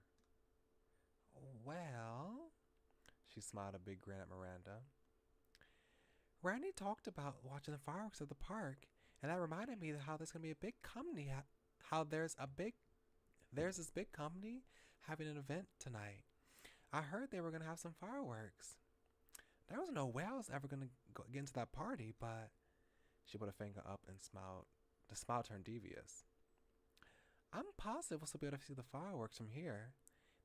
Well, she smiled a big grin at Miranda. Randy talked about watching the fireworks at the park, and that reminded me how there's gonna be a big company. How there's this big company having an event tonight. I heard they were gonna have some fireworks. There was no way I was ever gonna get into that party, but she put a finger up and smiled. The smile turned devious. I'm positive we'll still be able to see the fireworks from here.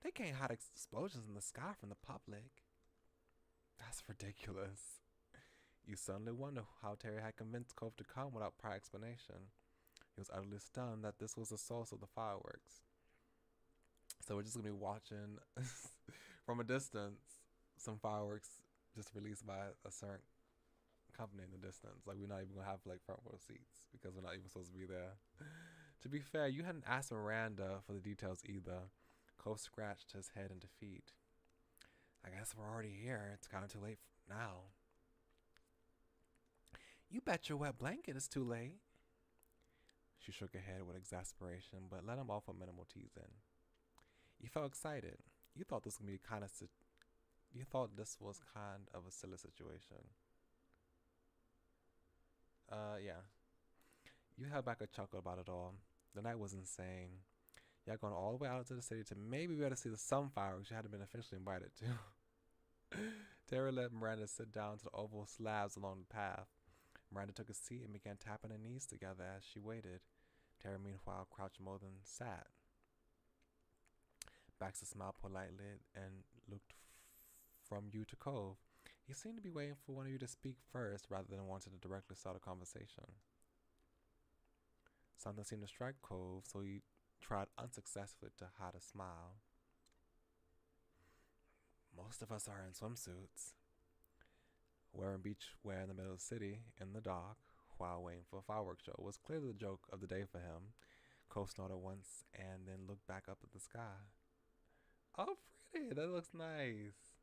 They can't hide explosions in the sky from the public. That's ridiculous. You suddenly wonder how Terry had convinced Cove to come without prior explanation. He was utterly stunned that this was the source of the fireworks. So we're just going to be watching from a distance some fireworks just released by a certain company in the distance. Like, we're not even going to have like front row seats because we're not even supposed to be there. To be fair, you hadn't asked Miranda for the details either. Cove scratched his head in defeat. I guess we're already here. It's kind of too late now. You bet your wet blanket it's too late. She shook her head with exasperation, but let him off with minimal teasing. You felt excited. You thought this was kind of a silly situation. Yeah. You held back a chuckle about it all. The night was insane. Y'all going all the way out to the city to maybe be able to see some fireworks you hadn't been officially invited to. Tara let Miranda sit down to the oval slabs along the path. Miranda took a seat and began tapping her knees together as she waited. Tara, meanwhile, crouched more than sat. Baxter smiled politely and looked from you to Cove. He seemed to be waiting for one of you to speak first rather than wanting to directly start a conversation. Something seemed to strike Cove, so he tried unsuccessfully to hide a smile. Most of us are in swimsuits, wearing beach wear in the middle of the city, in the dock, while waiting for a fireworks show. It was clearly the joke of the day for him. Cole snorted once and then looked back up at the sky. Oh, pretty. That looks nice.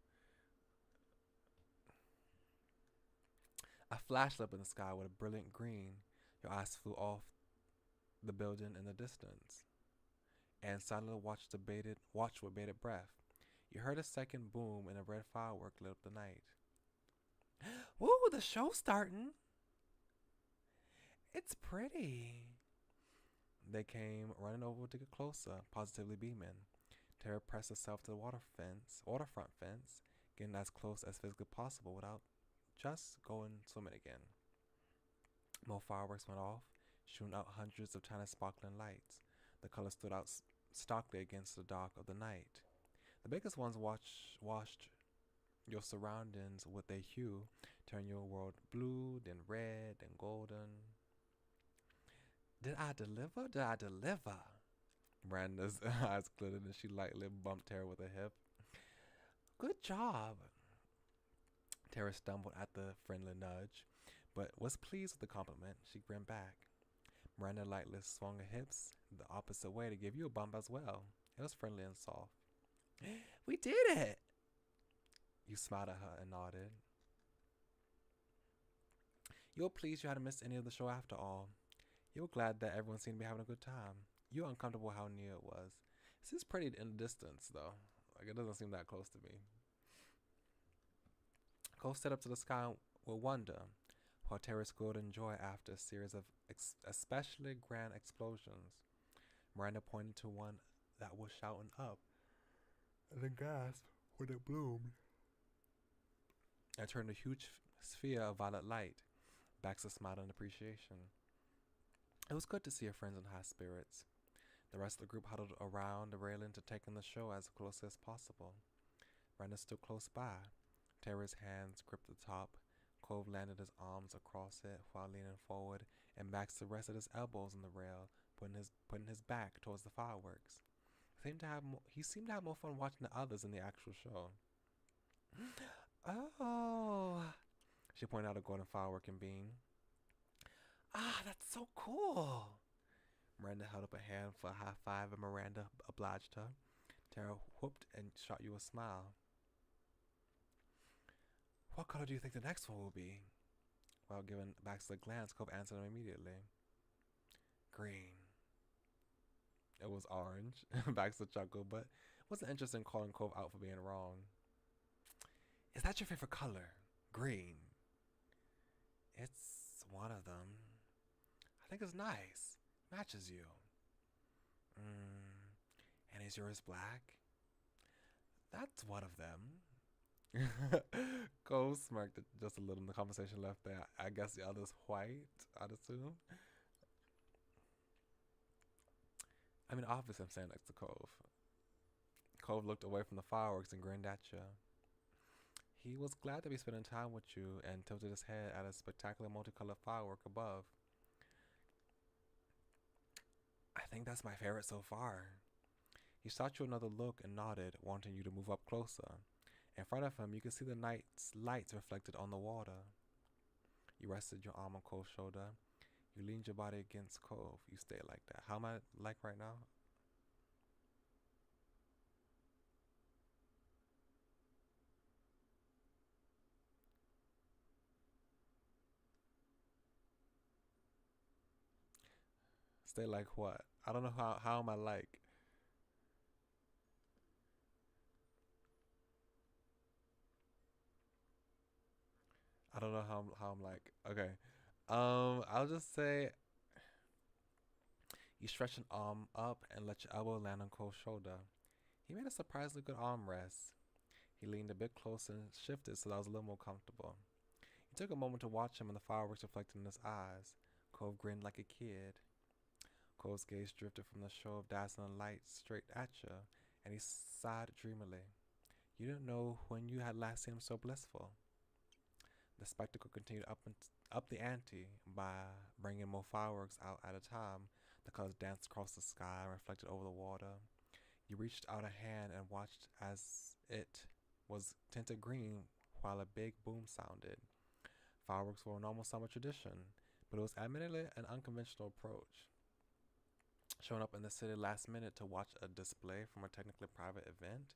A flash lit up in the sky with a brilliant green. Your eyes flew off the building in the distance and silently watched with bated breath. You heard a second boom and a red firework lit up the night. Woo, the show's starting. It's pretty. They came running over to get closer, positively beaming. Tara pressed herself to the waterfront fence, getting as close as physically possible without just going swimming again. More fireworks went off, shooting out hundreds of tiny sparkling lights. The colors stood out starkly against the dark of the night. The biggest ones washed your surroundings with their hue, turning your world blue, then red, then golden. Did I deliver? Did I deliver? Miranda's eyes glittered and she lightly bumped Tara with a hip. Good job. Tara stumbled at the friendly nudge, but was pleased with the compliment. She grinned back. Miranda lightly swung her hips the opposite way to give you a bump as well. It was friendly and soft. We did it! You smiled at her and nodded. You were pleased you hadn't missed any of the show after all. You were glad that everyone seemed to be having a good time. You were uncomfortable how near it was. This is pretty in the distance, though. Like, it doesn't seem that close to me. Cole stared up to the sky with wonder, while Tara scored in joy after a series of especially grand explosions. Miranda pointed to one that was shouting up, and then gasped when it bloomed. It turned a huge sphere of violet light. Baxter smiled in appreciation. It was good to see her friends in high spirits. The rest of the group huddled around the railing to take in the show as close as possible. Miranda stood close by. Tara's hands gripped the top. Cove landed his arms across it while leaning forward, and Baxter rested his elbows on the rail, putting his back towards the fireworks. He seemed to have more fun watching the others in the actual show. Oh, she pointed out a golden firework and beam. Ah, that's so cool. Miranda held up a hand for a high five, and Miranda obliged her. Tara whooped and shot you a smile. What color do you think the next one will be? While giving Baxter a glance, Cove answered him immediately. Green. It was orange. Baxter chuckled, but wasn't interested in calling Cove out for being wrong. Is that your favorite color? Green. It's one of them. I think it's nice. Matches you. And is yours black? That's one of them. Cole smirked just a little in the conversation left there. I guess the other's white, I'd assume. I mean, obviously I'm standing next to Cove. Cove looked away from the fireworks and grinned at you. He was glad to be spending time with you and tilted his head at a spectacular multicolored firework above. I think that's my favorite so far. He shot you another look and nodded, wanting you to move up closer. In front of him, you could see the night's lights reflected on the water. You rested your arm on Cove's shoulder. You leaned your body against Cove. You stayed like that. How am I like right now? Stay like what? I don't know how am I like? I don't know how I'm like. Okay. I'll just say you stretch an arm up and let your elbow land on Cole's shoulder. He made a surprisingly good arm rest. He leaned a bit closer and shifted so that I was a little more comfortable. You took a moment to watch him and the fireworks reflected in his eyes. Cove grinned like a kid. Cole's gaze drifted from the show of dazzling lights straight at you, and he sighed dreamily. You didn't know when you had last seen him so blissful. The spectacle continued up the ante by bringing more fireworks out at a time. The colors danced across the sky and reflected over the water. You reached out a hand and watched as it was tinted green while a big boom sounded. Fireworks were a normal summer tradition, but it was admittedly an unconventional approach. Showing up in the city last minute to watch a display from a technically private event,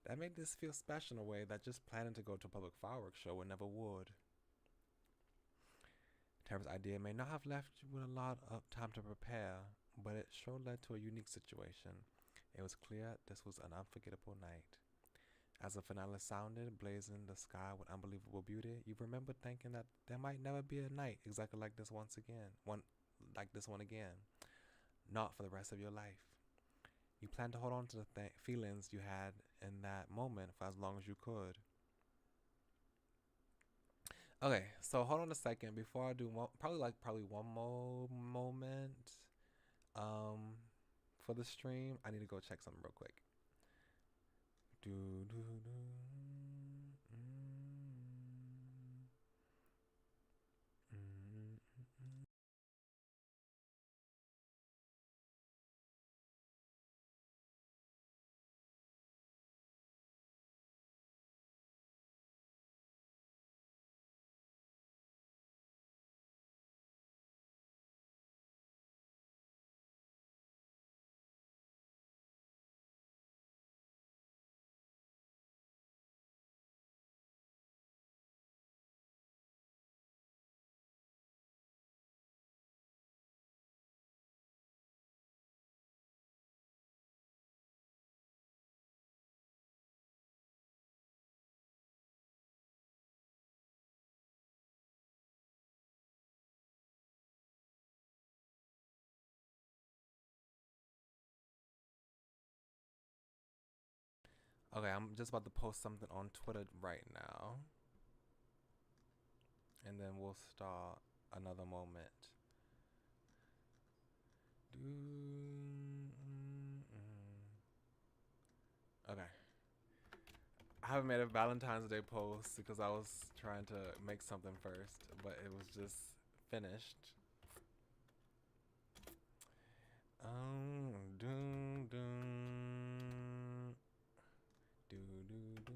that made this feel special in a way that just planning to go to a public fireworks show would never would. Tara's idea may not have left you with a lot of time to prepare, but it sure led to a unique situation. It was clear this was an unforgettable night. As the finale sounded, blazing the sky with unbelievable beauty, you remember thinking that there might never be a night exactly like this once again. Like this one again. Not for the rest of your life. You plan to hold on to the feelings you had in that moment for as long as you could. Okay, so hold on a second before I do probably one more moment for the stream. I need to go check something real quick. Do do do. Okay, I'm just about to post something on Twitter right now, and then we'll start another moment. Okay. I haven't made a Valentine's Day post because I was trying to make something first, but it was just finished. Doom, doom, do, do, do, do, do.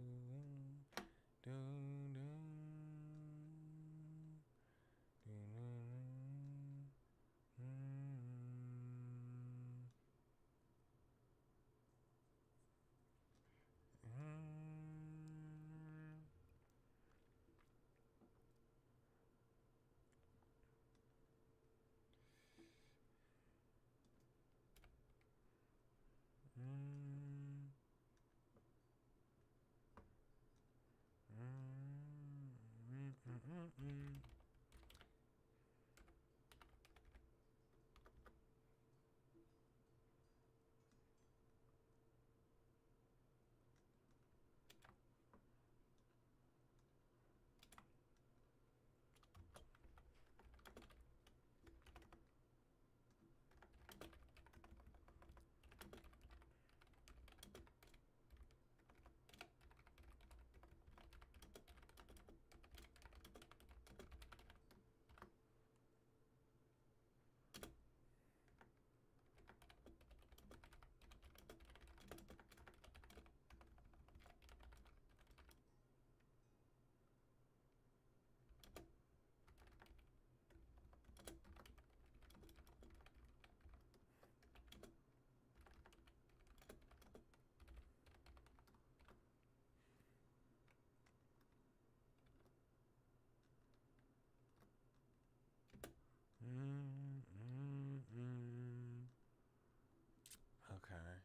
Okay.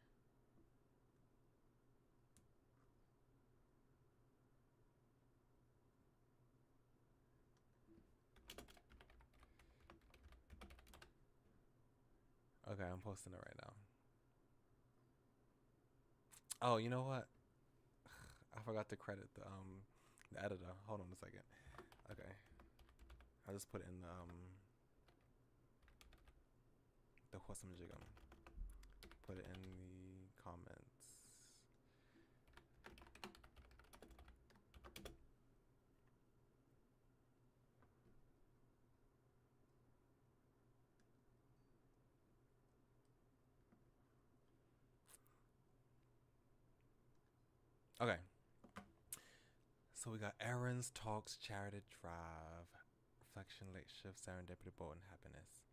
Okay, I'm posting it right now. Oh, you know what? I forgot to credit the editor. Hold on a second. Okay. I just put in the Hwasamjigam. Put it in the comments. Okay. So we got errands, talks, charity drive, reflection, late shift, serendipity, boat, and happiness.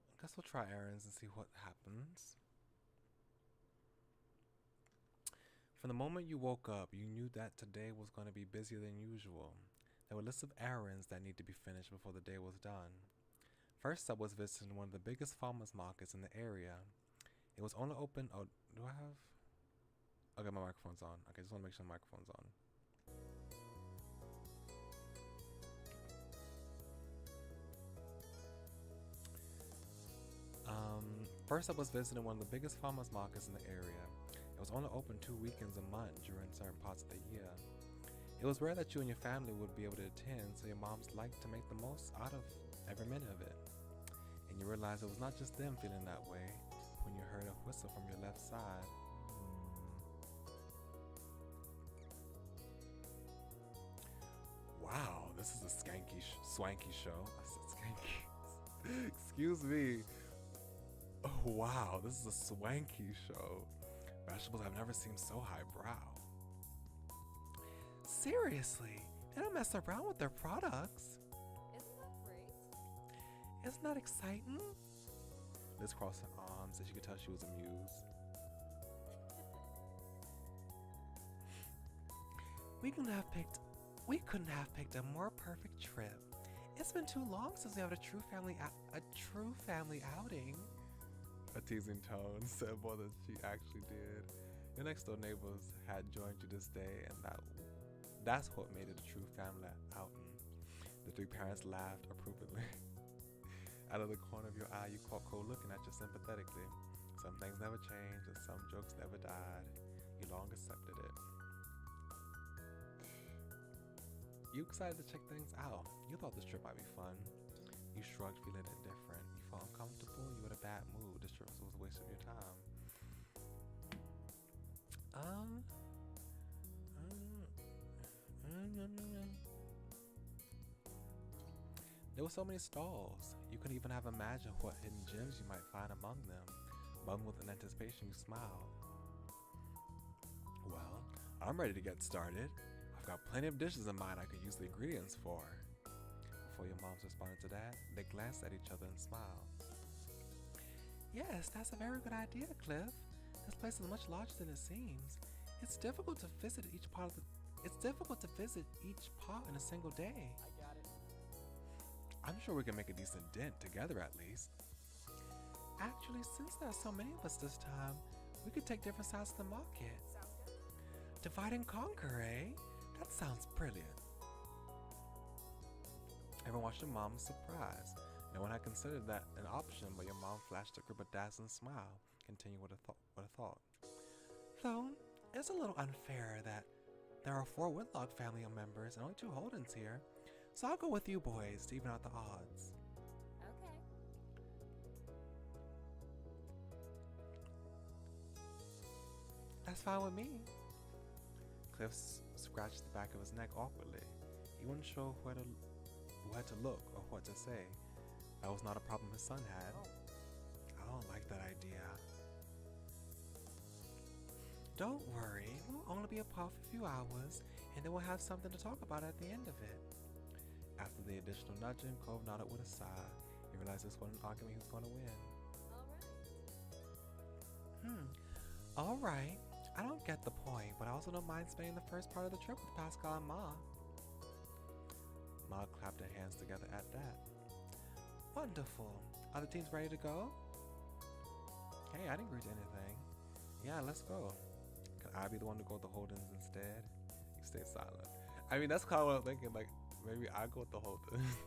I guess we'll try errands and see what happens. From the moment you woke up, you knew that today was going to be busier than usual. There were lists of errands that need to be finished before the day was done. First up was visiting one of the biggest farmers markets in the area. It was only open. Oh, do I have? Okay, my microphone's on. Okay, just want to make sure my microphone's on. First up was visiting one of the biggest farmers markets in the area. It was only open 2 weekends a month during certain parts of the year. It was rare that you and your family would be able to attend, so your moms liked to make the most out of every minute of it. And you realized it was not just them feeling that way when you heard a whistle from your left side. Wow, this is a swanky show. I said skanky. Excuse me. Oh, wow, this is a swanky show. Vegetables I've never seen so highbrow. Seriously, they don't mess around with their products. Isn't that great? Isn't that exciting? Liz crossed her arms as you could tell she was amused. We couldn't have picked a more perfect trip. It's been too long since we had a true family outing. A teasing tone said more than she actually did. Your next door neighbors had joined you this day, and that's what made it a true family outing. The three parents laughed approvingly. Out of the corner of your eye, you caught Cole looking at you sympathetically. Some things never change, and some jokes never died. You long accepted it. You excited to check things out. You thought this trip might be fun. You shrugged, feeling indifferent. You felt uncomfortable. You were in a bad mood. This trip was a waste of your time. There were so many stalls. You couldn't even have imagined what hidden gems you might find among them. Buzzing with an anticipation, you smiled. Well, I'm ready to get started. I've got plenty of dishes in mind I could use the ingredients for. Before your moms responded to that, they glanced at each other and smiled. Yes, that's a very good idea, Cliff. This place is much larger than it seems. It's difficult to visit each part in a single day. I got it. I'm sure we can make a decent dent together at least. Actually, since there are so many of us this time, we could take different sides of the market. Sounds good. Divide and conquer, eh? That sounds brilliant. Everyone watched your mom with surprise. No one had considered that an option, but your mom flashed a grip of dazzling smile, continuing with a thought. Though, it's a little unfair that there are 4 Whitlock family members and only 2 Holdens here, so I'll go with you boys to even out the odds. Okay. That's fine with me. Cliff scratched the back of his neck awkwardly. He wasn't sure where to look or what to say. That was not a problem his son had. I don't like that idea. Don't worry, we'll only be apart for a few hours, and then we'll have something to talk about at the end of it. After the additional nudging, Cove nodded with a sigh. He realized this wasn't an argument he was going to win. All right. Alright. I don't get the point, but I also don't mind spending the first part of the trip with Pascal and Ma. Ma clapped her hands together at that. Wonderful. Are the teams ready to go? Hey, I didn't agree to anything. Yeah, let's go. Can I be the one to go with the Holdens instead? You stay silent. I mean, that's kind of what I'm thinking. Like, maybe I go with the Holdens.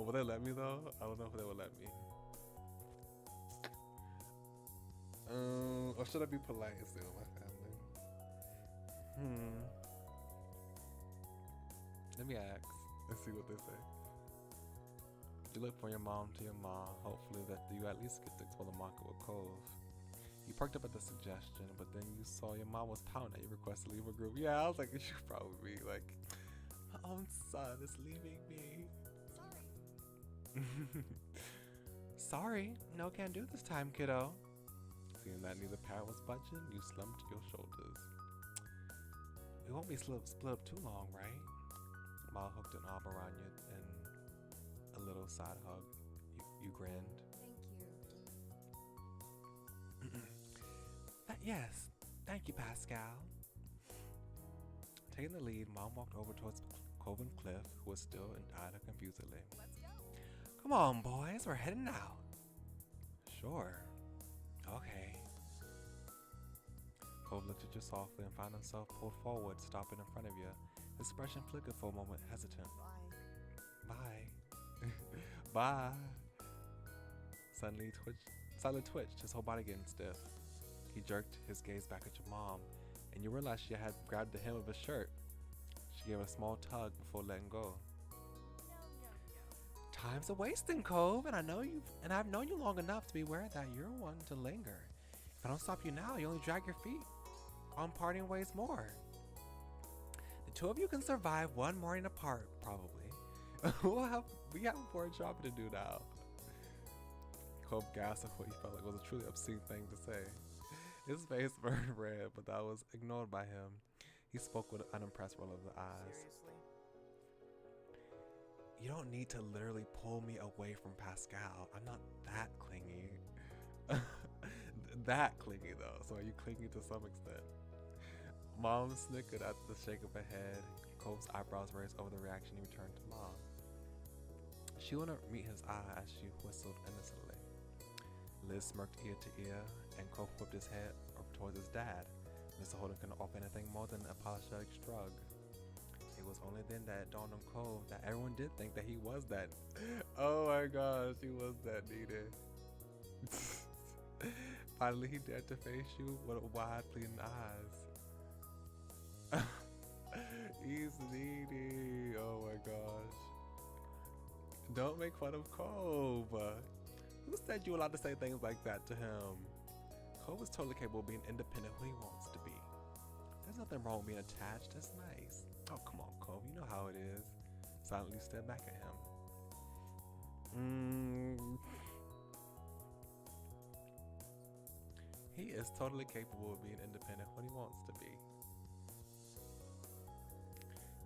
Will they let me though? I don't know if they will let me. Or should I be polite and stay with my family? Let me ask and see what they say. You look from your mom to your mom, hopefully that you at least get to explore the market with Cove. You perked up at the suggestion, but then you saw your mom was pounding at your request to leave a group. Yeah, I was like, you should probably be like, my own son is leaving me. Sorry. Sorry, no can do this time, kiddo. Seeing that neither pair was budging, you slumped your shoulders. We won't be split up too long, right? Mal hooked an arm around you and a little side hug. You grinned. Thank you. Yes, thank you, Pascal. Taking the lead, Mom walked over towards Cove and Cliff, who was still and eyed her confusedly. Let's go. Come on, boys, we're heading out. Sure. Okay. Cove looked at you softly and found himself pulled forward, stopping in front of you. His expression flickered for a moment, hesitant. Bye. Bye. Suddenly twitched, his whole body getting stiff. He jerked his gaze back at your mom, and you realized she had grabbed the hem of his shirt. She gave a small tug before letting go. No. Time's a wasting, Cove, and I've known you long enough to be aware that you're one to linger. If I don't stop you now, you only drag your feet on parting ways more. The two of you can survive one morning apart, probably. We have important shopping to do now. Cove gasped at what he felt like was a truly obscene thing to say. His face burned red, but that was ignored by him. He spoke with an unimpressed roll of the eyes. Seriously? You don't need to literally pull me away from Pascal. I'm not that clingy. That clingy though, so are you clingy to some extent? Mom snickered at the shake of her head. Cove's eyebrows raised over the reaction he returned to Mom. She wouldn't meet his eye as she whistled innocently. Liz smirked ear to ear, and Cove whipped his head up towards his dad. Mr. Holden couldn't offer anything more than an apologetic shrug. It was only then that it dawned on Cove that everyone did think that he was that. Oh my gosh, he was that needy. Finally, he dared to face you with wide, pleading eyes. He's needy. Oh my gosh. Don't make fun of Cove. Who said you were allowed to say things like that to him? Cove is totally capable of being independent when he wants to be. There's nothing wrong with being attached. That's nice. Oh, come on, Cove. You know how it is. Silently stare back at him. He is totally capable of being independent when he wants to be.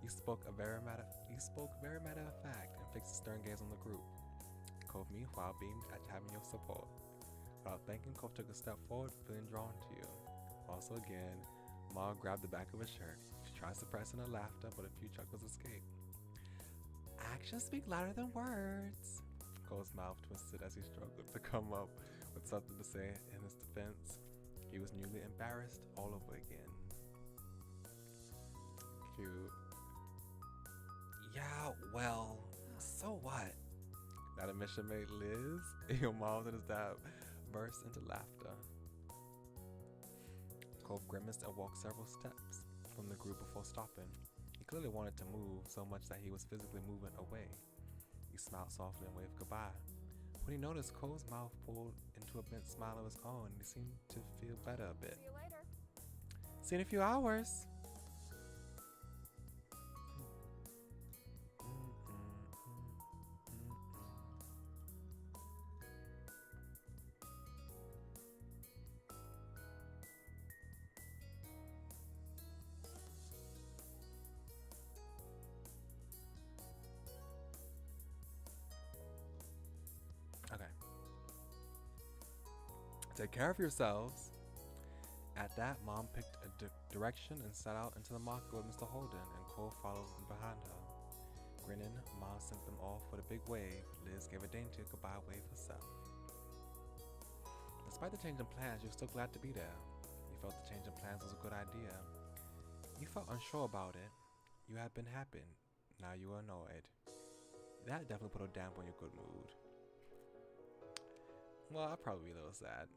You spoke very matter of fact and fixed a stern gaze on the group. Cove meanwhile beamed at having your support. Without thinking, Cove took a step forward, feeling drawn to you. Also again, Ma grabbed the back of his shirt. She tried suppressing her laughter, but a few chuckles escaped. Actions speak louder than words. Cove's mouth twisted as he struggled to come up with something to say in his defense. He was newly embarrassed all over again. Cute. Yeah, well, so what? That admission made Liz, your mom and his dad burst into laughter. Cove grimaced and walked several steps from the group before stopping. He clearly wanted to move so much that he was physically moving away. He smiled softly and waved goodbye. When he noticed Cove's mouth pulled into a bent smile of his own, he seemed to feel better a bit. See you later. See you in a few hours. Okay. Take care of yourselves. At that, Mom picked a direction and set out into the market with Mr. Holden, and Cole followed behind her. Grinning, Mom sent them off with a big wave. Liz gave a dainty goodbye wave herself. Despite the change in plans, you were still glad to be there. You felt the change in plans was a good idea. You felt unsure about it. You had been happy. Now you were annoyed. That definitely put a damper on your good mood. Well, I'd probably be a little sad.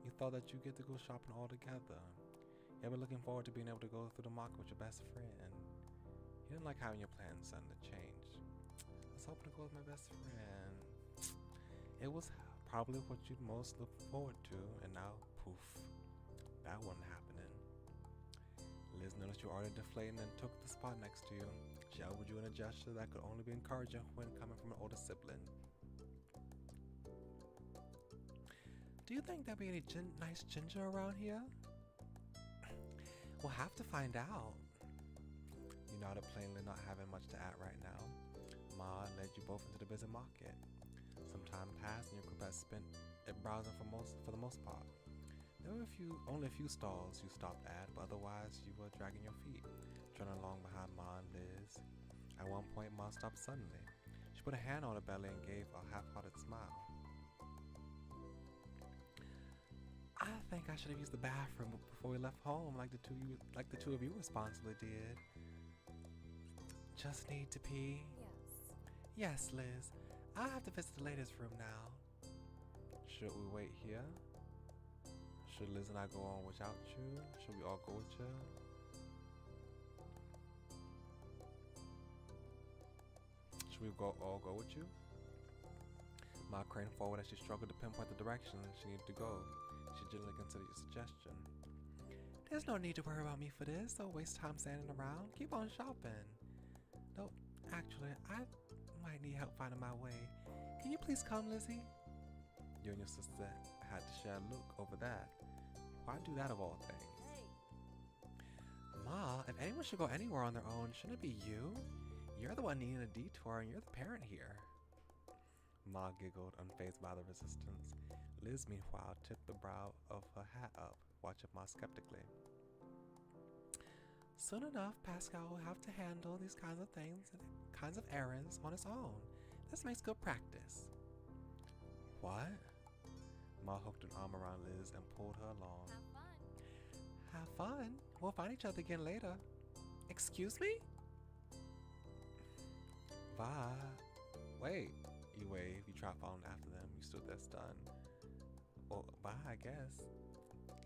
You thought that you get to go shopping all together. You have been looking forward to being able to go through the market with your best friend. You didn't like having your plans suddenly change. I was hoping to go with my best friend. It was probably what you'd most look forward to, and now, poof, that wasn't happening. Liz noticed you already deflating and took the spot next to you. She elbowed you in a gesture that could only be encouraging when coming from an older sibling. Do Do you think there'll be any nice ginger around here? We'll have to find out. You nodded plainly, not having much to add right now. Ma led you both into the busy market. Some time passed and your group had spent it browsing for the most part. There were only a few stalls you stopped at, but otherwise you were dragging your feet, trotting along behind Ma and Liz. At one point, Ma stopped suddenly. She put a hand on her belly and gave a half-hearted smile. I think I should have used the bathroom before we left home, like the two of you responsibly did. Just need to pee. Yes. Yes, Liz. I'll have to visit the ladies' room now. Should we wait here? Should Liz and I go on without you? Should we all go with you? Should we all go with you? Ma craned forward as she struggled to pinpoint the direction she needed to go. She gently considered your suggestion. There's no need to worry about me for this. Don't waste time standing around. Keep on shopping. No, actually, I might need help finding my way. Can you please come, Lizzie? You and your sister had to share a look over that. Why do that of all things? Hey. Ma, if anyone should go anywhere on their own, shouldn't it be you? You're the one needing a detour and you're the parent here. Ma giggled, unfazed by the resistance. Liz, meanwhile, tipped the brow of her hat up, watching Ma skeptically. Soon enough, Pascal will have to handle these kinds of things and kinds of errands on his own. This makes good practice. What? Ma hooked an arm around Liz and pulled her along. Have fun. Have fun? We'll find each other again later. Excuse me? Bye. Wait. You waved. You tried following after them. You stood there stunned. Well, bye, I guess.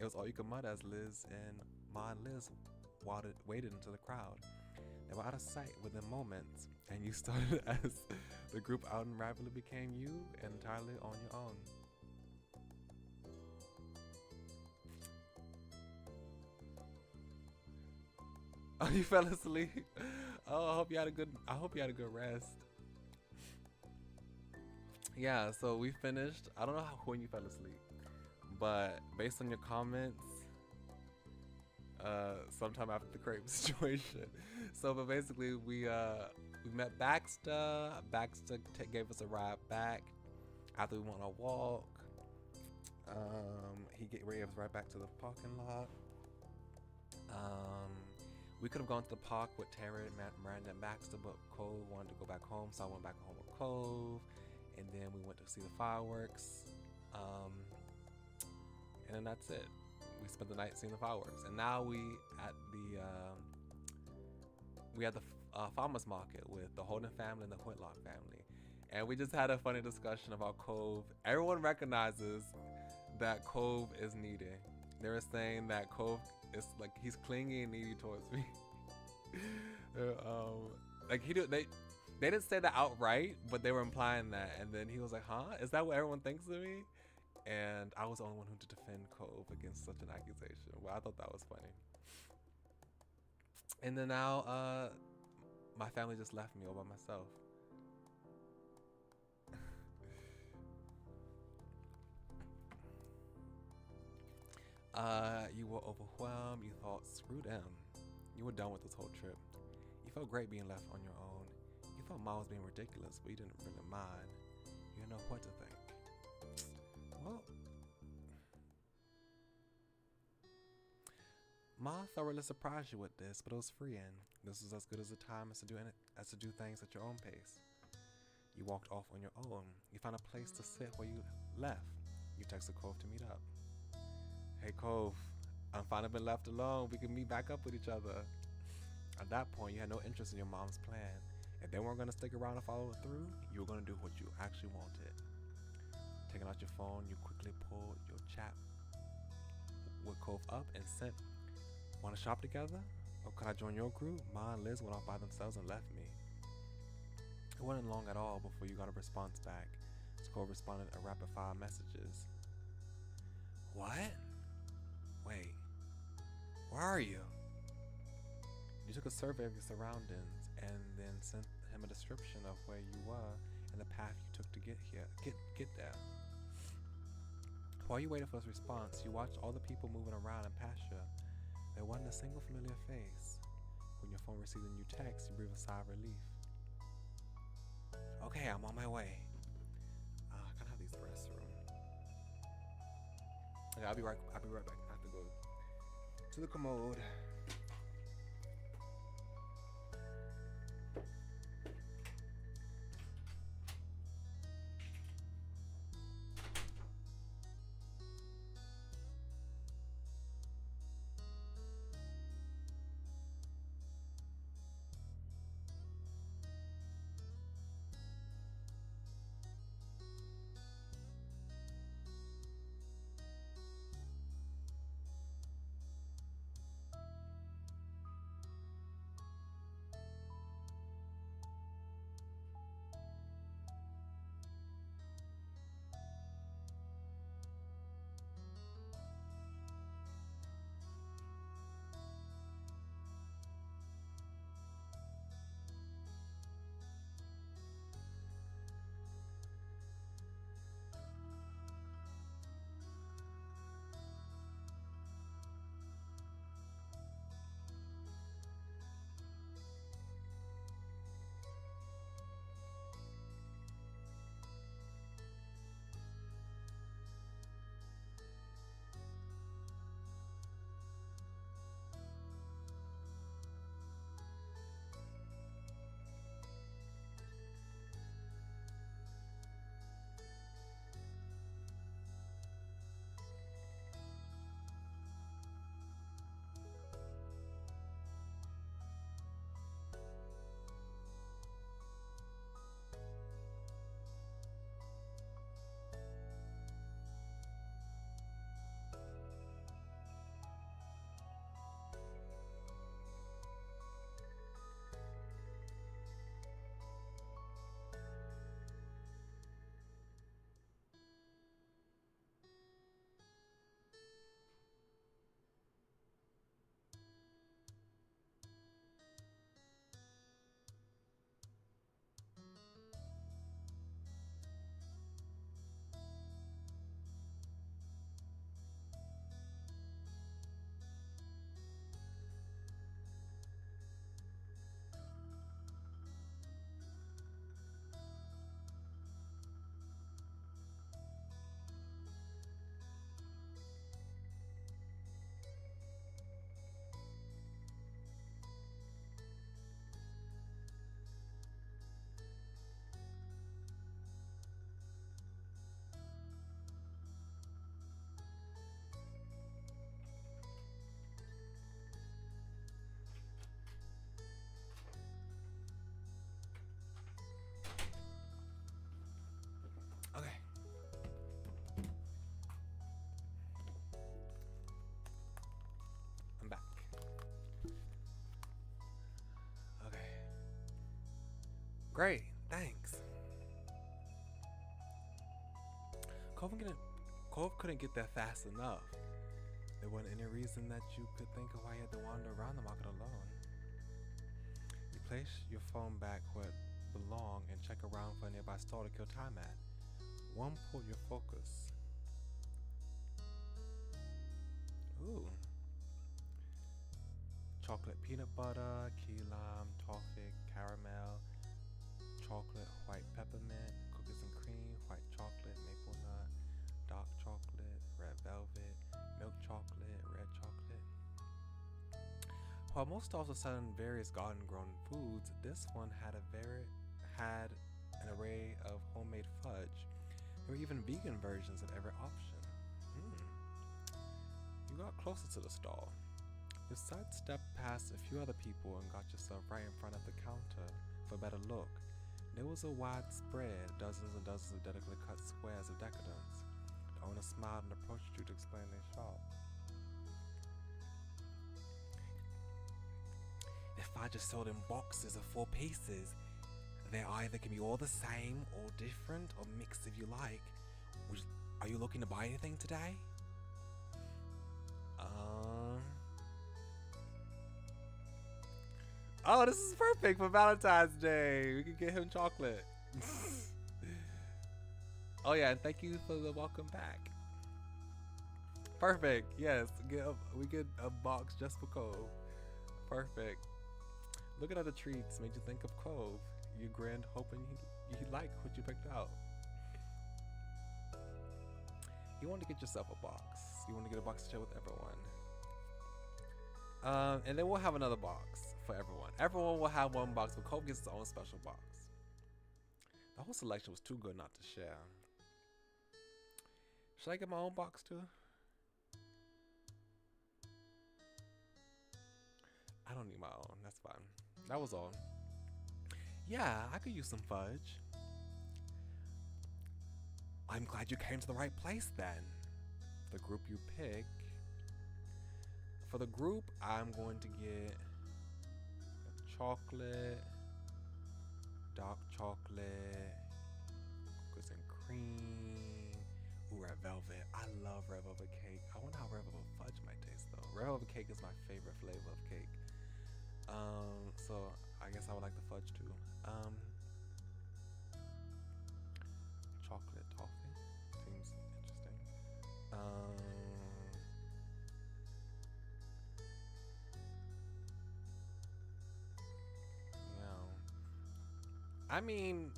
It was all you could mutter as Liz and Ma and Liz waded into the crowd. They were out of sight within moments, and you started as the group out and rapidly became you entirely on your own. Oh, you fell asleep. Oh, I hope you had a good rest. Yeah, so we finished. I don't know when you fell asleep, but based on your comments, sometime after the crepe situation. So, but basically, we met Baxter. Baxter gave us a ride back after we went on a walk. He gave us right back to the parking lot. We could have gone to the park with Terry, Miranda, and Baxter, but Cove wanted to go back home, so I went back home with Cove. And then we went to see the fireworks. And then that's it. We spent the night seeing the fireworks. And now we at the farmers market with the Holden family and the Whitlock family. And we just had a funny discussion about Cove. Everyone recognizes that Cove is needy. They were saying that Cove is like, he's clingy and needy towards me. They didn't say that outright, but they were implying that. And then he was like, huh? Is that what everyone thinks of me? And I was the only one who to defend Cove against such an accusation. Well, I thought that was funny. And then now, my family just left me all by myself. You were overwhelmed. You thought, screw them. You were done with this whole trip. You felt great being left on your own. You thought Ma was being ridiculous, but you didn't really mind. You didn't know what to think. Well, Ma thoroughly surprised you with this, but it was freeing. This was as good as a time as to do things at your own pace. You walked off on your own. You found a place to sit where you left. You texted Cove to meet up. Hey Cove, I'm finally been left alone. We can meet back up with each other. At that point, you had no interest in your mom's plan. If they weren't going to stick around and follow it through, you were going to do what you actually wanted. Taking out your phone, you quickly pulled your chat with Cove up and sent, want to shop together? Or could I join your group? Ma and Liz went off by themselves and left me. It wasn't long at all before you got a response back. Cove responded in rapid fire messages. What? Wait, where are you? You took a survey of your surroundings and then sent him a description of where you were and the path you took to get there. While you waited for his response, you watched all the people moving around and past you. There wasn't a single familiar face. When your phone received a new text, you breathed a sigh of relief. Okay, I'm on my way. I gotta have these restroom. Okay, I'll be right back. I have to go to the commode. I'm back. Okay. Great, thanks. Cove couldn't get there fast enough. There wasn't any reason that you could think of why you had to wander around the market alone. You place your phone back where it belonged and check around for a nearby stall to kill time at. One pulled your focus. Ooh. Chocolate peanut butter, key lime, toffee, caramel, chocolate white peppermint, cookies and cream, white chocolate, maple nut, dark chocolate, red velvet, milk chocolate, red chocolate. While most stalls were selling various garden-grown foods, this one had an array of homemade fudge. There were even vegan versions of every option. You got closer to the stall. You sidestepped past a few other people and got yourself right in front of the counter for a better look. There was a wide spread, dozens and dozens of delicately cut squares of decadence. The owner smiled and approached you to explain their shop. If I just sold in boxes of 4 pieces, they either can be all the same or different or mixed if you like. Are you looking to buy anything today? Oh, this is perfect for Valentine's Day. We can get him chocolate. Oh yeah, and thank you for the welcome back. Perfect. Yes. We get a box just for Cove. Perfect. Looking at the treats made you think of Cove. You grinned, hoping he liked what you picked out. You want to get yourself a box. You want to get a box to share with everyone. And then we'll have another box for everyone. Everyone will have one box, but Cove gets his own special box. The whole selection was too good not to share. Should I get my own box too? I don't need my own. That's fine. That was all. Yeah, I could use some fudge. I'm glad you came to the right place then. The group you pick. For the group, I'm going to get a chocolate, dark chocolate, cookies and cream. Ooh, red velvet. I love red velvet cake. I wonder how red velvet fudge might taste though. Red velvet cake is my favorite flavor of cake. So I guess I would like the fudge too. Chocolate toffee seems interesting. Yeah. I mean,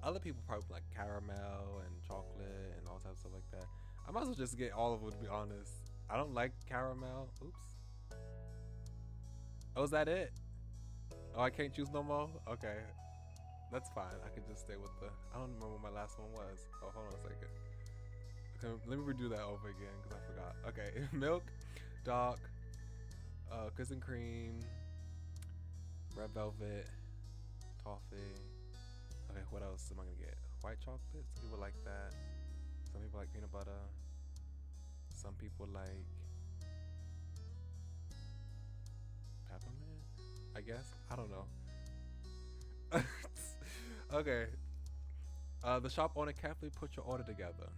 other people probably like caramel and chocolate and all types of stuff like that. I might as well just get all of them, to be honest. I don't like caramel. Oops. Oh, is that it? Oh, I can't choose no more? Okay. That's fine. I could just stay with the... I don't remember what my last one was. Oh, hold on a second. Okay, let me redo that over again because I forgot. Okay. Milk, dark, cookies and cream, red velvet, toffee. Okay, what else am I going to get? White chocolate? Some people like that. Some people like peanut butter. Some people like peppermint, I guess. I don't know. Okay. The shop owner carefully put your order together.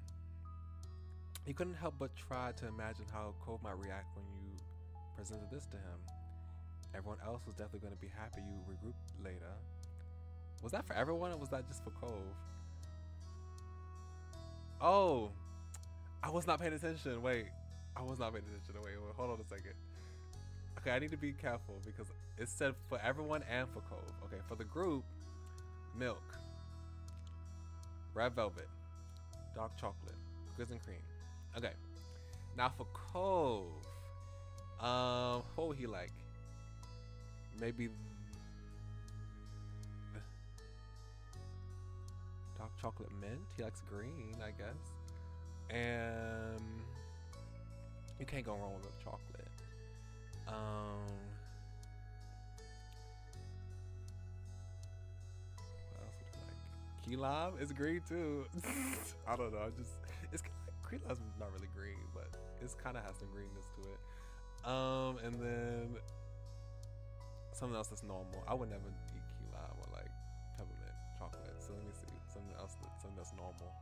He couldn't help but try to imagine how Cove might react when you presented this to him. Everyone else was definitely going to be happy you regrouped later. Was that for everyone or was that just for Cove? Oh, I was not paying attention. Wait, I was not paying attention. Wait, hold on a second. Okay, I need to be careful because it said for everyone and for Cove. Okay, for the group, milk, red velvet, dark chocolate, cookies and cream. Okay, now for Cove, what would he like? Maybe dark chocolate mint. He likes green, I guess. And you can't go wrong with milk chocolate. What else would you like? Key lime is green too. I don't know. It's key lime's not really green, but it's kind of has some greenness to it. And then something else that's normal. I would never eat key lime or like peppermint chocolate. So let me see something that's normal.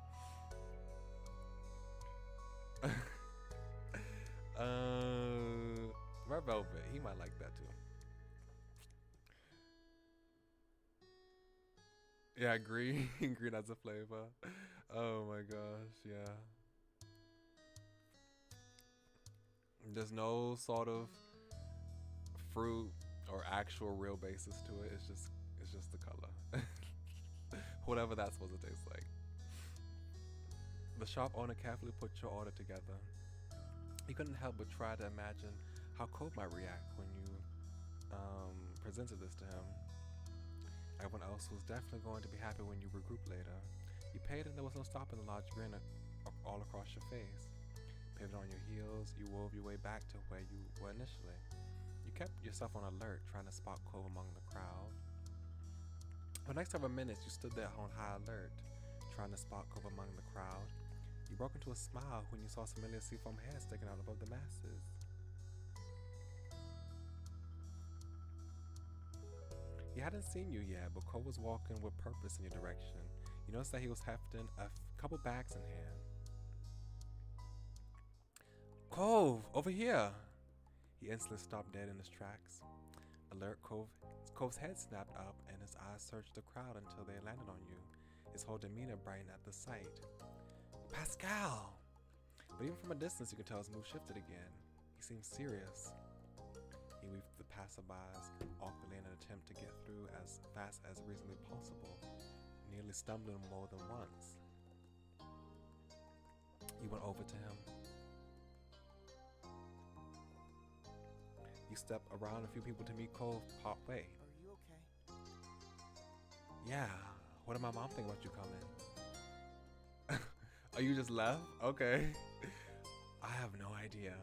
Red velvet. He might like that too. Yeah, green. Green as a flavor. Oh my gosh, yeah. There's no sort of fruit or actual real basis to it. It's just the color. Whatever that's supposed to taste like. The shop owner carefully put your order together. He couldn't help but try to imagine how Cove might react when you presented this to him. Everyone else was definitely going to be happy when you regrouped later. You paid and there was no stopping the large grin all across your face. Pivoted on your heels, you wove your way back to where you were initially. You kept yourself on alert, trying to spot Cove among the crowd. For the next several minutes, you stood there on high alert, trying to spot Cove among the crowd. You broke into a smile when you saw familiar seafoam hair sticking out above the masses. He hadn't seen you yet, but Cove was walking with purpose in your direction. You noticed that he was hefting a couple bags in hand. Cove, over here! He instantly stopped dead in his tracks. Alert, Cove's head snapped up and his eyes searched the crowd until they landed on you. His whole demeanor brightened at the sight. Pascal! But even from a distance, you can tell his mood shifted again. He seemed serious. He weaved the passerbys awkwardly in an attempt to get through as fast as reasonably possible, nearly stumbling more than once. You went over to him. You stepped around a few people to meet Cole part way. Are you okay? Yeah. What did my mom think about you coming? Oh, you just left? Okay. I have no idea.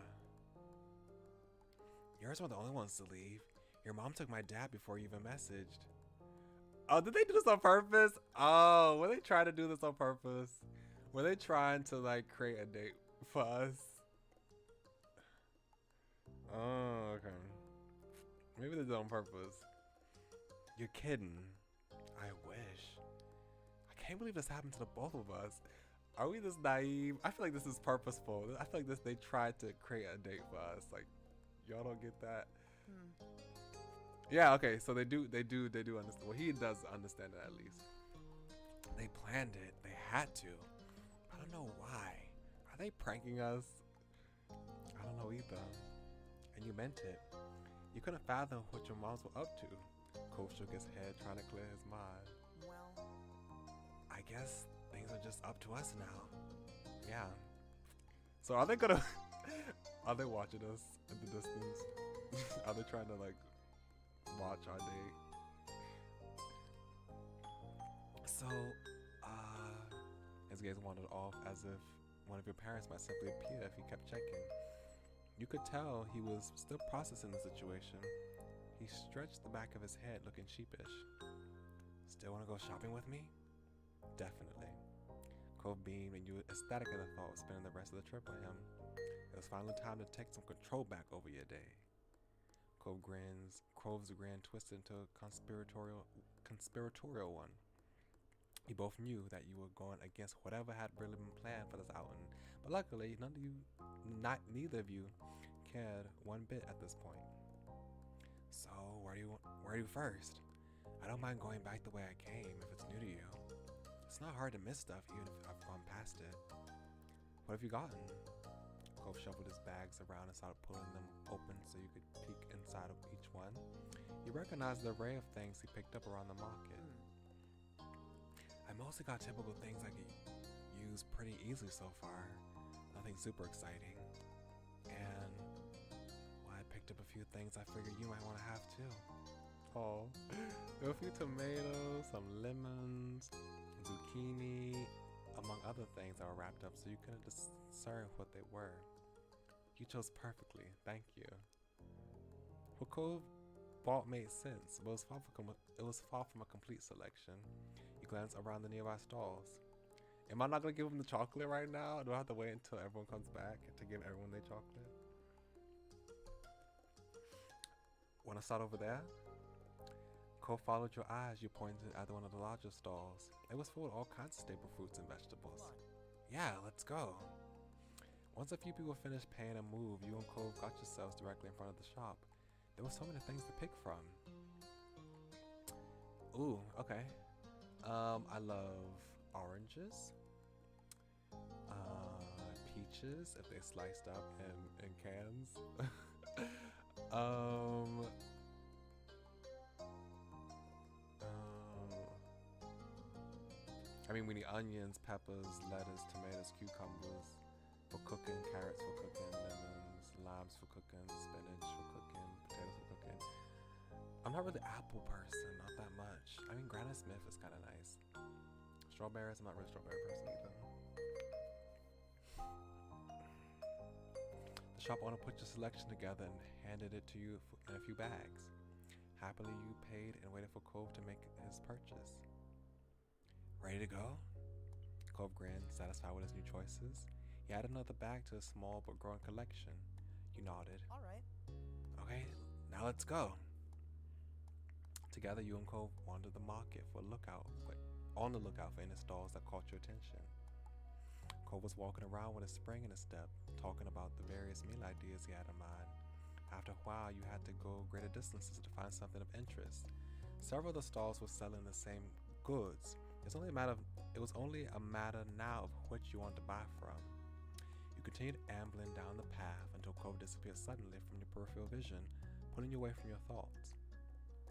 You guys were the only ones to leave. Your mom took my dad before you even messaged. Oh, did they do this on purpose? Oh, were they trying to do this on purpose? Were they trying to like create a date for us? Oh, okay. Maybe they did it on purpose. You're kidding. I wish. I can't believe this happened to the both of us. Are we this naive? I feel like this is purposeful. I feel like they tried to create a date for us. Like, y'all don't get that? Yeah, okay, so they do understand. Well, he does understand it at least. They planned it. They had to. I don't know why. Are they pranking us? I don't know either. And you meant it. You couldn't fathom what your moms were up to. Cole shook his head, trying to clear his mind. Well, I guess things are just up to us now. Yeah. So are they gonna... Are they watching us in the distance? Are they trying to like watch our date? So, his gaze wandered off as if one of your parents might simply appear if he kept checking. You could tell he was still processing the situation. He stretched the back of his head, looking sheepish. Still want to go shopping with me? Definitely. Cove beamed, and you were ecstatic in the thought of spending the rest of the trip with him. It was finally time to take some control back over your day. Cove's grin twisted into a conspiratorial one. You both knew that you were going against whatever had really been planned for this outing, but luckily, neither of you cared one bit at this point. So, where do you first? I don't mind going back the way I came if it's new to you. It's not hard to miss stuff even if I've gone past it. What have you gotten? Cove shuffled his bags around and started pulling them open so you could peek inside of each one. You recognized the array of things he picked up around the market. I mostly got typical things I could use pretty easily so far. Nothing super exciting. And well, I picked up a few things I figured you might want to have too. Oh, there were a few tomatoes, some lemons, zucchini, among other things that were wrapped up so you couldn't discern what they were. You chose perfectly, thank you. What Cove bought made sense, but it was far from a complete selection. You glance around the nearby stalls. Am I not going to give them the chocolate right now? Or do I have to wait until everyone comes back to give everyone their chocolate? Want to start over there? Cole followed your eyes. You pointed at one of the larger stalls. It was full of all kinds of staple fruits and vegetables. Yeah, let's go. Once a few people finished paying and moved, you and Cole got yourselves directly in front of the shop. There were so many things to pick from. Ooh, okay. I love oranges, peaches if they sliced up in cans. I mean, we need onions, peppers, lettuce, tomatoes, cucumbers for cooking, carrots for cooking, lemons, limes for cooking, spinach for cooking, potatoes for cooking. I'm not really apple person, not that much. I mean, Granny Smith is kind of nice. Strawberries, I'm not really a strawberry person either. The shop owner put your selection together and handed it to you in a few bags. Happily, you paid and waited for Cove to make his purchase. Ready to go? Cove grinned, satisfied with his new choices. He added another bag to his small but growing collection. You nodded. All right. Okay, now let's go. Together, you and Cove wandered the market on the lookout for any stalls that caught your attention. Cove was walking around with a spring in his step, talking about the various meal ideas he had in mind. After a while, you had to go greater distances to find something of interest. Several of the stalls were selling the same goods. It was only a matter now of which you wanted to buy from. You You continued ambling down the path until Cove disappeared suddenly from your peripheral vision, pulling you away from your thoughts.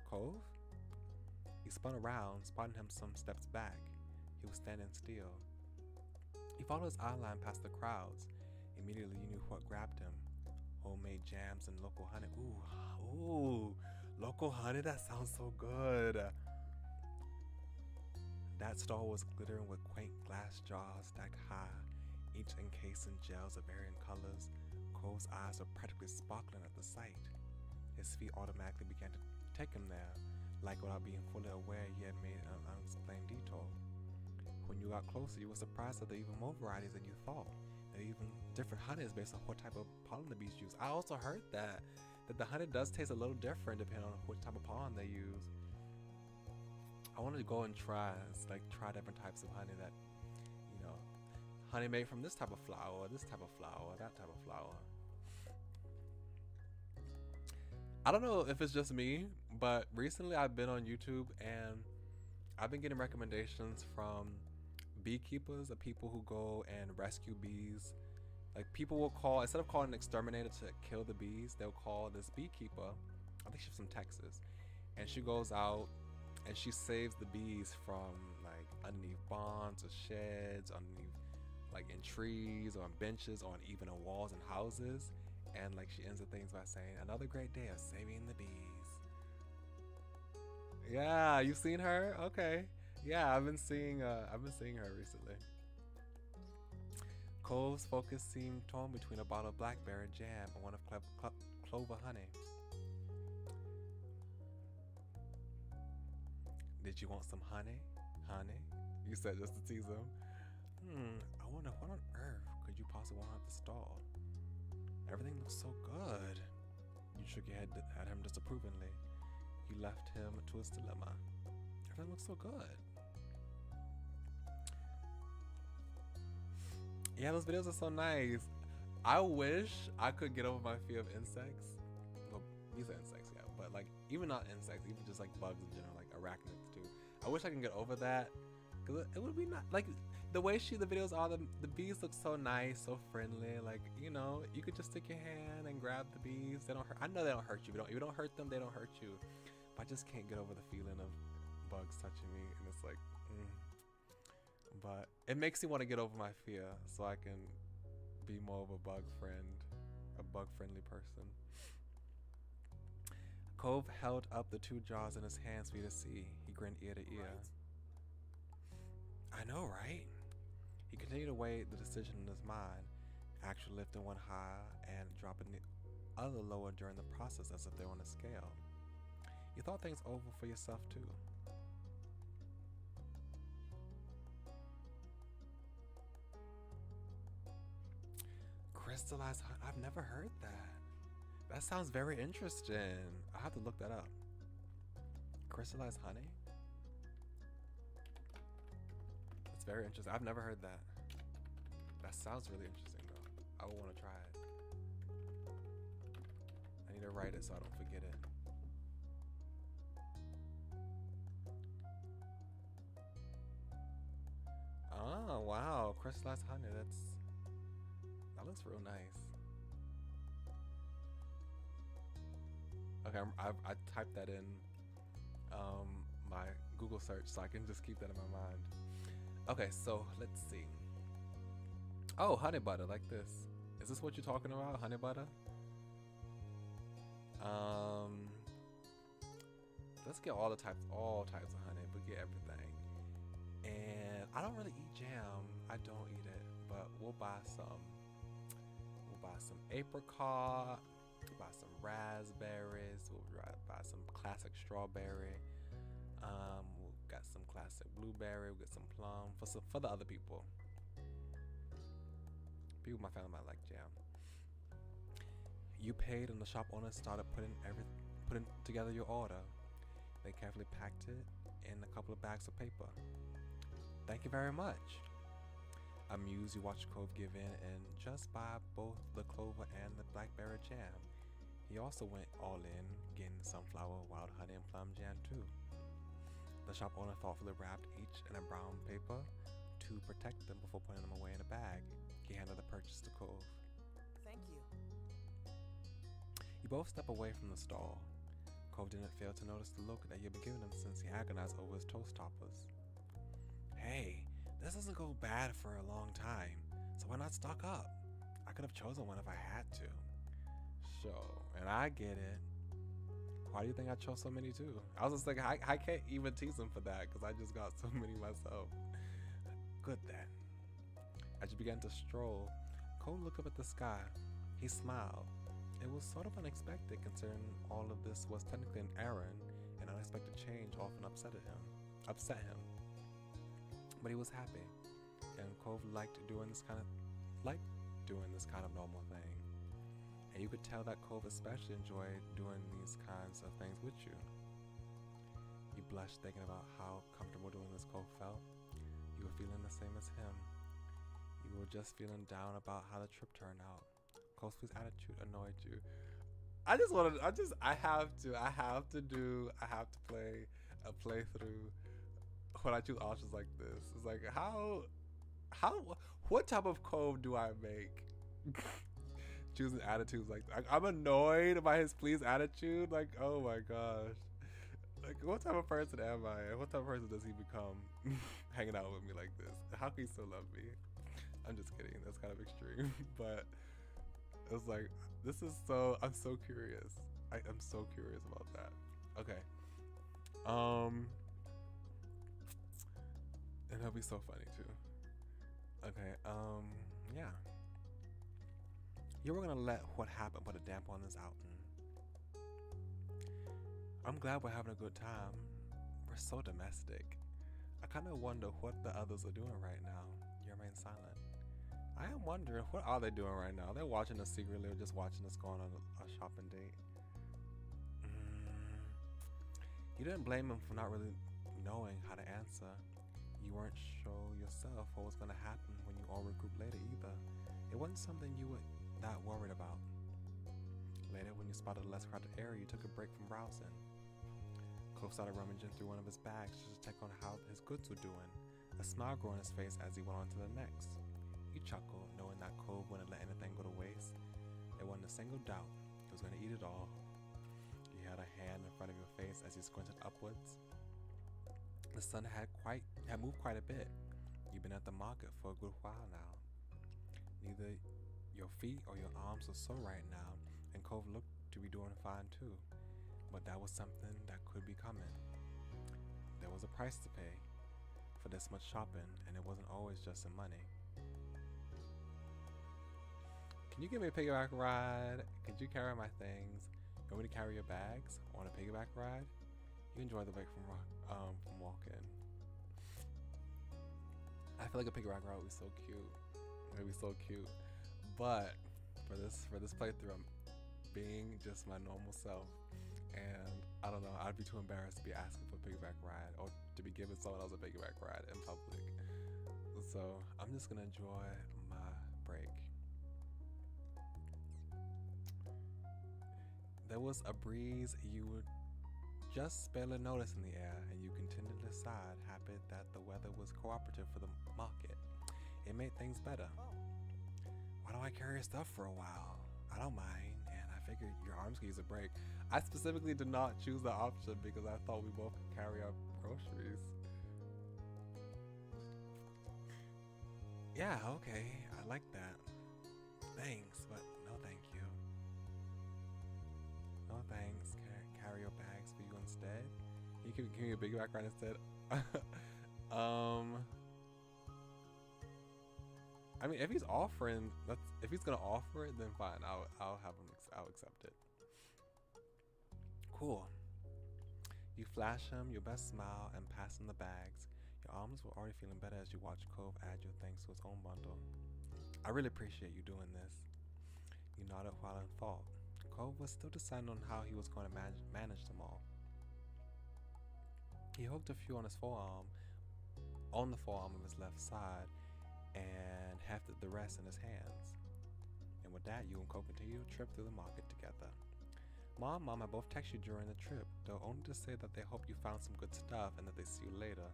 Cove? You spun around, spotting him some steps back. He was standing still. You followed his eye line past the crowds. Immediately you knew what grabbed him. Homemade jams and local honey. Ooh, local honey, that sounds so good. That stall was glittering with quaint glass jars stacked high, each encased in gels of varying colors. Cove's eyes were practically sparkling at the sight. His feet automatically began to take him there, like without being fully aware he had made an unexplained detour. When you got closer, you were surprised that there were even more varieties than you thought. There are even different honeys based on what type of pollen the bees use. I also heard that the honey does taste a little different depending on what type of pollen they use. I wanted to go and try different types of honey that, honey made from this type of flower, this type of flower, that type of flower. I don't know if it's just me, but recently I've been on YouTube and I've been getting recommendations from beekeepers, of people who go and rescue bees. Like, people will call, instead of calling an exterminator to kill the bees, they'll call this beekeeper. I think she's from Texas, and she goes out and she saves the bees from like underneath barns or sheds, underneath like in trees or on benches or even on walls and houses. And like, she ends the things by saying, "Another great day of saving the bees." Yeah, you've seen her? Okay. Yeah, I've been seeing her recently. Cove's focus seemed torn between a bottle of blackberry jam and one of clover honey. Did you want some honey? Honey? You said just to tease him. I wonder what on earth could you possibly want at the stall? Everything looks so good. You shook your head at him disapprovingly. You left him to his dilemma. Everything looks so good. Yeah, those videos are so nice. I wish I could get over my fear of insects. Well, these are insects, yeah, but like, even not insects, even just like bugs in general, like arachnids too. I wish I can get over that, because it would be not like the way the videos are. The bees look so nice, so friendly. Like, you could just stick your hand and grab the bees. They don't hurt. I know they don't hurt you. If you don't hurt them, they don't hurt you. But I just can't get over the feeling of bugs touching me, and it's like, But it makes me want to get over my fear so I can be more of a bug friendly person. Cove held up the 2 jars in his hands for you to see. He grinned ear to ear. I know, right? He continued to weigh the decision in his mind, actually lifting one higher and dropping the other lower during the process as if they were on a scale. You thought things over for yourself too. Crystallized honey. I've never heard that. That sounds very interesting. I have to look that up. Crystallized honey? That's very interesting. I've never heard that. That sounds really interesting though. I would want to try it. I need to write it so I don't forget it. Oh wow, crystallized honey. That looks real nice. Okay, I typed that in my Google search so I can just keep that in my mind. Okay, so let's see. Oh, honey butter, like this. Is this what you're talking about, honey butter? Let's get all types of honey, but get everything. And I don't really eat jam. I don't eat it, but we'll buy some. We'll buy some apricot. We'll buy some raspberries. We'll buy some classic strawberry. We'll got some classic blueberry. We'll get some plum for the other people. People in my family might like jam. You paid, and the shop owner started putting together your order. They carefully packed it in a couple of bags of paper. Thank you very much. Amused, you watched Cove give in and just buy both the clover and the blackberry jam. He also went all in, getting sunflower, wild honey, and plum jam too. The shop owner thoughtfully wrapped each in a brown paper to protect them before putting them away in a bag. He He handed the purchase to Cove. Thank you. You both step away from the stall. Cove didn't fail to notice the look that you had been giving him since he agonized over his toast toppers. Hey, this doesn't go bad for a long time, so why not stock up? I could have chosen one if I had to. Sure, and I get it. Why do you think I chose so many too? I was just like, I can't even tease him for that because I just got so many myself. Good then. As you began to stroll, Cole looked up at the sky. He smiled. It was sort of unexpected considering all of this was technically an errand, and unexpected change often upset him. But he was happy, and Cove liked doing this kind of normal thing. And you could tell that Cove especially enjoyed doing these kinds of things with you. You blushed thinking about how comfortable doing this Cove felt. You were feeling the same as him. You were just feeling down about how the trip turned out. Cove's attitude annoyed you. I have to play a playthrough when I choose options like this. It's like, what type of Cove do I make? Choosing attitudes like I'm annoyed by his please attitude. Like, oh my gosh. Like, what type of person am I? And what type of person does he become hanging out with me like this? How can he still love me? I'm just kidding. That's kind of extreme. But it's like, I'm so curious. I'm so curious about that. Okay. And it'll be so funny too. Okay, yeah. You were gonna let what happened put a damp on this outing. I'm glad we're having a good time. We're so domestic. I kind of wonder what the others are doing right now. You remain silent. I am wondering, what are they doing right now? They're watching us secretly or just watching us go on a shopping date. You didn't blame him for not really knowing how to answer. You weren't sure yourself what was going to happen when you all regrouped later either. It wasn't something you were that worried about. Later, when you spotted a less crowded area, you took a break from browsing. Cove started rummaging through one of his bags just to check on how his goods were doing. A smile grew on his face as he went on to the next. You chuckled, knowing that Cove wouldn't let anything go to waste. There wasn't a single doubt he was going to eat it all. You held a hand in front of your face as you squinted upwards. The sun had moved quite a bit. You've been at the market for a good while now. Neither your feet or your arms were sore right now, and Cove looked to be doing fine too. But that was something that could be coming. There was a price to pay for this much shopping, and it wasn't always just in money. Can you give me a piggyback ride? Could you carry my things? You want me to carry your bags on a piggyback ride? You enjoy the break from walking. I feel like a piggyback ride would be so cute. It would be so cute. But for this playthrough, I'm being just my normal self, and I don't know. I'd be too embarrassed to be asking for a piggyback ride or to be giving someone else a piggyback ride in public. So I'm just gonna enjoy my break. There was a breeze you would just barely notice in the air, and you continued to decide, happy that the weather was cooperative for the market. It made things better. Why don't I carry your stuff for a while? I don't mind, and I figured your arms could use a break. I specifically did not choose the option because I thought we both could carry our groceries. Yeah, okay, I like that. Thanks, but no thank you. No thanks. Carry your bags for you instead. You can give me a bigger background instead. I mean, if he's offering, if he's gonna offer it, then fine. I'll have him. I'll accept it. Cool. You flash him your best smile and pass him the bags. Your arms were already feeling better as you watched Cove add your things to his own bundle. I really appreciate you doing this. You nodded while in thought. Cove was still deciding on how he was going to manage them all. He hooked a few on his forearm, on the forearm of his left side, and hefted the rest in his hands. And with that, you and Cove continued your trip through the market together. Mom and Mama both text you during the trip, though only to say that they hope you found some good stuff and that they see you later.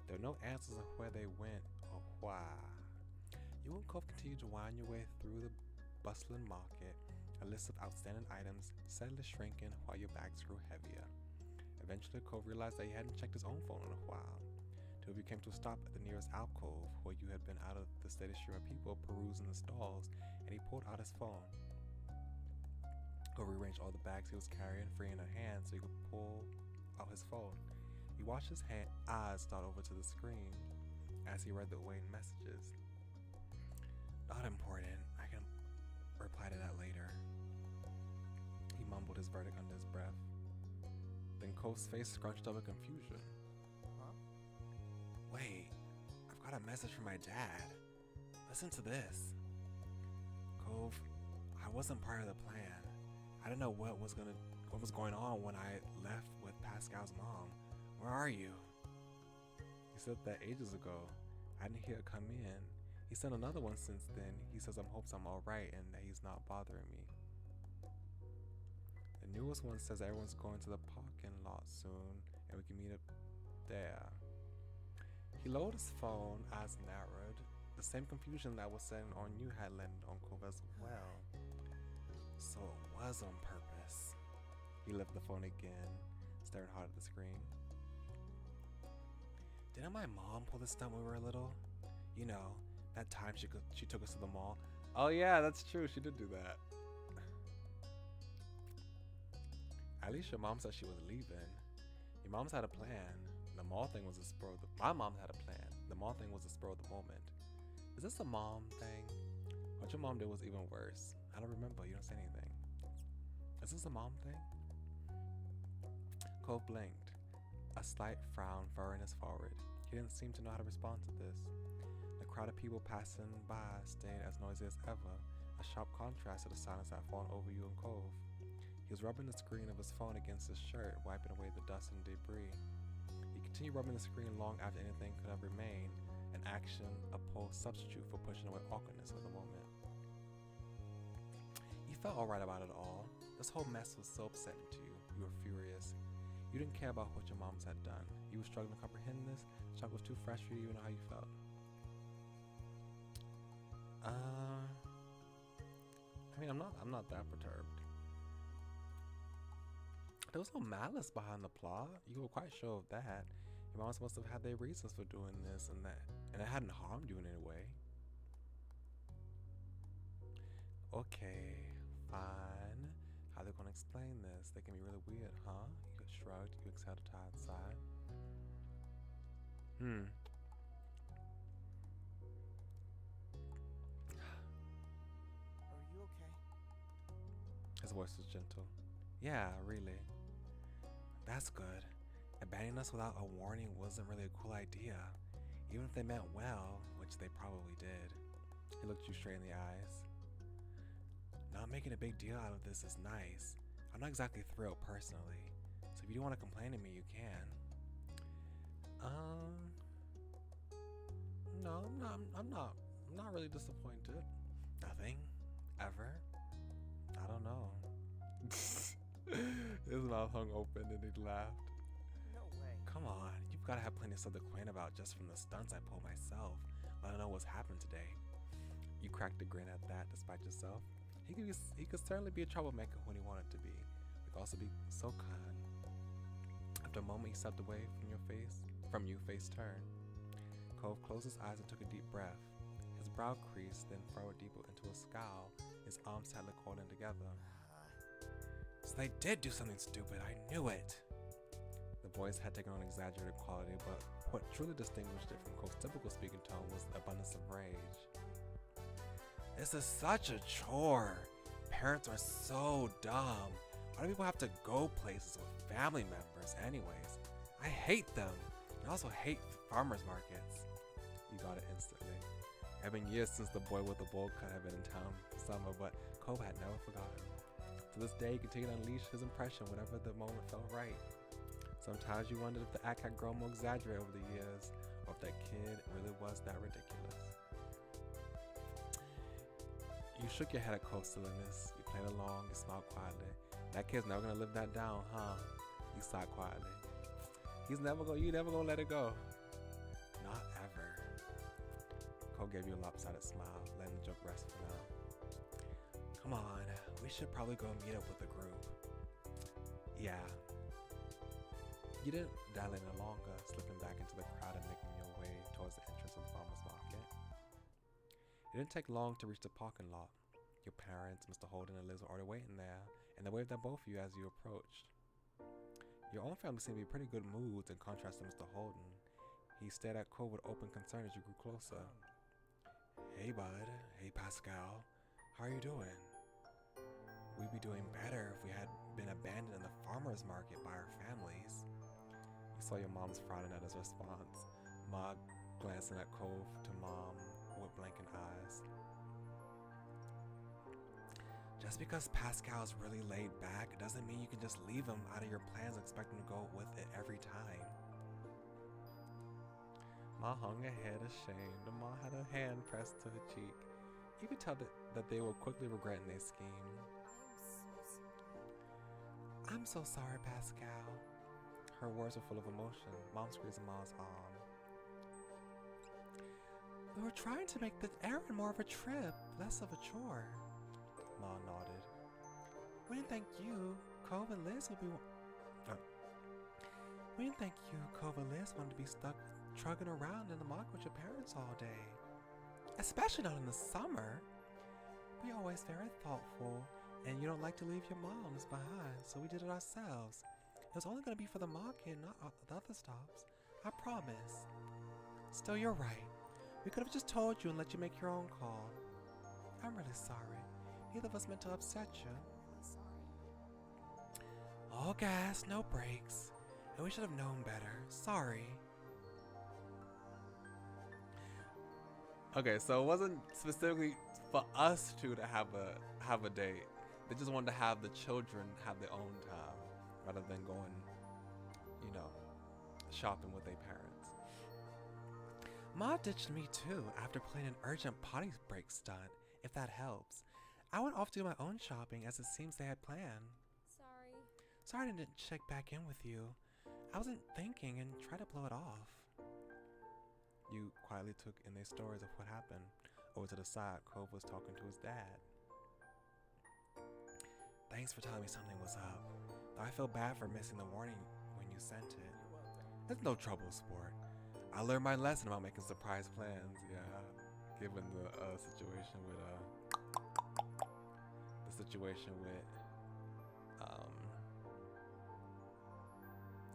There were no answers of where they went or why. You and Cove continued to wind your way through the bustling market, a list of outstanding items steadily shrinking while your bags grew heavier. Eventually, Cove realized that he hadn't checked his own phone in a while. Two of you came to a stop at the nearest alcove where you had been out of the steady stream of people perusing the stalls, and he pulled out his phone. Cove rearranged all the bags he was carrying, freeing a hand so he could pull out his phone. He watched his eyes dart over to the screen as he read the waiting messages. Not important. I can reply to that later. He mumbled his verdict under his breath. Then Cove's face scrunched up in confusion. Huh? Wait, I've got a message from my dad. Listen to this. Cove, I wasn't part of the plan. I didn't know what was going on when I left with Pascal's mom. Where are you? He said that ages ago. I didn't hear it come in. He sent another one since then. He says hopes I'm alright and that he's not bothering me. The newest one says everyone's going to the parking lot soon and we can meet up there. He lowered his phone, eyes narrowed. The same confusion that was setting on you had landed on Cove as well. So it was on purpose. He lifted the phone again, staring hard at the screen. Didn't my mom pull this stunt when we were little? You know, that time she took us to the mall. Oh yeah, that's true. She did do that. At least your mom said she was leaving. Your mom's had a plan. The mall thing was a spur of the... My mom had a plan. The mall thing was a spur of the moment. Is this a mom thing? What your mom did was even worse. I don't remember. You don't say anything. Is this a mom thing? Cove blinked, a slight frown furrowing his forehead. He didn't seem to know how to respond to this. The crowd of people passing by stayed as noisy as ever, a sharp contrast to the silence that had fallen over you and Cove. He was rubbing the screen of his phone against his shirt, wiping away the dust and debris. He continued rubbing the screen long after anything could have remained, an action, a poor substitute for pushing away awkwardness for the moment. You felt alright about it all. This whole mess was so upsetting to you. You were furious. You didn't care about what your moms had done. You were struggling to comprehend this. The shock was too fresh for you to know how you felt. I mean, I'm not that perturbed. There was no malice behind the plot. You were quite sure of that. Your moms must have had their reasons for doing this and that, and it hadn't harmed you in any way. Okay, fine. How they gonna explain this? They can be really weird, huh? You shrugged. You exhaled a tired sigh. Are you okay? His voice was gentle. Yeah, really. That's good. Abandoning us without a warning wasn't really a cool idea. Even if they meant well, which they probably did. He looked you straight in the eyes. Not making a big deal out of this is nice. I'm not exactly thrilled personally. So if you do want to complain to me, you can. No, I'm not really disappointed. Nothing. Ever. I don't know. His mouth hung open and he laughed. No way. Come on, you've got to have plenty of stuff to complain about just from the stunts I pulled myself. Let alone what's happened today. You cracked a grin at that despite yourself. He could certainly be a troublemaker when he wanted to be. He could also be so kind. After a moment, he stepped away from you, face turned. Cove closed his eyes and took a deep breath. His brow creased, then furrowed deeper into a scowl. His arms tightly coiled in together. So they did do something stupid. I knew it. The voice had taken on exaggerated quality, but what truly distinguished it from Cove's typical speaking tone was the abundance of rage. This is such a chore. Parents are so dumb. Why do people have to go places with family members anyways? I hate them. I also hate farmers markets. You got it instantly. It had been years since the boy with the bowl cut had been in town for summer, but Cove had never forgotten. To this day, he continued to unleash his impression whenever the moment felt right. Sometimes you wondered if the act had grown more exaggerated over the years, or if that kid really was that ridiculous. You shook your head at Cove's silliness. You played along, you smiled quietly. That kid's never gonna live that down, huh? You sighed quietly. You never gonna let it go. Not ever. Cole gave you a lopsided smile, letting the joke rest for now. Come on, we should probably go meet up with the group. Yeah. You didn't dally any longer, slipping back into the crowd and making your way towards the entrance of the farmer's market. It didn't take long to reach the parking lot. Your parents, Mr. Holden and Liz were already waiting there, and they waved at both of you as you approached. Your own family seemed to be in pretty good moods in contrast to Mr. Holden. He stared at Cole with open concern as you grew closer. Hey, bud. Hey, Pascal. How are you doing? We'd be doing better if we had been abandoned in the farmer's market by our families. You saw your mom's frowning at his response, Ma glancing at Cole to Mom with blinking eyes. Just because Pascal's really laid back doesn't mean you can just leave him out of your plans and expect him to go with it every time. Ma hung her head ashamed, and Ma had her hand pressed to her cheek. You could tell that they were quickly regretting their scheme. I'm so sorry, Pascal. Her words were full of emotion. Mom squeezed Ma's arm. We were trying to make the errand more of a trip, less of a chore. Ma nodded. We didn't think you, Cove, and Liz would be. We didn't think you, Cove, and Liz wanted to be stuck trugging around in the market with your parents all day. Especially not in the summer. We're always very thoughtful, and you don't like to leave your moms behind, so we did it ourselves. It was only going to be for the market, not the other stops. I promise. Still, you're right. We could have just told you and let you make your own call. I'm really sorry. Neither of us meant to upset you. All gas, no brakes. And we should have known better. Sorry. Okay, so it wasn't specifically for us two to have a date. They just wanted to have the children have their own time rather than going, you know, shopping with their parents. Ma ditched me too after playing an urgent potty break stunt, if that helps. I went off to do my own shopping as it seems they had planned. Sorry I didn't check back in with you. I wasn't thinking and tried to blow it off. You quietly took in their stories of what happened. Over to the side, Cove was talking to his dad. Thanks for telling me something was up. Though I feel bad for missing the warning when you sent it. There's no trouble, sport. I learned my lesson about making surprise plans, yeah. Given the situation with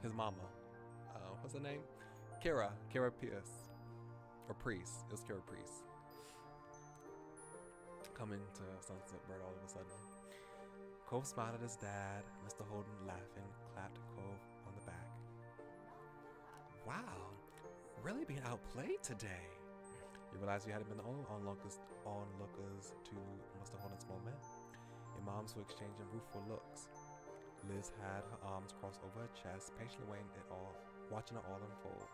his mama. What's her name? Kira Pierce. Or Priest. It was Kira Priest. Coming to Sunset Bird all of a sudden. Cove smiled at his dad. Mr. Holden, laughing, clapped Cove on the back. Wow, really being outplayed today. You realized you hadn't been the only onlookers to Mr. Holden's moment. Your moms were exchanging rueful looks. Liz had her arms crossed over her chest, patiently watching it all unfold.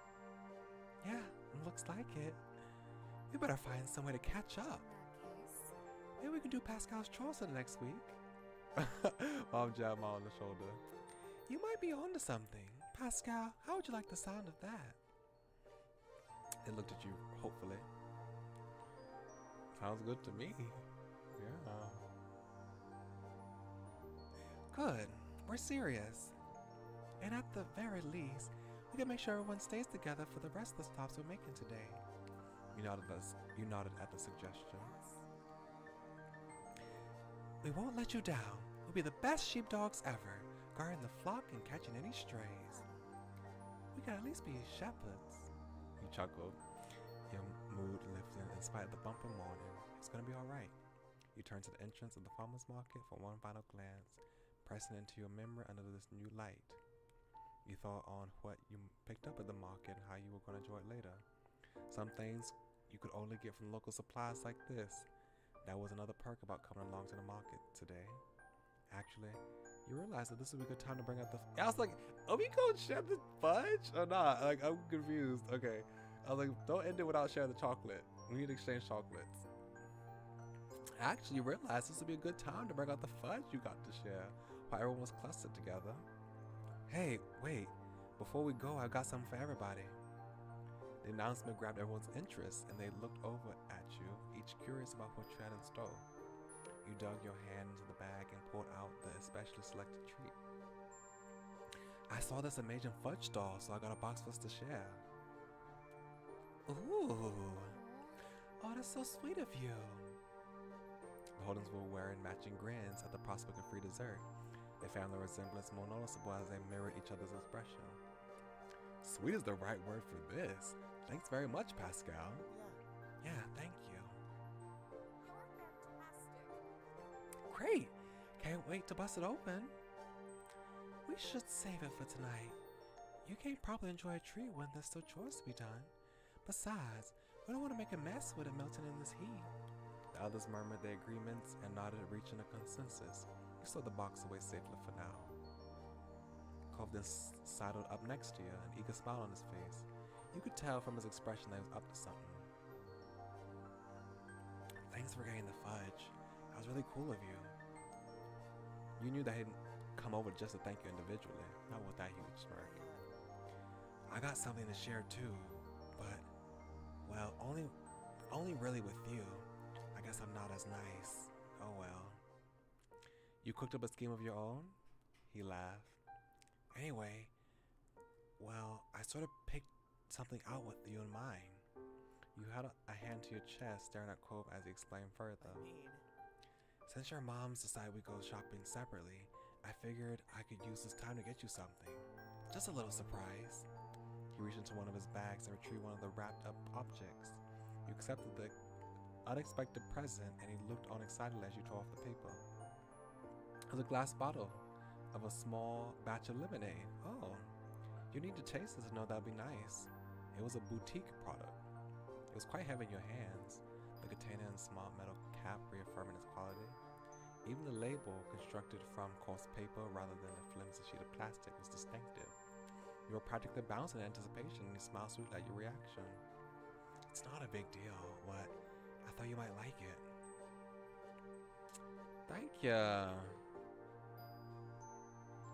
Yeah, looks like it. We better find some way to catch up. Maybe we can do Pascal's chores for the next week. Mom jabbed Ma on the shoulder. You might be onto something. Pascal, how would you like the sound of that? It looked at you hopefully. Sounds good to me. Yeah. Good. We're serious. And at the very least, we can make sure everyone stays together for the rest of the stops we're making today. You nodded at the suggestion. We won't let you down. We'll be the best sheepdogs ever, guarding the flock and catching any strays. We can at least be shepherds. You chuckled, your mood lifting in spite of the bumper morning. It's gonna be alright. You turned to the entrance of the farmer's market for one final glance, pressing into your memory under this new light. You thought on what you picked up at the market and how you were gonna enjoy it later. Some things you could only get from local supplies like this. That was another perk about coming along to the market today. Actually, you realized that this would be a good time to bring out the. I was like, are we gonna share the fudge or not? Like, I'm confused. Okay. I was like, don't end it without sharing the chocolate. We need to exchange chocolates. Actually, you realized this would be a good time to bring out the fudge you got to share while everyone was clustered together. Hey, wait. Before we go, I got something for everybody. The announcement grabbed everyone's interest, and they looked over at you, each curious about what you had in store. You dug your hand into the bag and pulled out the especially selected treat. I saw this amazing fudge doll, so I got a box for us to share. Ooh. Oh, that's so sweet of you. The Holdens were wearing matching grins at the prospect of free dessert. They found the resemblance more noticeable as they mirrored each other's expression. Sweet is the right word for this. Thanks very much, Pascal. Yeah, thank you. Great! Can't wait to bust it open. We should save it for tonight. You can't probably enjoy a treat when there's still chores to be done. Besides, we don't want to make a mess with it melting in this heat. The others murmured their agreements and nodded, reaching a consensus. You stowed the box away safely for now. Cove then sidled up next to you, an eager smile on his face. You could tell from his expression that he was up to something. Thanks for getting the fudge. That was really cool of you. You knew that he'd come over just to thank you individually, not with that huge smirk. I got something to share too, but, well, only really with you. I guess I'm not as nice. Oh well. You cooked up a scheme of your own? He laughed. Anyway, well, I sort of picked something out with you in mind. You had a hand to your chest, staring at Cove as he explained further. Since your moms decided we go shopping separately, I figured I could use this time to get you something. Just a little surprise. He reached into one of his bags and retrieved one of the wrapped up objects. You accepted the unexpected present and he looked on excitedly as you tore off the paper. It was a glass bottle of a small batch of lemonade. Oh, you need to taste it to know that'd be nice. It was a boutique product. It was quite heavy in your hands, the container and small metal cap reaffirming its quality. Even the label, constructed from coarse paper rather than a flimsy sheet of plastic, was distinctive. You were practically bouncing in anticipation and you smiled sweetly at your reaction. It's not a big deal, but I thought you might like it. Thank you.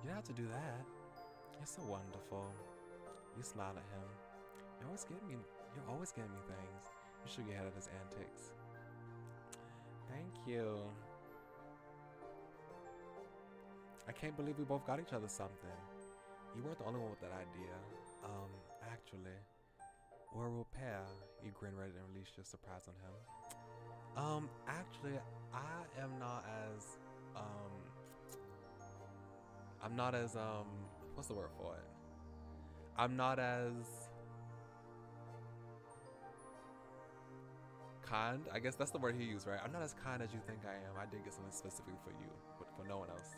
You don't have to do that. You're so wonderful. You smiled at him. You're always getting me things. You shook your head at his antics. Thank you. I can't believe we both got each other something. You weren't the only one with that idea. Actually, we're a real pair. You grinned, ready, and released your surprise on him. Actually, I am not as, what's the word for it? I'm not as kind. I guess that's the word he used, right? I'm not as kind as you think I am. I did get something specifically for you, but for no one else.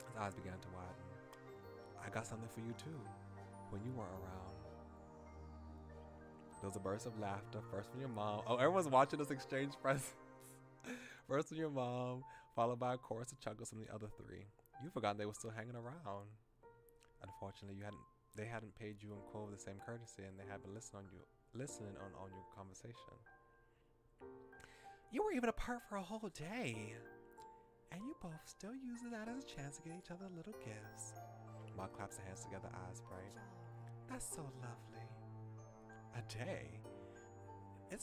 His eyes began to widen. I got something for you too, when you weren't around. There was a burst of laughter, first from your mom. Oh, everyone's watching us exchange presents. First from your mom, followed by a chorus of chuckles from the other three. You forgot they were still hanging around. Unfortunately, they hadn't paid you and Cove the same courtesy, and they had been listening on your conversation. You were even apart for a whole day, and you both still used that as a chance to get each other little gifts. Ma claps her hands together, eyes bright. That's so lovely. A day? It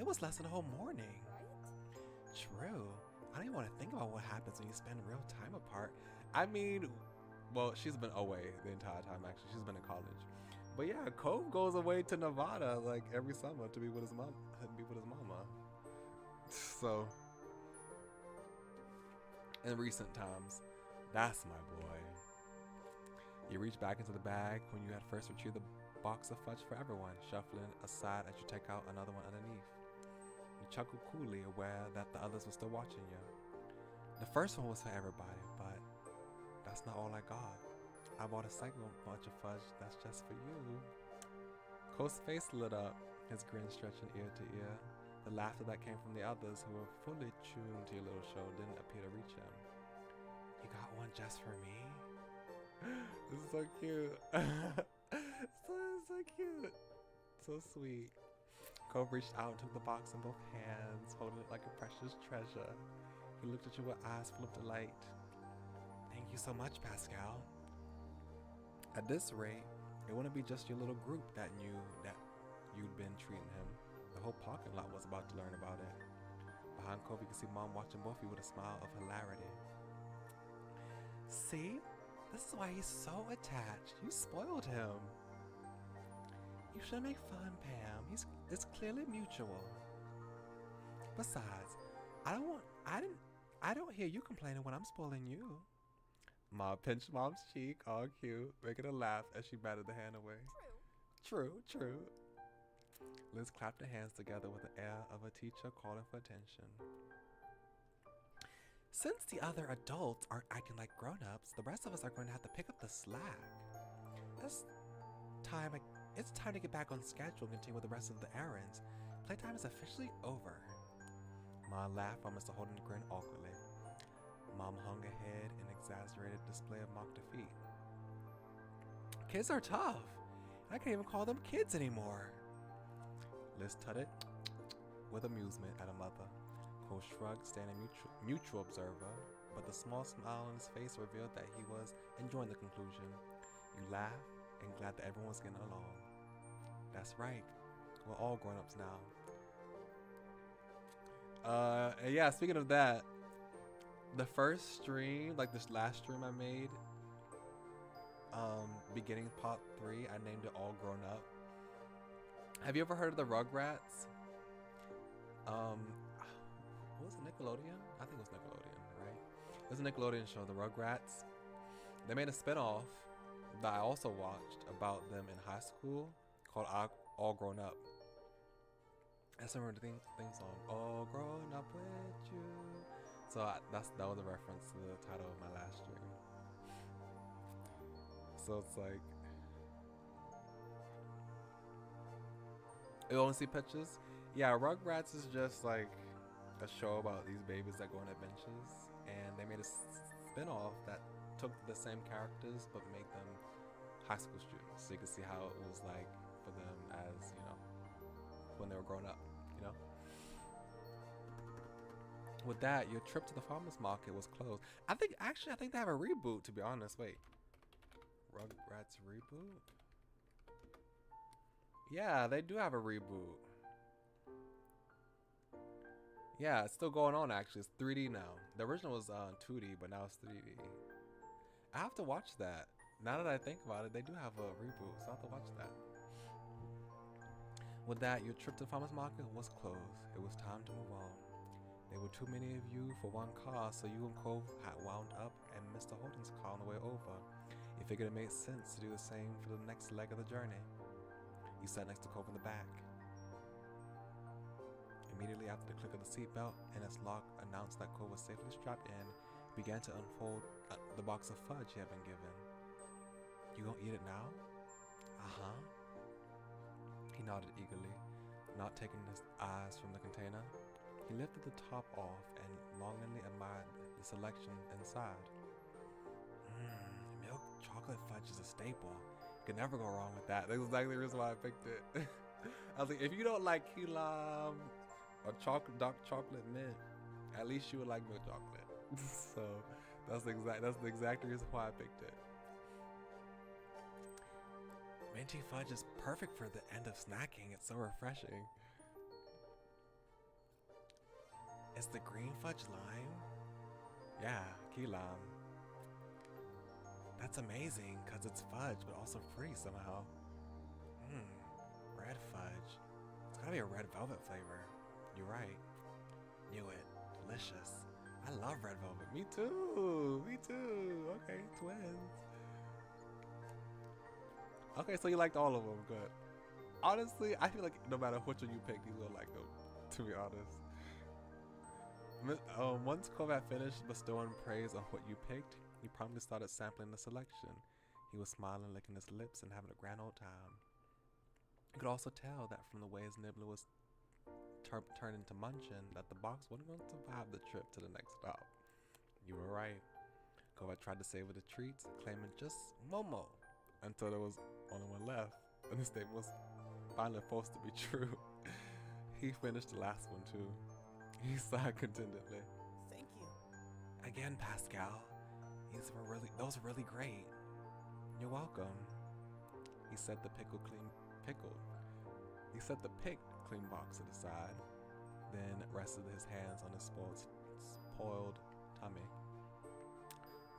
was less than a whole morning. True. I don't even want to think about what happens when you spend real time apart. I mean, well, she's been away the entire time, actually. She's been in college. But yeah, Cove goes away to Nevada like every summer to be with his mama. So, in recent times, that's my boy. You reach back into the bag when you had first retrieved the box of fudge for everyone, shuffling aside as you take out another one underneath. You chuckle coolly, aware that the others were still watching you. The first one was for everybody, but that's not all I got. I bought a second bunch of fudge that's just for you. Cole's face lit up, his grin stretching ear to ear. The laughter that came from the others who were fully tuned to your little show didn't appear to reach him. You got one just for me? This is so cute. so cute. So sweet. Cove reached out and took the box in both hands, holding it like a precious treasure. He looked at you with eyes full of delight. Thank you so much, Pascal. At this rate, it wouldn't be just your little group that knew that you'd been treating him. The whole parking lot was about to learn about it. Behind Cove, you can see Mom watching both of you with a smile of hilarity. See? This is why he's so attached. You spoiled him. You shouldn't make fun, Pam. It's clearly mutual. Besides, I don't hear you complaining when I'm spoiling you. Ma pinched Mom's cheek, all cute, making her laugh as she batted the hand away. True. Liz clapped her hands together with the air of a teacher calling for attention. Since the other adults aren't acting like grown-ups, the rest of us are going to have to pick up the slack. It's time to get back on schedule and continue with the rest of the errands. Playtime is officially over. Mom laughed while Mr. Holden grinned awkwardly. Mom hung her head in an exaggerated display of mock defeat. Kids are tough. I can't even call them kids anymore. Liz tutted with amusement at her mother. Cole shrugged, staying a mutual observer, but the small smile on his face revealed that he was enjoying the conclusion. You laughed and glad that everyone was getting along. That's right. We're all grown-ups now. And yeah, speaking of that, the first stream, like this last stream I made, beginning part 3, I named it All Grown Up. Have you ever heard of the Rugrats? What was it, Nickelodeon? I think it was Nickelodeon, right? It was a Nickelodeon show, the Rugrats. They made a spin-off that I also watched about them in high school called All Grown Up. I just remember the theme song, All Grown Up With You. So that was a reference to the title of my last stream. So it's like, you want to see pictures? Yeah, Rugrats is just like a show about these babies that go on adventures, and they made a spin-off that took the same characters but made them high school students, so you can see how it was like for them as, you know, when they were growing up, you know. With that, your trip to the farmer's market was closed. I think they have a reboot, to be honest. Wait, Rugrats reboot? Yeah, they do have a reboot. Yeah, it's still going on actually. It's 3D now. The original was 2D, but now it's 3D. I have to watch that. Now that I think about it, they do have a reboot, so I have to watch that. With that, your trip to the farmer's market was closed. It was time to move on. There were too many of you for one car, so you and Cove had wound up and Mr. Holden's car on the way over. You figured it made sense to do the same for the next leg of the journey. You sat next to Cove in the back. Immediately after the click of the seatbelt and its lock announced that Cove was safely strapped in, he began to unfold the box of fudge he had been given. You gonna eat it now? Uh-huh. He nodded eagerly, not taking his eyes from the container. He lifted the top off and longingly admired the selection inside. Milk chocolate fudge is a staple. You can never go wrong with that. That's exactly the reason why I picked it. I was like, if you don't like key lime or dark chocolate mint, at least you would like milk chocolate. So that's the exact reason why I picked it. Minty fudge is perfect for the end of snacking. It's so refreshing. Is the green fudge lime? Yeah, key lime. That's amazing, because it's fudge, but also free somehow. Red fudge. It's gotta be a red velvet flavor. You're right. Knew it. Delicious. I love red velvet. Me too. Okay, twins. Okay, so you liked all of them. Good. Honestly, I feel like no matter which one you pick, you will like them, to be honest. Once Cove had finished bestowing praise on what you picked, he promptly started sampling the selection. He was smiling, licking his lips, and having a grand old time. You could also tell that from the way his nibbler was turned into munching, that the box wasn't going to survive the trip to the next stop. You were right. Cove had tried to savor the treats, claiming just Momo, until there was only one left, and the statement was finally forced to be true. He finished the last one too. He sighed contentedly. Thank you. Again, Pascal. Those were really great. You're welcome. He set the He set the picked clean box to the side, then rested his hands on his spoiled tummy.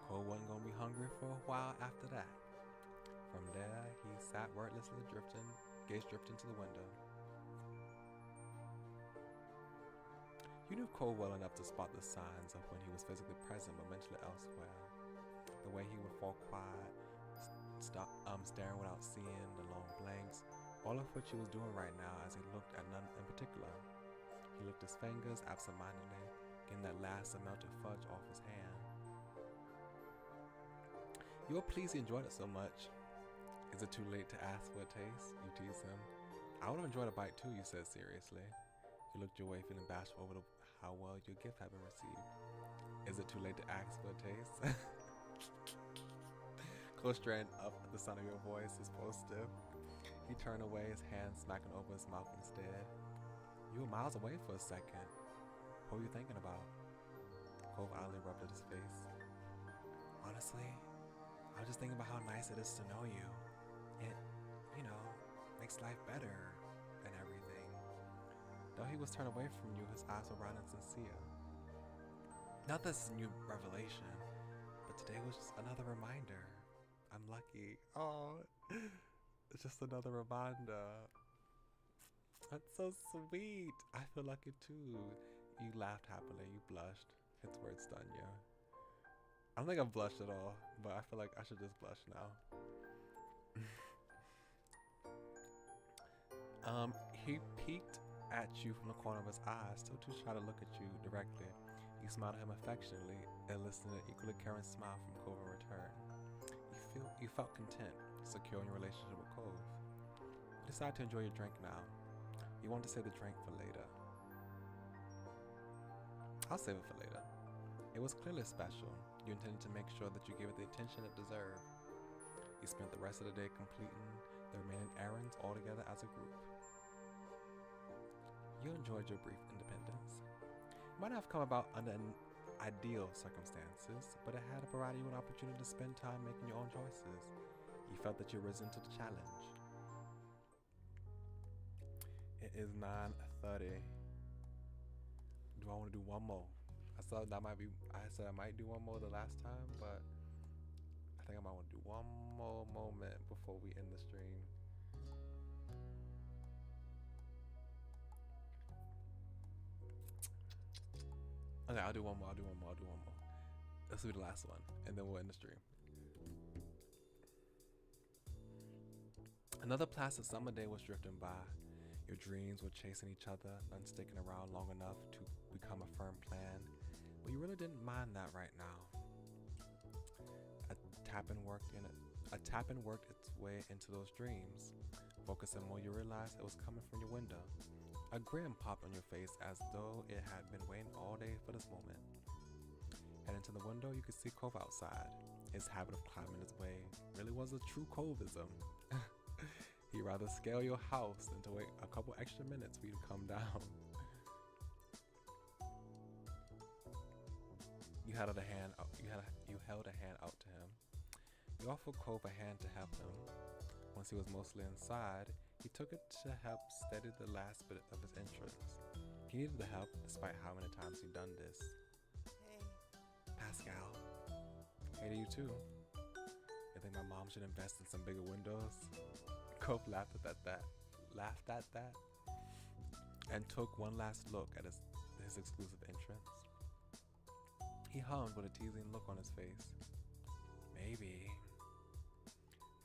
Cole wasn't gonna be hungry for a while after that. From there, he sat wordlessly gaze drifting to the window. You knew Cole well enough to spot the signs of when he was physically present but mentally elsewhere. The way he would fall quiet, staring without seeing, the long blanks, all of which he was doing right now as he looked at none in particular. He licked his fingers absentmindedly, getting that last of melted fudge off his hand. You were pleased he enjoyed it so much. Is it too late to ask for a taste? You teased him. I would have enjoyed a bite too, you said seriously. You looked your way, feeling bashful over how well your gift had been received. Is it too late to ask for a taste? Cole straightened up at the sound of your voice, his pose stiff. He turned away, his hand smacking over his mouth instead. You were miles away for a second. What were you thinking about? Cole idly rubbed at his face. Honestly, I was just thinking about how nice it is to know you. It, makes life better and everything. Though he was turned away from you, his eyes were round and sincere. Not this is a new revelation, but today was just another reminder. I'm lucky. Oh, it's just another reminder. That's so sweet. I feel lucky too. You laughed happily. You blushed. It's where it's done, yeah. I don't think I've blushed at all, but I feel like I should just blush now. He peeked at you from the corner of his eyes, still too shy to look at you directly. You smiled at him affectionately, eliciting an equally caring smile from Cove in return. You felt content, secure in your relationship with Cove. You decided to enjoy your drink now. You wanted to save the drink for later. I'll save it for later. It was clearly special. You intended to make sure that you gave it the attention it deserved. You spent the rest of the day completing the remaining errands all together as a group. You enjoyed your brief independence. It might have come about under ideal circumstances, but it had provided you an opportunity to spend time making your own choices. You felt that you had risen to the challenge. It is 9:30. Do I want to do one more? I said I might do one more the last time, but I think I might want to do one more moment before we end the stream. Okay, I'll do one more. This will be the last one, and then we'll end the stream. Another placid summer day was drifting by. Your dreams were chasing each other, none sticking around long enough to become a firm plan, but you really didn't mind that right now. A tap-in worked its way into those dreams. Focusing more, you realized it was coming from your window. A grin popped on your face as though it had been waiting all day for this moment. Heading to the window, you could see Cove outside. His habit of climbing his way really was a true Coveism. He'd rather scale your house than to wait a couple extra minutes for you to come down. You held a hand out to him. You offered Cove a hand to help him. Once he was mostly inside, he took it to help steady the last bit of his entrance. He needed the help, despite how many times he'd done this. Hey. Pascal. Hey to you too. You think my mom should invest in some bigger windows? Cove laughed at that, and took one last look at his exclusive entrance. He hummed with a teasing look on his face. Maybe.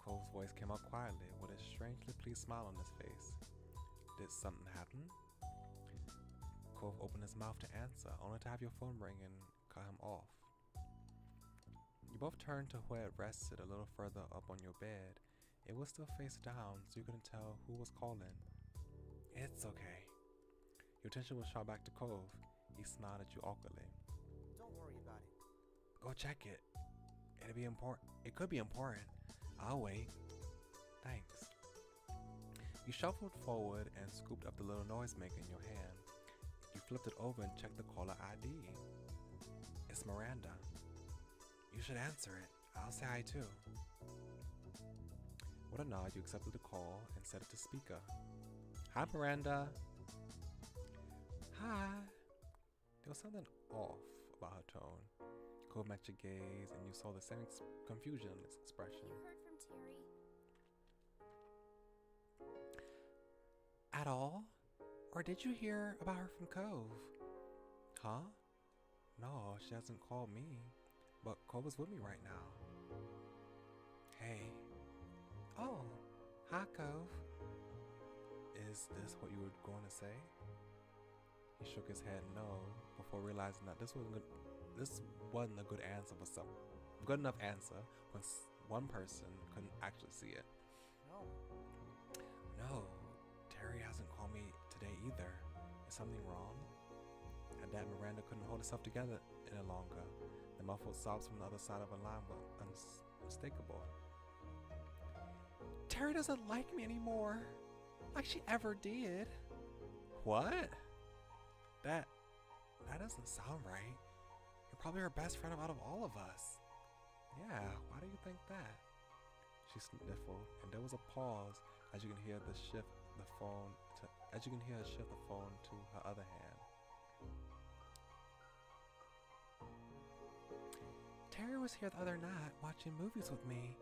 Cove's voice came out quietly with a strangely pleased smile on his face. Did something happen? Cove opened his mouth to answer, only to have your phone ring and cut him off. You both turned to where it rested a little further up on your bed. It was still face down, so you couldn't tell who was calling. It's okay. Your attention was shot back to Cove. He smiled at you awkwardly. Don't worry about it. Go check it. It'll be important. It could be important. I'll wait. Thanks. You shuffled forward and scooped up the little noisemaker in your hand. You flipped it over and checked the caller ID. It's Miranda. You should answer it. I'll say hi too. With a nod, you accepted the call and set it to speaker. Hi, Miranda. Hi. There was something off about her tone. Cole met your gaze, and you saw the same confusion in its expression. You heard from Terry? At all? Or did you hear about her from Cove? Huh? No, she hasn't called me. But Cove is with me right now. Hey. Oh, hi, Cove. Is this what you were going to say? He shook his head no, before realizing that this wasn't a good answer for some good enough answer when one person couldn't actually see it. No. No, Terry hasn't called me today either. Is something wrong? At that, Miranda couldn't hold herself together any longer. The muffled sobs from the other side of her line were unmistakable. Terry doesn't like me anymore, like she ever did. What? That doesn't sound right. You're probably her best friend out of all of us. Yeah, why do you think that? She sniffled, and there was a pause as you can hear her shift the phone to her other hand. Terry was here the other night watching movies with me.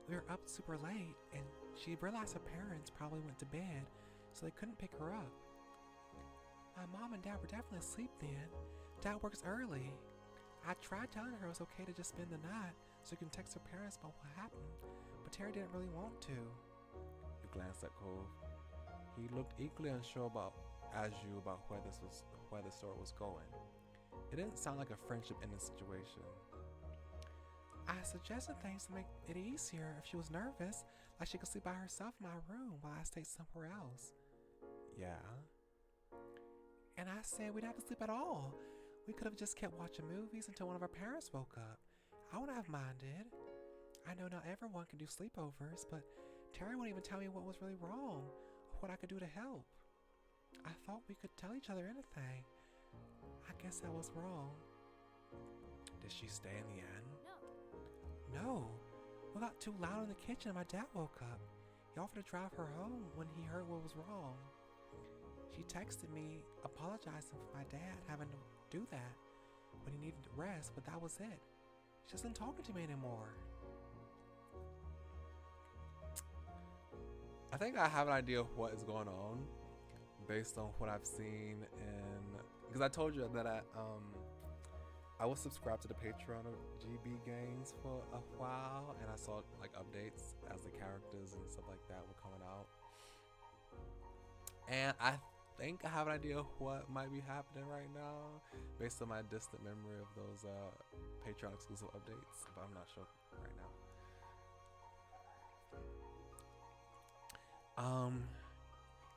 We were up super late, and she realized her parents probably went to bed, so they couldn't pick her up. My mom and dad were definitely asleep then. Dad works early. I tried telling her it was okay to just spend the night so you can text her parents about what happened, but Terry didn't really want to. You glanced at Cove. He looked equally unsure about where the story was going. It didn't sound like a friendship ending situation. I suggested things to make it easier if she was nervous, like she could sleep by herself in my room while I stayed somewhere else. Yeah. And I said we'd have to sleep at all. We could have just kept watching movies until one of our parents woke up. I wouldn't have minded. I know not everyone can do sleepovers, but Terry wouldn't even tell me what was really wrong or what I could do to help. I thought we could tell each other anything. I guess I was wrong. Did she stay in the end? No. We got too loud in the kitchen and my dad woke up. He offered to drive her home when he heard what was wrong. She texted me apologizing for my dad having to do that when he needed to rest, but that was it. She isn't talking to me anymore. I think I have an idea of what is going on based on what I've seen because I told you that I was subscribed to the Patreon of GB Games for a while, and I saw like updates as the characters and stuff like that were coming out. And I think I have an idea of what might be happening right now based on my distant memory of those Patreon exclusive updates, but I'm not sure right now.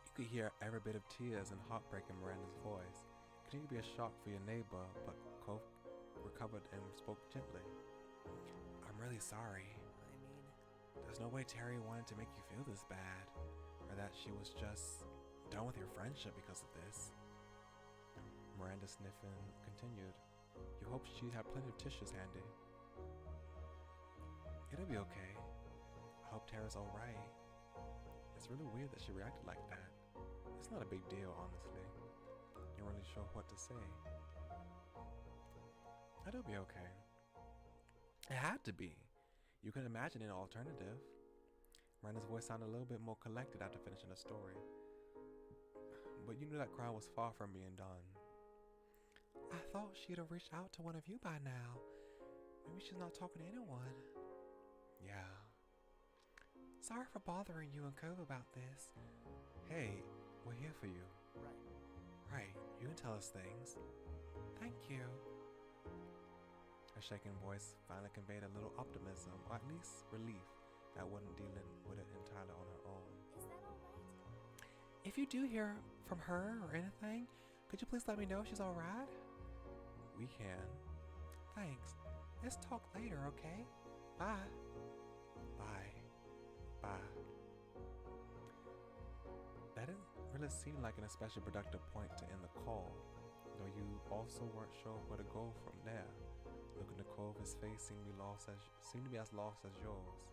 You could hear every bit of tears and heartbreak in Miranda's voice. Continue to be a shock for your neighbor, but Cove recovered and spoke gently. I'm really sorry. I mean, There's no way Terry wanted to make you feel this bad, or that she was just done with your friendship because of this. Miranda sniffing continued. You hope she had plenty of tissues handy. It'll be okay. I hope Tara's alright. It's really weird that she reacted like that. It's not a big deal, honestly. You're really sure what to say. It'll be okay. It had to be. You couldn't imagine an alternative. Miranda's voice sounded a little bit more collected after finishing the story. But you knew that cry was far from being done. I thought she'd have reached out to one of you by now. Maybe she's not talking to anyone. Yeah. Sorry for bothering you and Cove about this. Hey, we're here for you. Right, you can tell us things. Thank you. Her shaking voice finally conveyed a little optimism, or at least relief, that wasn't dealing with it entirely on her own. Is that all right? If you do hear from her or anything, could you please let me know if she's alright? We can. Thanks. Let's talk later, okay? Bye. Bye. Bye. That didn't really seem like an especially productive point to end the call, though you also weren't sure where to go from there. Looking at Cove, his face seemed to be as lost as yours.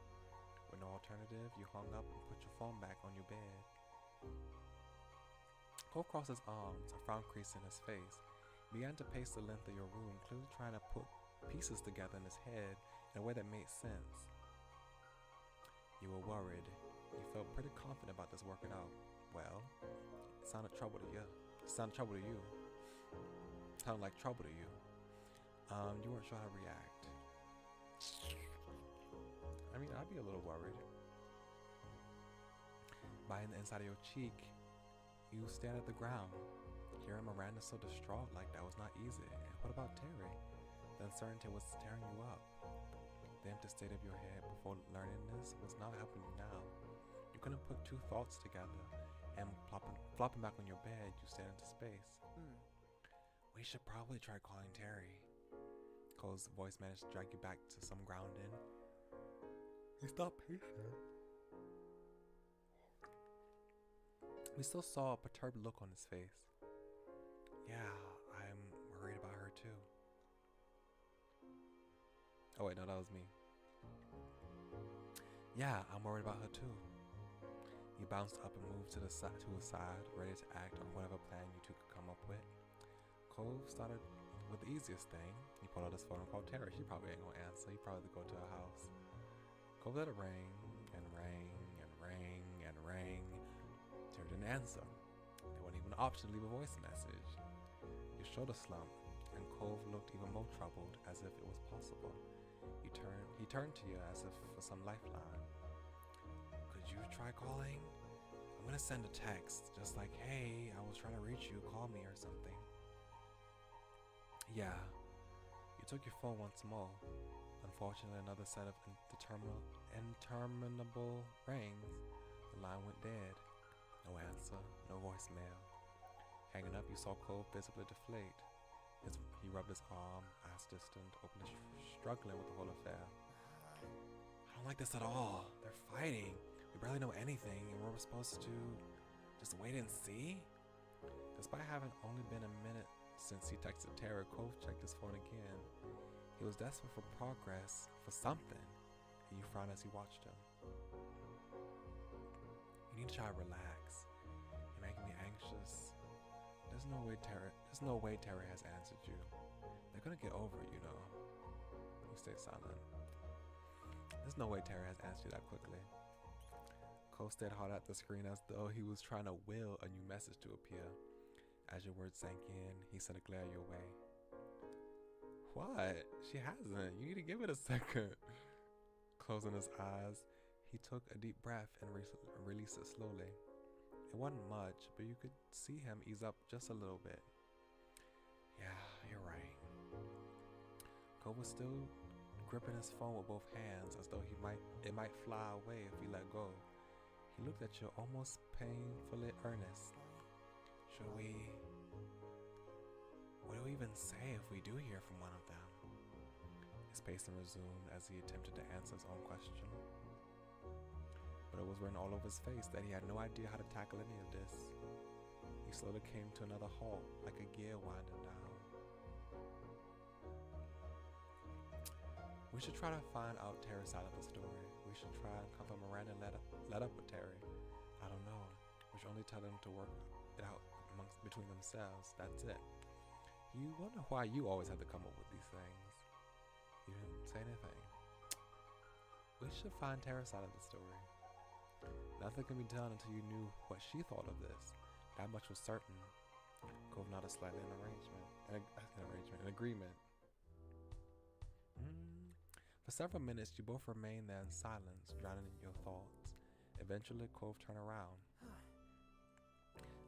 With no alternative, you hung up and put your phone back on your bed. Cole crossed his arms, a frown creased in his face. He began to pace the length of your room, clearly trying to put pieces together in his head in a way that made sense. You were worried. You felt pretty confident about this working out. Well, it sounded trouble to you. It sounded trouble to you. It sounded like trouble to you. You weren't sure how to react. I mean, I'd be a little worried. Biting the inside of your cheek, you stared at the ground. Hearing Miranda so distraught like that was not easy. And what about Terry? The uncertainty was tearing you up. The empty state of your head before learning this was not helping you now. You couldn't put two thoughts together, and flopping back on your bed, you stared into space. We should probably try calling Terry. Cole's voice managed to drag you back to some grounding. He stopped pacing. We still saw a perturbed look on his face. Yeah, I'm worried about her too. Oh wait, no, that was me. Yeah, I'm worried about her too. He bounced up and moved to his side, ready to act on whatever plan you two could come up with. Cole started with the easiest thing. He pulled out his phone and called Terry. She probably ain't gonna answer. He probably go to her house. Cole let it ring and rang and rang and rang. Terry didn't answer. There wasn't even an option to leave a voice message. Your shoulder slumped, and Cove looked even more troubled, as if it was possible. He turned to you as if for some lifeline. Could you try calling? I'm gonna send a text, just like, hey, I was trying to reach you, call me or something. Yeah. You took your phone once more. Unfortunately, another set of interminable rings. The line went dead. No answer, no voicemail. Hanging up, you saw Cole visibly deflate. He rubbed his arm, eyes distant, openly struggling with the whole affair. I don't like this at all. They're fighting. We barely know anything, and we're supposed to just wait and see? Despite having only been a minute since he texted Tara, Cole checked his phone again. He was desperate for progress, for something, and you frowned as he watched him. You need to try to relax. You're making me anxious. There's no way Terry has answered you. They're gonna get over it, you know. You stay silent. There's no way Terry has answered you that quickly. Cole stared hard at the screen as though he was trying to will a new message to appear. As your words sank in, he sent a glare your way. What? She hasn't. You need to give it a second. Closing his eyes, he took a deep breath and released it slowly. It wasn't much, but you could see him ease up just a little bit. Yeah, you're right. Cole was still gripping his phone with both hands as though it might fly away if he let go. He looked at you almost painfully earnest. What do we even say if we do hear from one of them? His pacing resumed as he attempted to answer his own question. But it was written all over his face that he had no idea how to tackle any of this. He slowly came to another halt, like a gear winding down. We should try to find out Terry's side of the story. We should try and comfort Miranda and let up with Terry. I don't know. We should only tell them to work it out between themselves. That's it. You wonder why you always have to come up with these things. You didn't say anything. We should find Terry's side of the story. Nothing can be done until you knew what she thought of this. That much was certain. Cove nodded slightly in agreement. For several minutes, you both remained there in silence, drowning in your thoughts. Eventually, Cove turned around.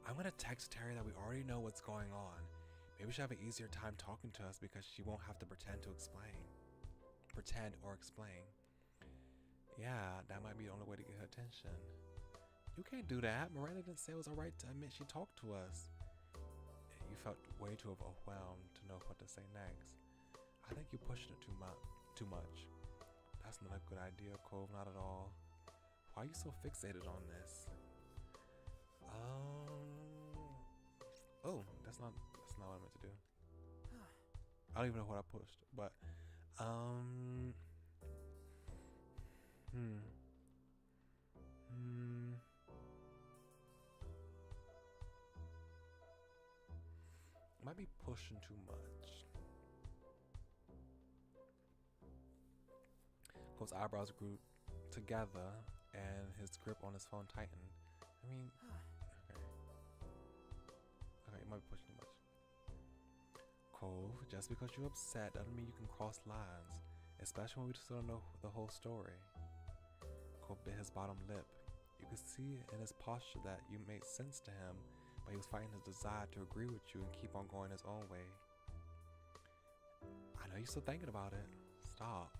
I'm gonna text Terry that we already know what's going on. Maybe she'll have an easier time talking to us because she won't have to pretend or explain. Yeah, that might be the only way to get her attention. You can't do that. Miranda didn't say it was alright to admit she talked to us. You felt way too overwhelmed to know what to say next. I think you pushed it too much. That's not a good idea, Cove, not at all. Why are you so fixated on this? Oh, that's not what I meant to do. I don't even know what I pushed, but might be pushing too much. Cole's eyebrows grew together and his grip on his phone tightened. I mean, okay. Okay, it might be pushing too much. Cole, just because you're upset doesn't mean you can cross lines, especially when we still don't know the whole story. Cole bit his bottom lip. You could see in his posture that you made sense to him, but he was fighting his desire to agree with you and keep on going his own way. I know you're still thinking about it. Stop.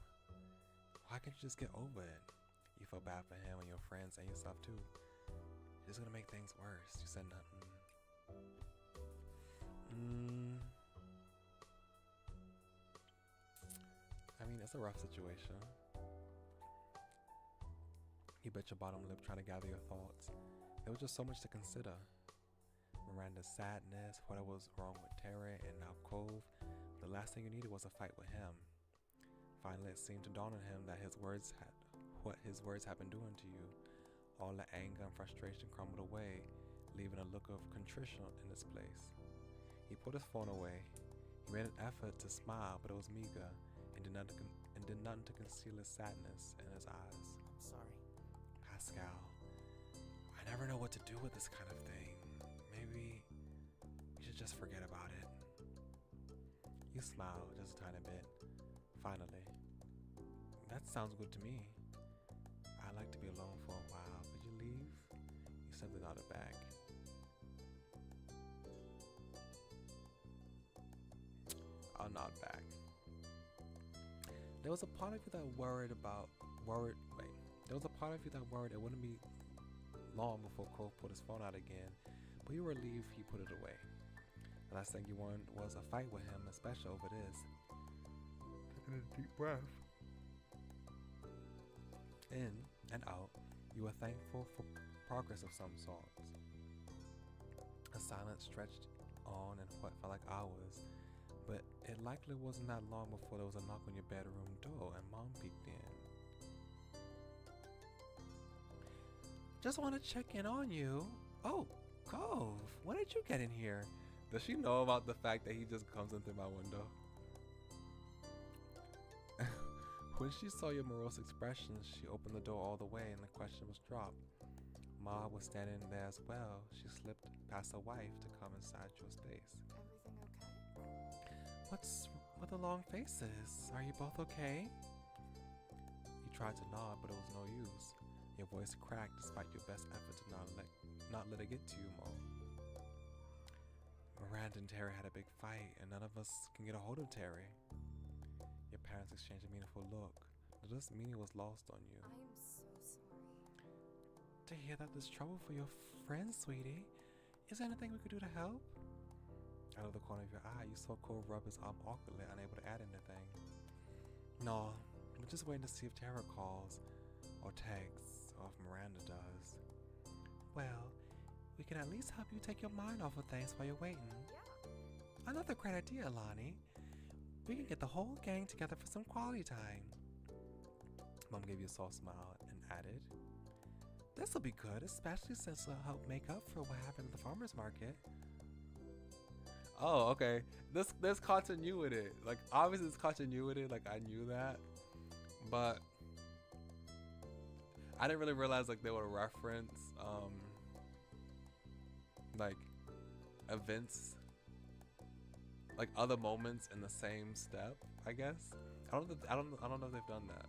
Why can't you just get over it? You feel bad for him and your friends and yourself too. You're just gonna make things worse. You said nothing. I mean, it's a rough situation. You bit your bottom lip trying to gather your thoughts. There was just so much to consider. Miranda's sadness, what was wrong with Terry, and now Cove. The last thing you needed was a fight with him. Finally, it seemed to dawn on him that what his words had been doing to you. All the anger and frustration crumbled away, leaving a look of contrition in its place. He put his phone away. He made an effort to smile, but it was meager, and did nothing to conceal his sadness in his eyes. I'm sorry. Pascal, I never know what to do with this kind of thing. Maybe we should just forget about it. You smiled just a tiny bit. Finally. That sounds good to me. I'd like to be alone for a while. Could you leave? You simply nodded back. I'll nod back. There was a part of you that worried it wouldn't be long before Cole put his phone out again, but you were relieved he put it away. The last thing you wanted was a fight with him, especially over this. Taking a deep breath. In and out, you were thankful for progress of some sort. A silence stretched on in what felt like hours, but it likely wasn't that long before there was a knock on your bedroom door and Mom peeked in. Just want to check in on you. Oh, Cove, when did you get in here? Does she know about the fact that he just comes in through my window? When she saw your morose expression, she opened the door all the way and the question was dropped. Ma was standing there as well. She slipped past her wife to come inside your space. Everything okay? What's with the long faces? Are you both okay? You tried to nod, but it was no use. Your voice cracked despite your best effort to not let it get to you, Mom. Miranda and Terry had a big fight, and none of us can get a hold of Terry. Your parents exchanged a meaningful look. Does this mean he was lost on you? I am so sorry. To hear that there's trouble for your friend, sweetie. Is there anything we could do to help? Out of the corner of your eye, you saw Cole rub his arm awkwardly, unable to add anything. No, I'm just waiting to see if Tara calls, or texts, or if Miranda does. Well, we can at least help you take your mind off of things while you're waiting. Yeah. Another great idea, Lonnie. We can get the whole gang together for some quality time. Mom gave you a soft smile and added, "This'll be good, especially since it'll help make up for what happened at the farmer's market." Oh, okay. There's continuity. Like, obviously there's continuity, like I knew that. But I didn't really realize like they would reference like events, like other moments in the same step, I guess. I don't know if they've done that.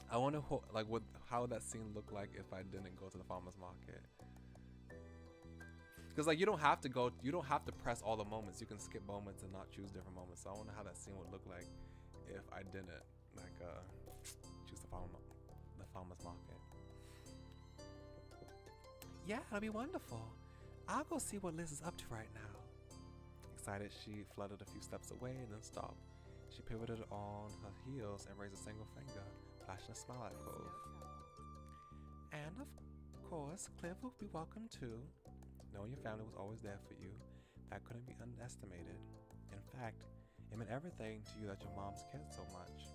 I wonder how would that scene look like if I didn't go to the farmer's market. Because like you don't have to press all the moments. You can skip moments and not choose different moments. So I wonder how that scene would look like if I didn't choose the farmer's market. Yeah, it'll be wonderful. I'll go see what Liz is up to right now. Excited, she fluttered a few steps away and then stopped. She pivoted on her heels and raised a single finger, flashing a smile at Cove. And of course, Cliff will be welcome too. Knowing your family was always there for you, that couldn't be underestimated. In fact, it meant everything to you that your moms cared so much.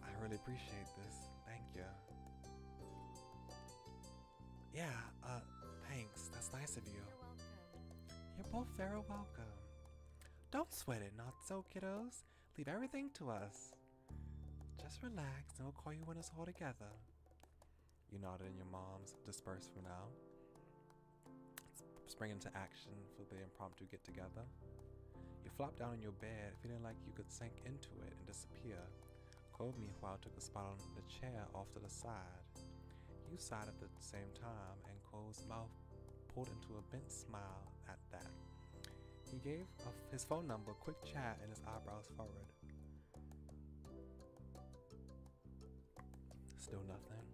I really appreciate this. Thank you. Yeah, thanks. That's nice of you. You're welcome. You're both very welcome. Don't sweat it, not so, kiddos. Leave everything to us. Just relax and we'll call you when it's all together. You nodded and your moms dispersed for now, spring into action for the impromptu get-together. You flopped down in your bed, feeling like you could sink into it and disappear. Cove, meanwhile, took a spot on the chair off to the side. You sighed at the same time, and Cove's mouth pulled into a bent smile at that. He gave his phone number a quick chat and his eyebrows furrowed. Still nothing?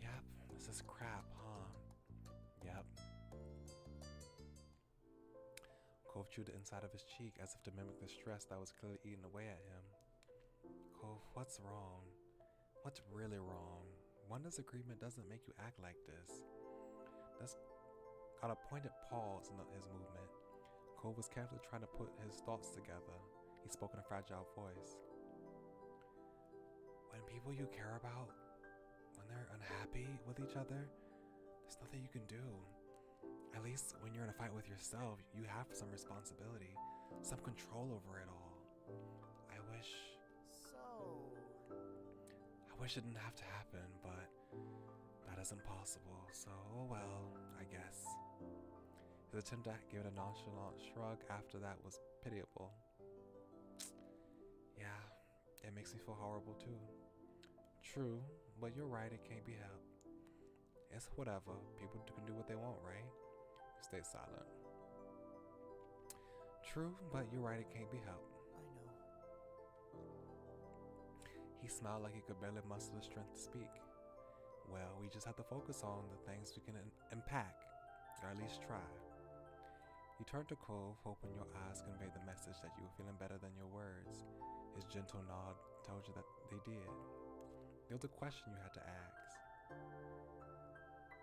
Yep, this is crap, huh? Yep. Cove chewed the inside of his cheek as if to mimic the stress that was clearly eating away at him. Cove, what's wrong? What's really wrong? One disagreement doesn't make you act like this. This got a pointed pause in his movement. Cove was carefully trying to put his thoughts together. He spoke in a fragile voice. When people you care about, when they're unhappy with each other, there's nothing you can do. At least when you're in a fight with yourself, you have some responsibility, some control over it all. I wish it didn't have to happen, but that isn't possible, so oh well, I guess. His attempt to give it a nonchalant shrug after that was pitiable. Yeah, it makes me feel horrible too. True, but you're right, it can't be helped. It's whatever, people can do what they want, right? You stayed silent. True, but you're right, it can't be helped. I know. He smiled like he could barely muster the strength to speak. Well, we just have to focus on the things we can impact, or at least try. He turned to Cove, hoping your eyes conveyed the message that you were feeling better than your words. His gentle nod told you that they did. There was a question you had to ask.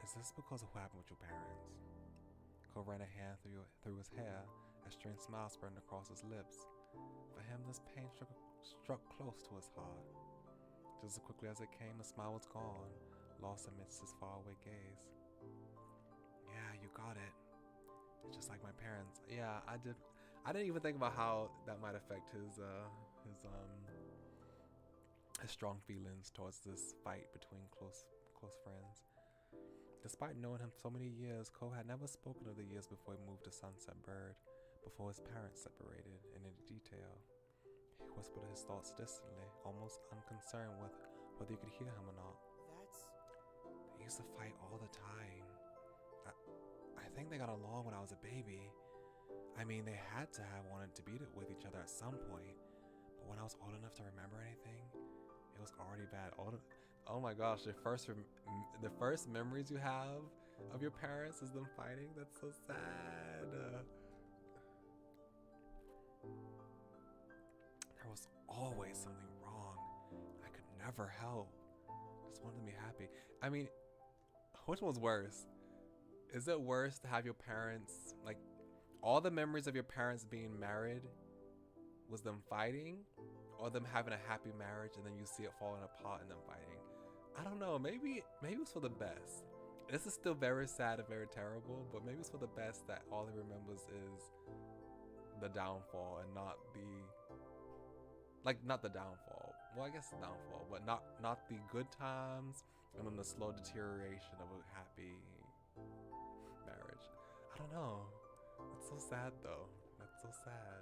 Is this because of what happened with your parents? Cove ran a hand through his hair, a strange smile spreading across his lips. For him, this pain struck close to his heart. Just as quickly as it came, the smile was gone, lost amidst his faraway gaze. Yeah, you got it. It's just like my parents. Yeah, I didn't even think about how that might affect his strong feelings towards this fight between close friends. Despite knowing him so many years, Cole had never spoken of the years before he moved to Sunset Bird, before his parents separated, in any detail. He whispered his thoughts distantly, almost unconcerned with whether you could hear him or not. They used to fight all the time. I think they got along when I was a baby. I mean, they had to have wanted to be with each other at some point, but when I was old enough to remember anything, it was already bad. Oh my gosh, the first memories you have of your parents is them fighting? That's so sad. There was always something wrong. I could never help. Just wanted to be happy. I mean, which one's worse? Is it worse to have your parents, like, all the memories of your parents being married was them fighting, or them having a happy marriage and then you see it falling apart and them fighting? I don't know, maybe it's for the best. This is still very sad and very terrible, but maybe it's for the best that all he remembers is the downfall and not the downfall. Well, I guess the downfall, but not the good times and then the slow deterioration of a happy marriage. I don't know. That's so sad though. That's so sad.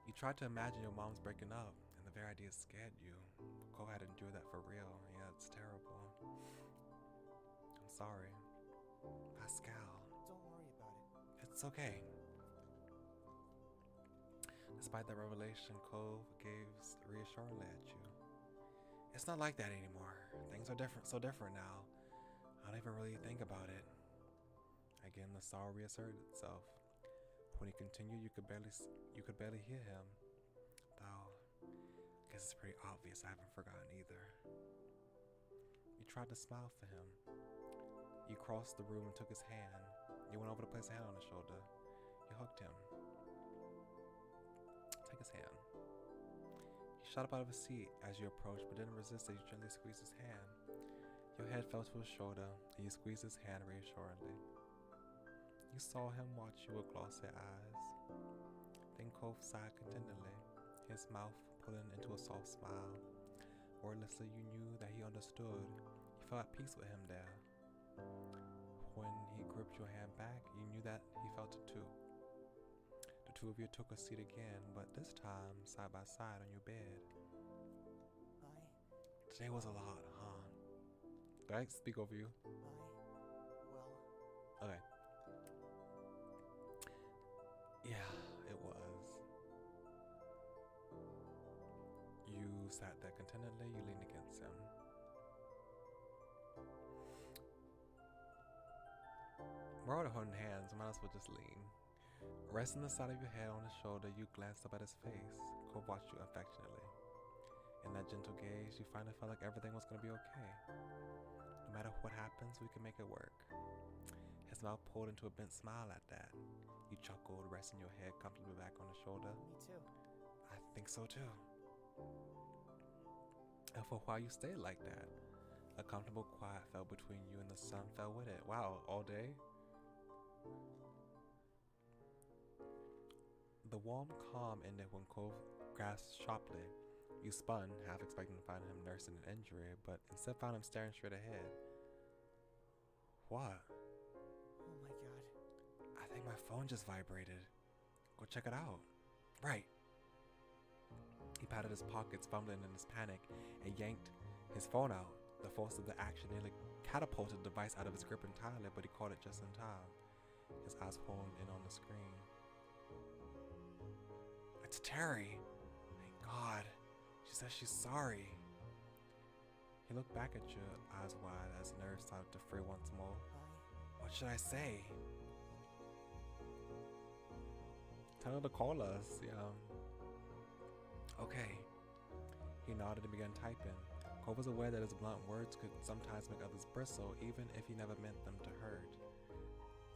You tried to imagine your mom's breaking up, and the very idea scared you. Go ahead and do that for real. Yeah, it's terrible. I'm sorry. Pascal. Don't worry about it. It's okay. Despite that revelation, Cove gazed reassuringly at you. It's not like that anymore. Things are different, so different now. I don't even really think about it. Again, the sorrow reasserted itself. When he continued, you could barely hear him. Though, I guess it's pretty obvious I haven't forgotten either. You tried to smile for him. You crossed the room and took his hand. You went over to place a hand on his shoulder. You hugged him. Take his hand. He shot up out of his seat as you approached, but didn't resist as you gently squeezed his hand. Your head fell to his shoulder, and you squeezed his hand reassuringly. You saw him watch you with glossy eyes. Then Cove sighed contentedly, his mouth pulling into a soft smile. Wordlessly, you knew that he understood. You felt at peace with him there. When he gripped your hand back, you knew that he felt it too. The two of you took a seat again, but this time side by side on your bed. Today was a lot, huh? Did I speak over you? Well, Okay. Yeah, it was. You sat there contentedly, you leaned against him. We're already holding hands, might as well just lean. Resting the side of your head on his shoulder, you glanced up at his face. Cole watched you affectionately. In that gentle gaze, you finally felt like everything was going to be okay. No matter what happens, we can make it work. His mouth pulled into a bent smile at that. You chuckled, resting your head comfortably back on his shoulder. me too. I think so too. And for a while you stayed like that. A comfortable quiet fell between you and the sun fell with it. Wow, all day? The warm calm ended when Cove grasped sharply. You spun, half expecting to find him nursing an injury, but instead found him staring straight ahead. What? Oh my god. I think my phone just vibrated. Go check it out. Right. He patted his pockets, fumbling in his panic, and yanked his phone out. The force of the action nearly catapulted the device out of his grip entirely, but he caught it just in time. His eyes honed in on the screen. It's Terry. Thank God. She says she's sorry. He looked back at you, eyes wide, as nerves started to fray once more. What should I say? Tell her to call us, yeah. Okay. He nodded and began typing. Cole was aware that his blunt words could sometimes make others bristle, even if he never meant them to hurt.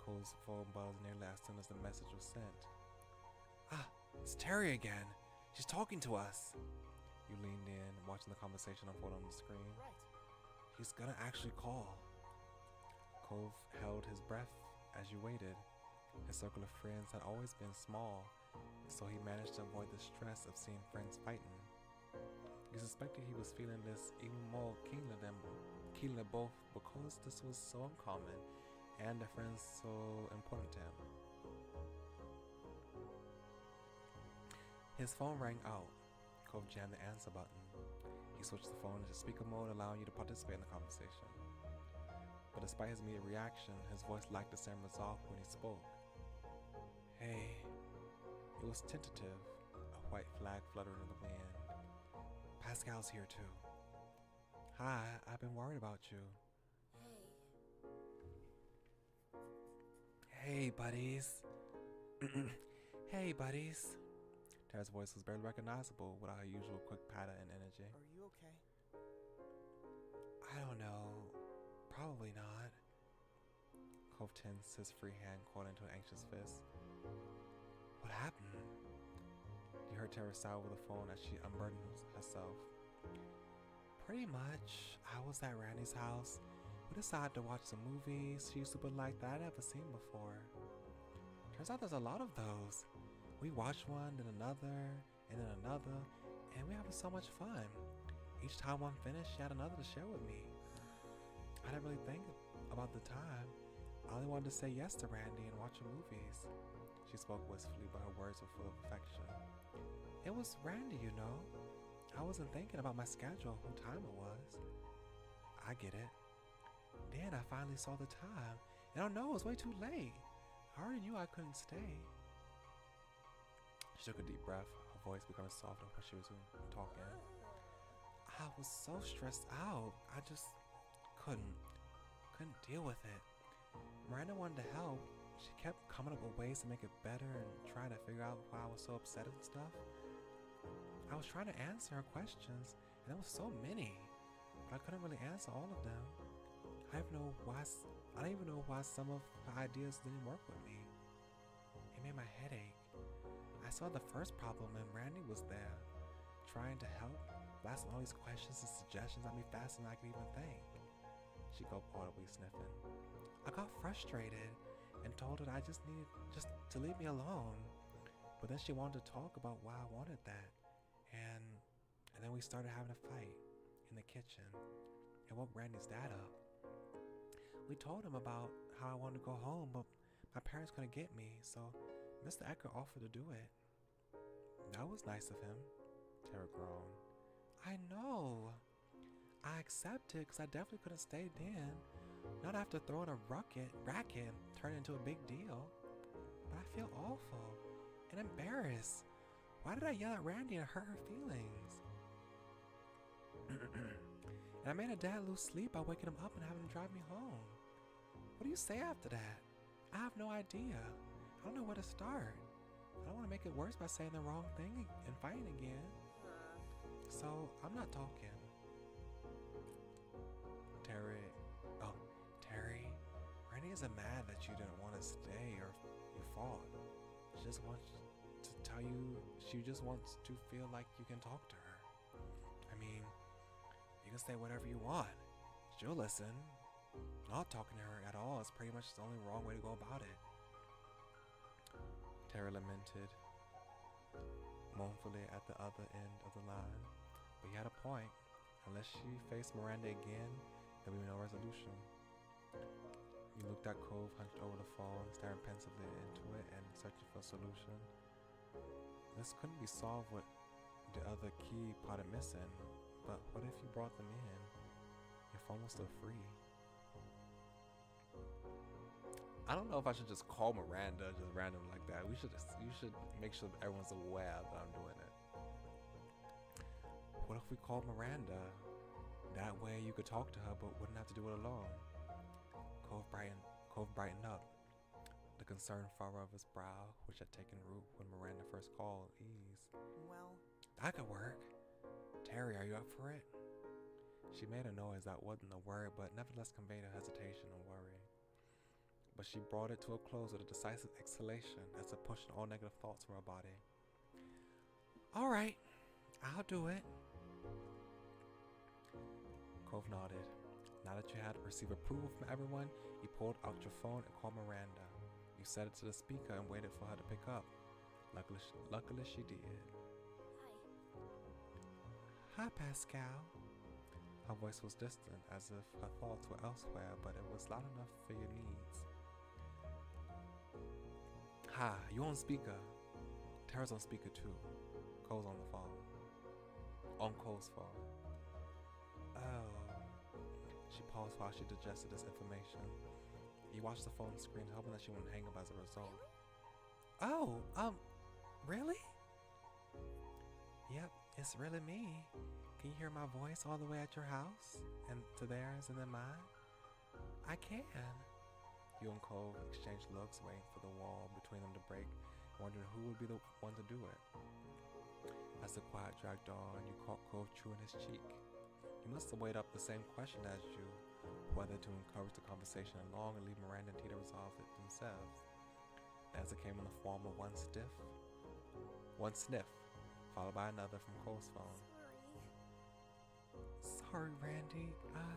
Cole's phone buzzed nearly as soon as the message was sent. Ah, it's Terry again. She's talking to us. You leaned in, watching the conversation unfold on the screen. Right. He's gonna actually call. Cove held his breath as you waited. His circle of friends had always been small, so he managed to avoid the stress of seeing friends fighting. You suspected he was feeling this even more keenly both because this was so uncommon and the friends so important to him. His phone rang out. Cove jammed the answer button. He switched the phone into speaker mode, allowing you to participate in the conversation. But despite his immediate reaction, his voice lacked the same resolve when he spoke. Hey. It was tentative, a white flag fluttering in the wind. Pascal's here too. Hi, I've been worried about you. Hey, buddies. Hey, buddies. Tara's voice was barely recognizable without her usual quick patter and energy. Are you okay? I don't know. Probably not. Cove tensed, his free hand caught into an anxious fist. What happened? You heard Tara sigh over the phone as she unburdened herself. Pretty much. I was at Randy's house. We decided to watch some movies she used to put like that I'd never seen before. Turns out there's a lot of those. We watched one, then another, and then another, and we're having so much fun. Each time one finished, she had another to share with me. I didn't really think about the time. I only wanted to say yes to Randy and watch movies. She spoke wistfully, but her words were full of affection. It was Randy, you know. I wasn't thinking about my schedule, what time it was. I get it. Then I finally saw the time, and oh no, it was way too late. I already knew I couldn't stay. She took a deep breath, her voice becoming softer when she resumed talking. I was so stressed out. I just couldn't deal with it. Miranda wanted to help. She kept coming up with ways to make it better and trying to figure out why I was so upset and stuff. I was trying to answer her questions, and there was so many, but I couldn't really answer all of them. I don't even know why some of her ideas didn't work with me. It made my head ache. I saw the first problem and Randy was there, trying to help, blasting all these questions and suggestions at me faster than I could even think. She gulped audibly, sniffing. I got frustrated and told her I just needed to leave me alone. But then she wanted to talk about why I wanted that. And then we started having a fight in the kitchen. It woke Randy's dad up. We told him about how I wanted to go home, but my parents couldn't get me, so Mr. Ecker offered to do it. That was nice of him, Tara groaned. I know. I accepted because I definitely couldn't stay then. Not after throwing a racket and turning into a big deal. But I feel awful and embarrassed. Why did I yell at Randy and hurt her feelings? And I made her dad lose sleep by waking him up and having him drive me home. What do you say after that? I have no idea. I don't know where to start. I don't want to make it worse by saying the wrong thing and fighting again. So I'm not talking. Terry, Randy isn't mad that you didn't want to stay or you fought. She just wants to tell you, she just wants to feel like you can talk to her. I mean, you can say whatever you want. She'll listen. Not talking to her at all is pretty much the only wrong way to go about it. Terry lamented mournfully at the other end of the line. But he had a point. Unless she faced Miranda again, there would be no resolution. He looked at Cove, hunched over the phone, staring pensively into it and searching for a solution. This couldn't be solved with the other key potted missing, but what if you brought them in? Your phone was still free. I don't know if I should just call Miranda just random like that. You should make sure that everyone's aware that I'm doing it. What if we called Miranda? That way you could talk to her but wouldn't have to do it alone. Cove brightened up. The concern furrow of his brow, which had taken root when Miranda first called, eased. Well, That could work. Terry, are you up for it? She made a noise that wasn't a word, but nevertheless conveyed her hesitation and worry. But she brought it to a close with a decisive exhalation as if pushing all negative thoughts from her body. All right, I'll do it. Cove nodded. Now that you had received approval from everyone, you pulled out your phone and called Miranda. You set it to the speaker and waited for her to pick up. Luckily she did. Hi, Pascal. Her voice was distant, as if her thoughts were elsewhere, but it was loud enough for your needs. Hi, you on speaker? Tara's on speaker too. Cole's on the phone. On Cole's phone. Oh. She paused while she digested this information. He watched the phone screen, hoping that she wouldn't hang up as a result. Oh, really? Yep, it's really me. Can you hear my voice all the way at your house? And to theirs and then mine? I can. You and Cole exchanged looks, waiting for the wall between them to break, wondering who would be the one to do it. As the quiet dragged on, you caught Cole chewing his cheek. He must have weighed up the same question as you, whether to encourage the conversation along and leave Miranda and Tita resolve it themselves. As it came in the form of one sniff, followed by another from Cole's phone. Sorry, Randy. I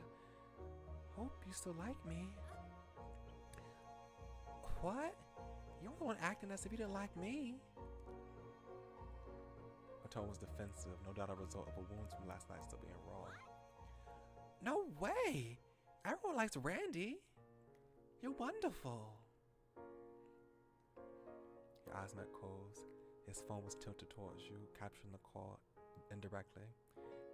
hope you still like me. What? You're the one acting as if you didn't like me. Her tone was defensive, no doubt a result of a wound from last night still being raw. No way! Everyone likes Randy. You're wonderful. Your eyes met Cole's. His phone was tilted towards you, capturing the call indirectly.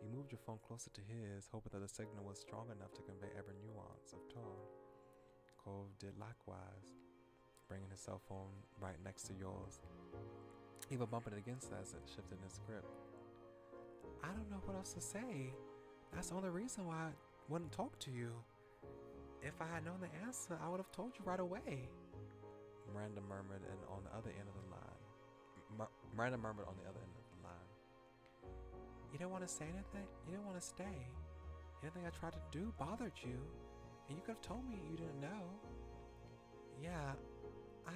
You moved your phone closer to his, hoping that the signal was strong enough to convey every nuance of tone. Cole did likewise, bringing his cell phone right next to yours, even bumping it against it as it shifted its grip. I don't know what else to say. That's the only reason why I wouldn't talk to you. If I had known the answer, I would have told you right away. Miranda murmured on the other end of the line. You didn't want to say anything? You didn't want to stay? Anything I tried to do bothered you? And you could have told me you didn't know. Yeah, I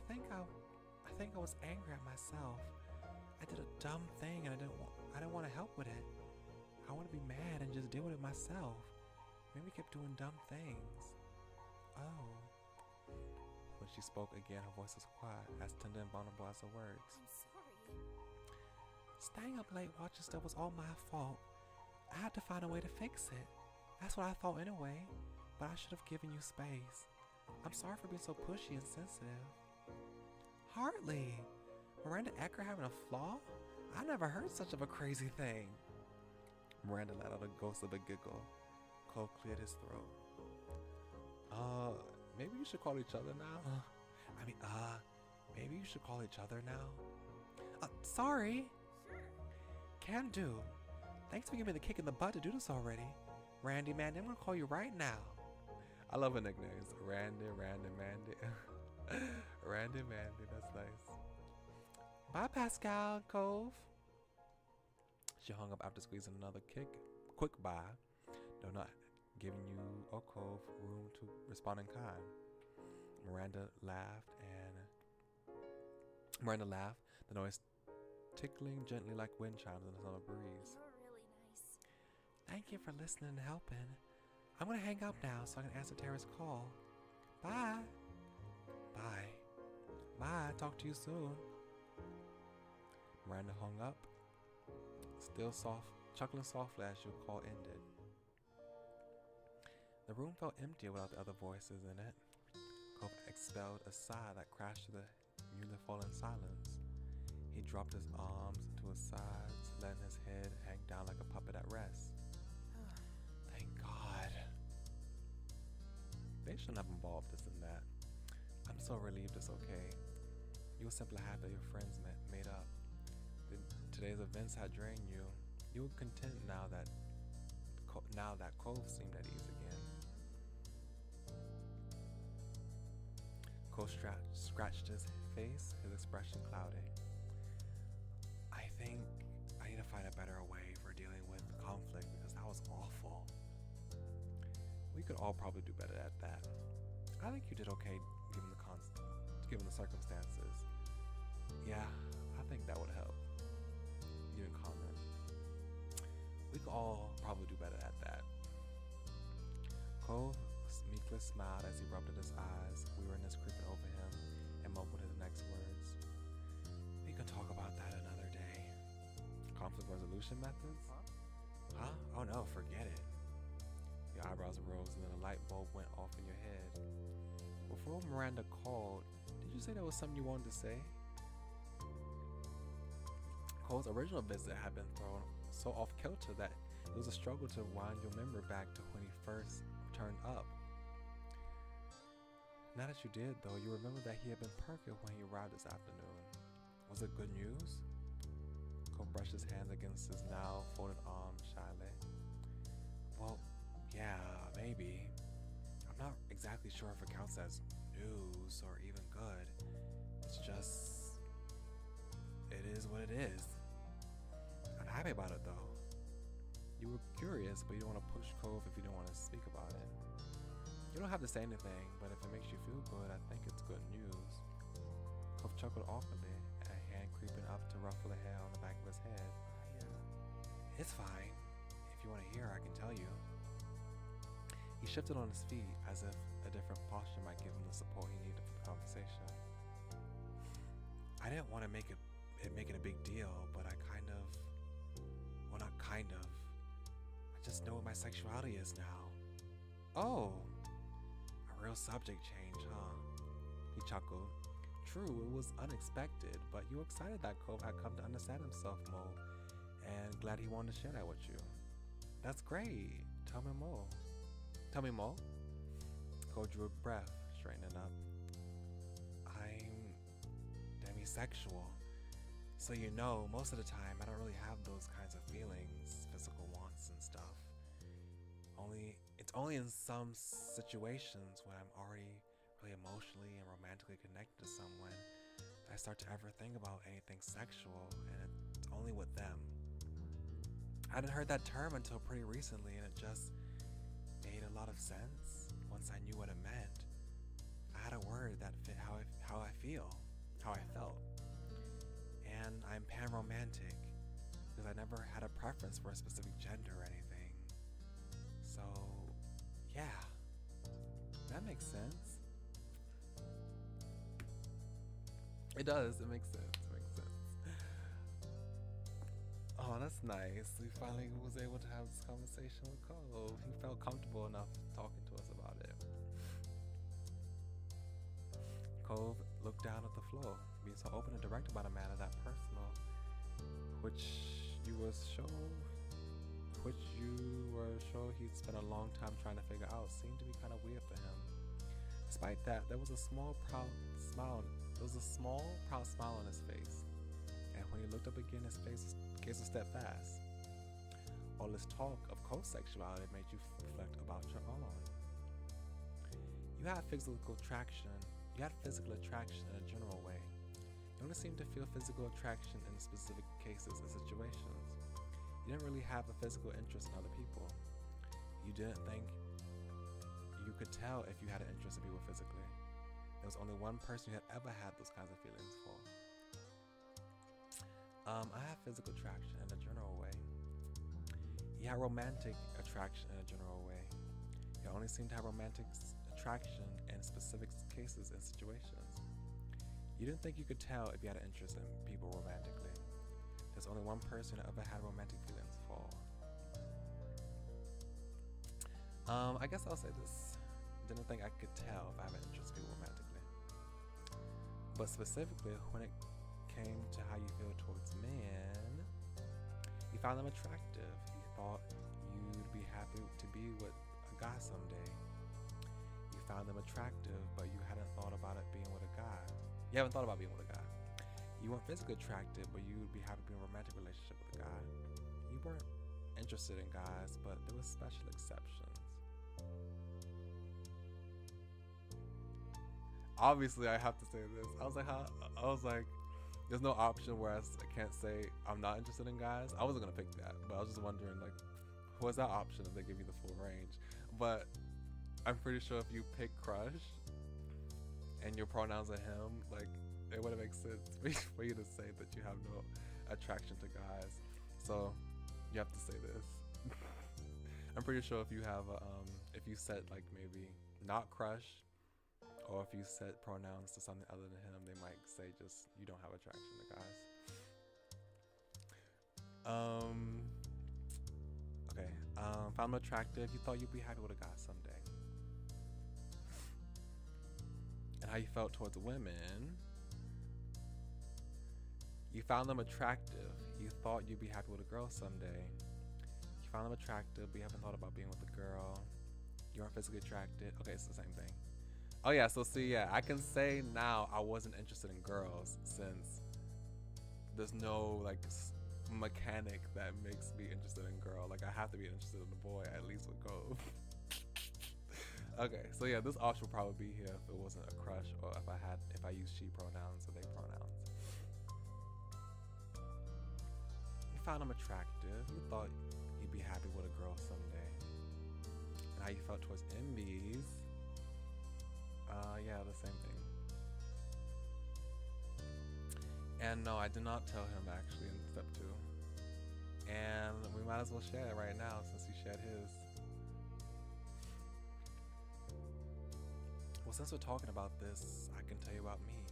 think I was angry at myself. I did a dumb thing and I didn't want to help with it. I want to be mad and just deal with it myself. Maybe we kept doing dumb things. Oh. When she spoke again, her voice was quiet, as tender and vulnerable as her words. I'm sorry. Staying up late watching stuff was all my fault. I had to find a way to fix it. That's what I thought anyway, but I should have given you space. I'm sorry for being so pushy and sensitive. Hardly. Miranda Ecker having a flaw? I never heard such of a crazy thing. Miranda let out a ghost of a giggle. Cole cleared his throat. Maybe you should call each other now? Maybe you should call each other now? Sorry. Sure. Can do. Thanks for giving me the kick in the butt to do this already. Randy, Mandy, I'm gonna call you right now. I love her nicknames. Randy, Mandy. Randy, Mandy, that's nice. Bye, Pascal, Cove. She hung up after squeezing another quick bye, though not giving you or Cove room to respond in kind. Miranda laughed, the noise tickling gently like wind chimes in the summer breeze. You're really nice. Thank you for listening and helping. I'm gonna hang up now so I can answer Tara's call. Bye. Bye. Bye. Talk to you soon. Miranda hung up, still chuckling softly as your call ended. The room felt empty without the other voices in it. Cove expelled a sigh that crashed through the newly fallen silence. He dropped his arms to his sides, letting his head hang down like a puppet at rest. Thank God. They shouldn't have involved this and that. I'm so relieved it's okay. You were simply happy your friends made up. Today's events had drained you. You were content now that Cove seemed at ease again. Cole scratched his face, his expression clouding. I think I need to find a better way for dealing with conflict because that was awful. We could all probably do better at that. I think you did okay given the circumstances. Yeah, I think that would help. You didn't comment. We could all probably do better at that. Cole meekly smiled as he rubbed at his eyes, weariness creeping over him, and mumbled his next words. We can talk about that another day. Conflict resolution methods? Huh? Oh no, forget it. Your eyebrows rose and then a light bulb went off in your head. Before Miranda called, did you say there was something you wanted to say? Cole's original visit had been thrown so off kilter that it was a struggle to wind your memory back to when he first turned up. Now that you did, though, you remember that he had been perfect when he arrived this afternoon. Was it good news? Cole brushed his hands against his now folded arms shyly. Well, yeah, maybe. I'm not exactly sure if it counts as news or even good. It's just... it is what it is. I'm happy about it, though. You were curious, but you don't want to push Cove if you don't want to speak about it. You don't have to say anything, but if it makes you feel good, I think it's good news. Cove chuckled awkwardly, a hand creeping up to ruffle the hair on the back of his head. It's fine. If you want to hear, I can tell you. He shifted on his feet as if a different posture might give him the support he needed for the conversation. I didn't want to make it a big deal, but I just know what my sexuality is now. Oh, a real subject change, huh? He chuckled. True, it was unexpected, but you were excited that Cove had come to understand himself more, and glad he wanted to share that with you. That's great. Tell me more. Tell me more? Cove drew a breath, straightening up. I'm demisexual. So you know, most of the time, I don't really have those kinds of feelings, physical wants and stuff. It's only in some situations when I'm already really emotionally and romantically connected to someone that I start to ever think about anything sexual, and it's only with them. I hadn't heard that term until pretty recently, and it just made a lot of sense once I knew what it meant. I had a word that fit how I felt. And I'm pan-romantic because I never had a preference for a specific gender or anything. So Yeah, that makes sense. It does. It makes sense. It makes sense. Oh, that's nice. We finally was able to have this conversation with Cole. He felt comfortable enough talking to us about it. Cove looked down at the floor, being so open and direct about a matter that personal, which you were sure he'd spent a long time trying to figure out, seemed to be kind of weird for him. Despite that, there was a small proud smile on his face, and when he looked up again, his gaze was steadfast. All this talk of co-sexuality made you reflect about your own. You had physical attraction in a general way. You only seemed to feel physical attraction in specific cases and situations. You didn't really have a physical interest in other people. You didn't think you could tell if you had an interest in people physically. There was only one person you had ever had those kinds of feelings for. I have physical attraction in a general way. You had romantic attraction in a general way. You only seem to have romantic attraction in specific cases and situations. You didn't think you could tell if you had an interest in people romantically. There's only one person I ever had romantic feelings for. I guess I'll say this. Didn't think I could tell if I have an interest in people romantically. But specifically, when it came to how you feel towards men, you found them attractive. You thought you'd be happy to be with a guy someday. You found them attractive, but you hadn't thought about it being with a guy. You haven't thought about being with a guy. You weren't physically attracted, but you'd be happy to be in a romantic relationship with a guy. You weren't interested in guys, but there were special exceptions. Obviously, I have to say this. I was like, there's no option where I can't say I'm not interested in guys. I wasn't gonna pick that, but I was just wondering, like, what's that option if they give you the full range? But I'm pretty sure if you pick crush and your pronouns are him, like, it wouldn't make sense for you to say that you have no attraction to guys. So you have to say this. I'm pretty sure if you have if you said like maybe not crush, or if you set pronouns to something other than him, they might say just you don't have attraction to guys. Okay. Found him attractive. You thought you'd be happy with a guy someday. And how you felt towards women. You found them attractive. You thought you'd be happy with a girl someday. You found them attractive, but you haven't thought about being with a girl. You aren't physically attracted. Okay, it's the same thing. Oh yeah, so see, yeah, I can say now I wasn't interested in girls since there's no like mechanic that makes me interested in girl. Like I have to be interested in a boy at least with Cove. Okay, so yeah, this option would probably be here if it wasn't a crush or if I use she pronouns or they pronouns. You found him attractive. You thought you'd be happy with a girl someday. And how you felt towards MBs. Yeah, the same thing. And no, I did not tell him actually in step 2. And we might as well share it right now since he shared his. Well, since we're talking about this, I can tell you about me.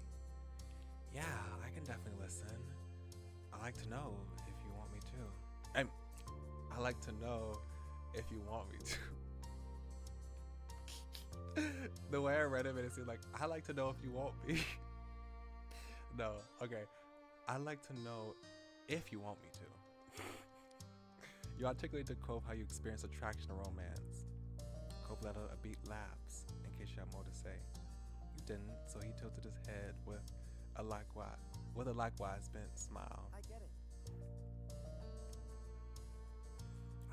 Yeah, I can definitely listen. I like to know if you want me to. I like to know if you want me to. The way I read it made it seem like, I like to know if you want me. No, okay. I like to know if you want me to. You articulated to Cove how you experience attraction or romance. Cove let a beat lapse in case you have more to say. You didn't, so he tilted his head with a likewise bent smile. I get it.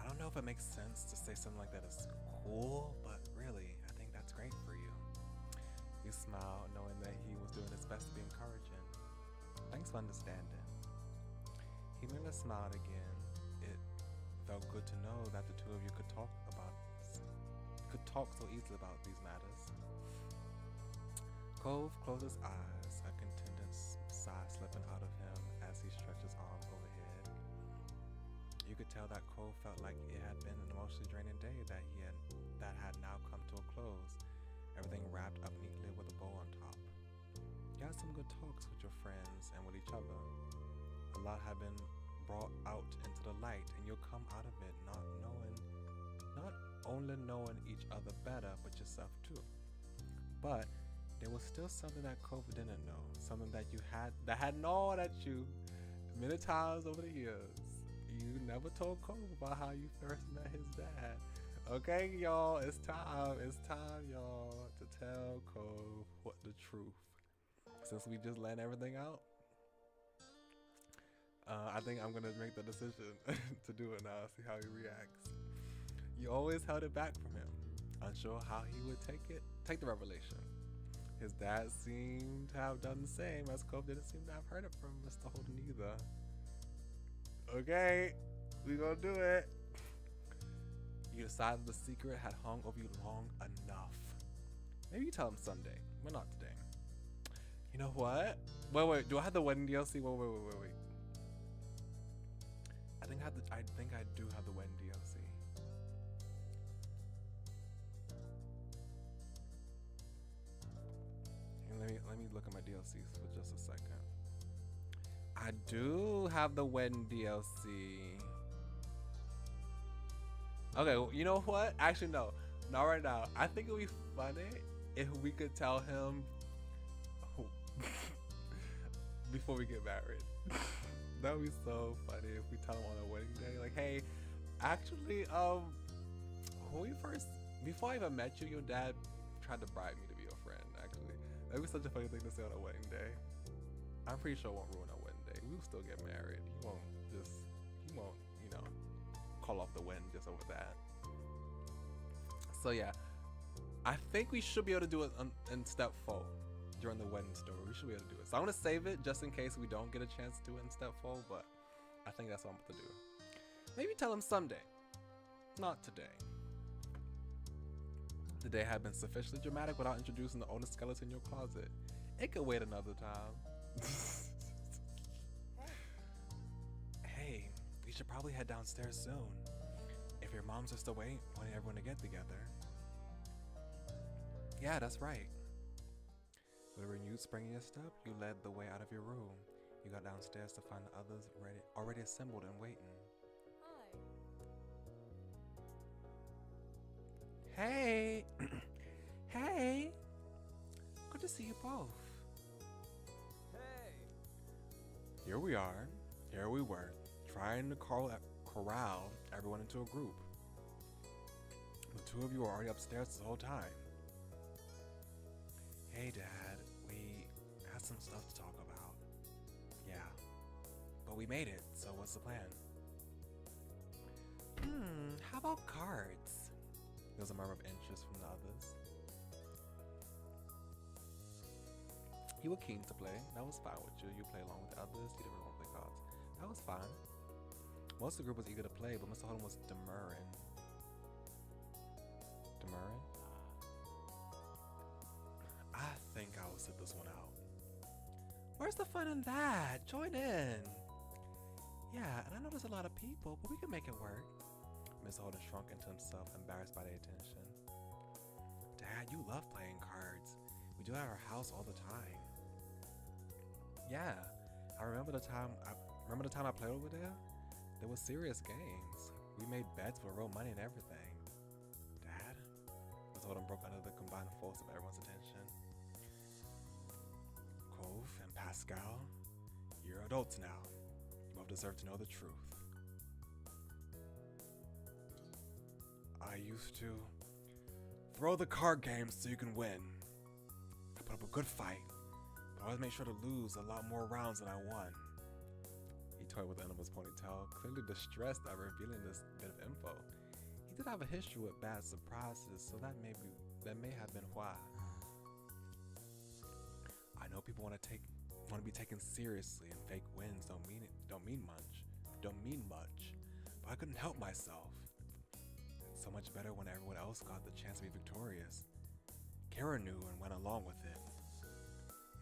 I don't know if it makes sense to say something like that is cool, but really, I think that's great for you. You smiled, knowing that he was doing his best to be encouraging. Thanks for understanding. He merely smiled again. It felt good to know that the two of you could talk so easily about these matters. Cove closed his eyes, a contented sigh slipping out of him as he stretched his arms overhead. You could tell tell that Cole felt like it had been an emotionally draining day that had now come to a close. Everything wrapped up neatly with a bow on top. You had some good talks with your friends and with each other. A lot had been brought out into the light, and you'll come out of it not only knowing each other better, but yourself too. But there was still something that Cove didn't know, something that had gnawed at you many times over the years. You never told Cove about how you first met his dad. Okay, y'all, it's time, y'all, to tell Cove what the truth. Since we just let everything out, I think I'm gonna make the decision to do it now, see how he reacts. You always held it back from him, unsure how he would take the revelation. His dad seemed to have done the same, as Cove didn't seem to have heard it from Mr. Holden either. Okay, we gonna do it. You decided the secret had hung over you long enough. Maybe you tell him Sunday, but not today. You know what? Wait, do I have the wedding DLC? Wait. I think I do have the wedding DLC. Let me look at my DLCs for just a second. I do have the wedding DLC. Okay, well, you know what? Actually, no, not right now. I think it would be funny if we could tell him before we get married. That would be so funny if we tell him on our wedding day, like, hey, actually, before I even met you, your dad tried to bribe me to be your friend. Actually, that would be such a funny thing to say on our wedding day. I'm pretty sure it won't ruin our wedding day. We will still get married. He won't, call off the wedding just over that. So yeah, I think we should be able to do it in step 4 during the wedding story. We should be able to do it. So I'm gonna save it just in case we don't get a chance to do it in step 4, but I think that's what I'm about to do. Maybe tell him someday, not today. The day had been sufficiently dramatic without introducing the oldest skeleton in your closet. It could wait another time. Hey, we should probably head downstairs soon. If your moms are still wanting everyone to get together. Yeah, that's right. With a renewed spring in your step, you led the way out of your room. You got downstairs to find the others already assembled and waiting. Hi. Hey! Hey! Good to see you both. Hey! Here we were, trying to corral everyone into a group. The two of you were already upstairs this whole time. Hey, Dad, we had some stuff to talk about. Yeah, but we made it, so what's the plan? How about cards? There was a murmur of interest from the others. You were keen to play. That was fine with you. You play along with the others. You didn't really want to play cards. That was fine. Most of the group was eager to play, but Mr. Holden was demurring. Demurring? I think I will sit this one out. Where's the fun in that? Join in. Yeah, and I know there's a lot of people, but we can make it work. Mr. Holden shrunk into himself, embarrassed by the attention. Dad, you love playing cards. We do it at our house all the time. Yeah, I remember the time I played over there. There were serious games. We made bets with real money and everything. Dad? Mr. Holden broke under the combined force of everyone's attention. Cove and Pascal, you're adults now. You both deserve to know the truth. I used to throw the card games so you can win. I put up a good fight, but I always made sure to lose a lot more rounds than I won. He toyed with the end of his ponytail, clearly distressed at revealing this bit of info. He did have a history with bad surprises, so that may have been why. I know people want to be taken seriously, and fake wins don't mean much. But I couldn't help myself. It's so much better when everyone else got the chance to be victorious. Kara knew and went along with it.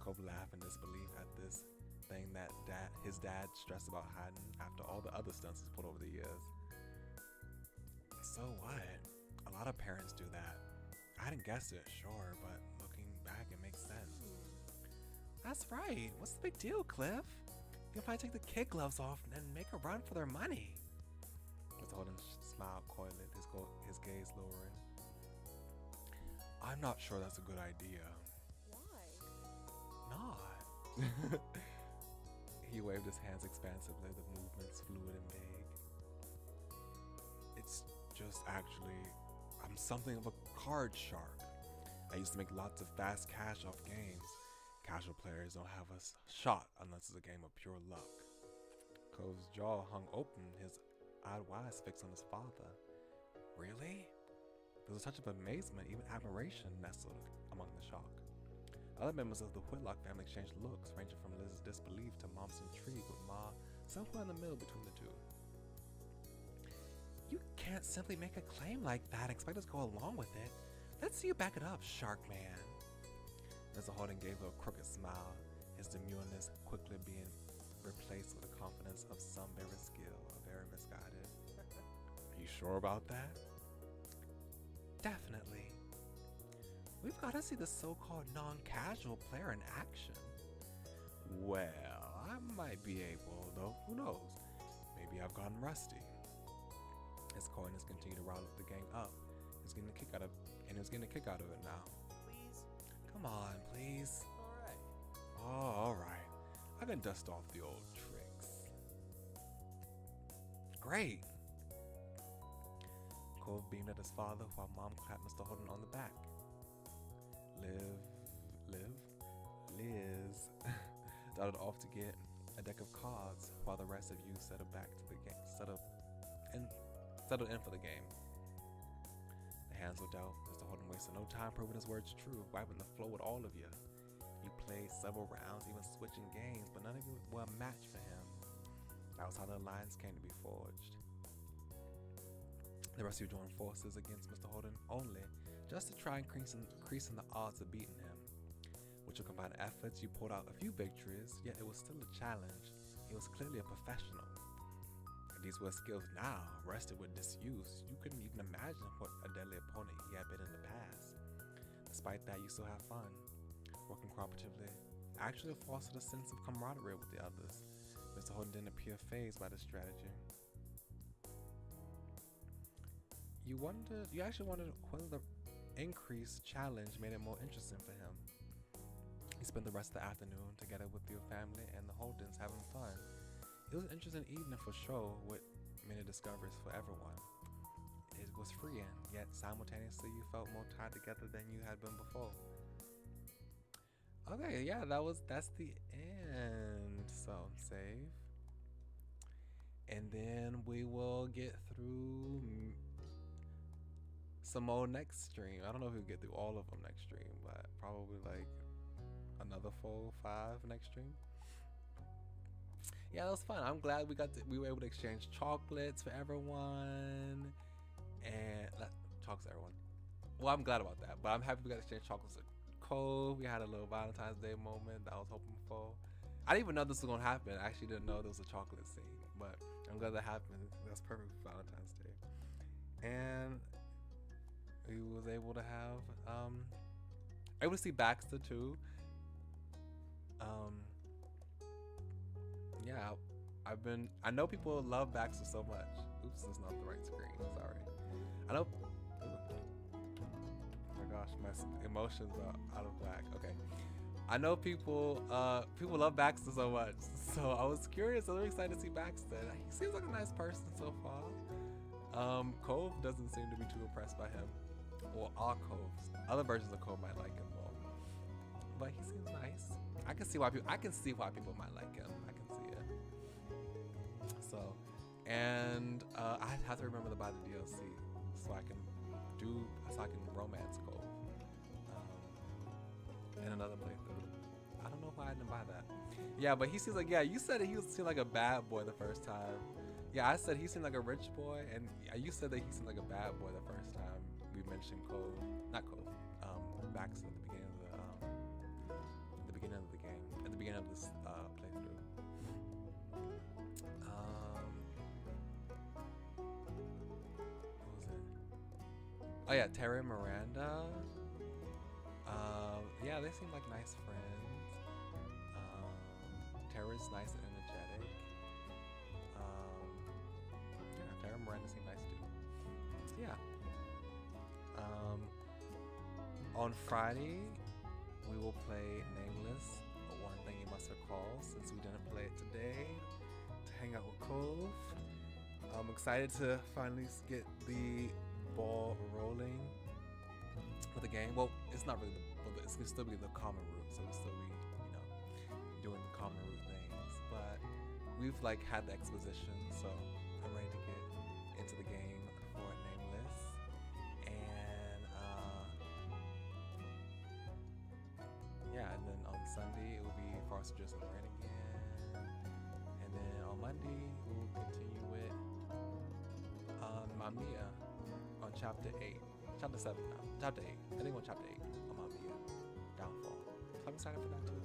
Cove laughed in disbelief at this thing that his dad stressed about hiding after all the other stunts he's pulled over the years. So what? A lot of parents do that. I didn't guess it, sure, but looking back, it makes sense. That's right. What's the big deal, Cliff? You can probably take the kid gloves off and make a run for their money. Mr. Holden smiled coyly, his gaze lowering. I'm not sure that's a good idea. Why? Not. He waved his hands expansively, the movements fluid and vague. It's just actually, I'm something of a card shark. I used to make lots of fast cash off games. Casual players don't have a shot unless it's a game of pure luck. Cove's jaw hung open, his odd eyes fixed on his father. Really? There was a touch of amazement, even admiration nestled among the shock. Other members of the Whitlock family exchanged looks, ranging from Liz's disbelief to Mom's intrigue, with Ma somewhere in the middle between the two. You can't simply make a claim like that and expect us to go along with it. Let's see you back it up, Shark Man. Mr. Holden gave a crooked smile, his demureness quickly being replaced with the confidence of some very skilled, very misguided. Are you sure about that? Definitely. We've got to see the so-called non-casual player in action. Well, I might be able, though. Who knows? Maybe I've gotten rusty. His coyness continued to rile the gang up. He was getting a kick out of it now. Please? Come on, please. Alright. Oh, all right. I can dust off the old tricks. Great. Cove beamed at his father while Mom clapped Mr. Holden on the back. Liz darted off to get a deck of cards while the rest of you settled back to the game, settled in for the game. The hands were dealt. Mr. Holden wasted no time proving his words true, wiping the floor with all of you. You played several rounds, even switching games, but none of you were a match for him. That was how the alliance came to be forged. The rest of you joined forces against Mr. Holden only, just to try increasing the odds of beating him. With your combined efforts, you pulled out a few victories, yet it was still a challenge. He was clearly a professional. And these were skills now, rested with disuse. You couldn't even imagine what a deadly opponent he had been in the past. Despite that, you still have fun. Working cooperatively actually fostered a sense of camaraderie with the others. Mr. Holden didn't appear fazed by the strategy. You actually wondered whether the increased challenge made it more interesting for him. He spent the rest of the afternoon together with your family and the Holdens having fun. It was an interesting evening for sure, with many discoveries for everyone. It was freeing, yet simultaneously you felt more tied together than you had been before. Okay, yeah, that's the end. So save. And then we will get through some more next stream. I don't know if we'll get through all of them next stream, but probably like another 4 or 5 next stream. Yeah, that was fun. I'm glad we were able to exchange chocolates for everyone, and chocolates for everyone. Well, I'm glad about that, but I'm happy we got to exchange chocolates with Cole. We had a little Valentine's Day moment that I was hoping for. I didn't even know this was gonna happen. I actually didn't know there was a chocolate scene, but I'm glad that happened. That's perfect for Valentine's Day. And we was able to have able to see Baxter too. Yeah, I know people love Baxter so much. Oops, this is not the right screen. Sorry. I know. Oh my gosh, my emotions are out of whack. Okay. I know people love Baxter so much, so I was curious. I was really excited to see Baxter. He seems like a nice person so far. Cove doesn't seem to be too impressed by him. Well, all Coves. Other versions of Cove might like him more, but he seems nice. I can see why people might like him. I can see it. So, and I have to remember to buy the DLC so I can romance Cove. In another playthrough. I don't know why I didn't buy that. Yeah, but he seems like, yeah, you said he seemed like a bad boy the first time. Yeah, I said he seemed like a rich boy, and you said that he seemed like a bad boy the first time we mentioned Baxter at the beginning of the game, at the beginning of this playthrough. What was it? Oh yeah, Terry and Miranda. Yeah, they seem like nice friends. Terry's nice and energetic. Yeah, Terry and Miranda seem nice too. So yeah. On Friday, we will play Nameless, One Thing You Must Recall, since we didn't play it today, to hang out with Cove. I'm excited to finally get the ball rolling for the game. Well, it's not really, it's gonna still be the common route, so we'll still be, doing the common route things. But we've like had the exposition, so I'm ready to get into the game for Nameless. And yeah, and then on Sunday it will be Farsages and Rain again. And then on Monday we'll continue with Mamiya on chapter 8. Chapter 7 now. Chapter 8. I think on chapter 8 on Mamiya. Downfall. So I'm excited for that too.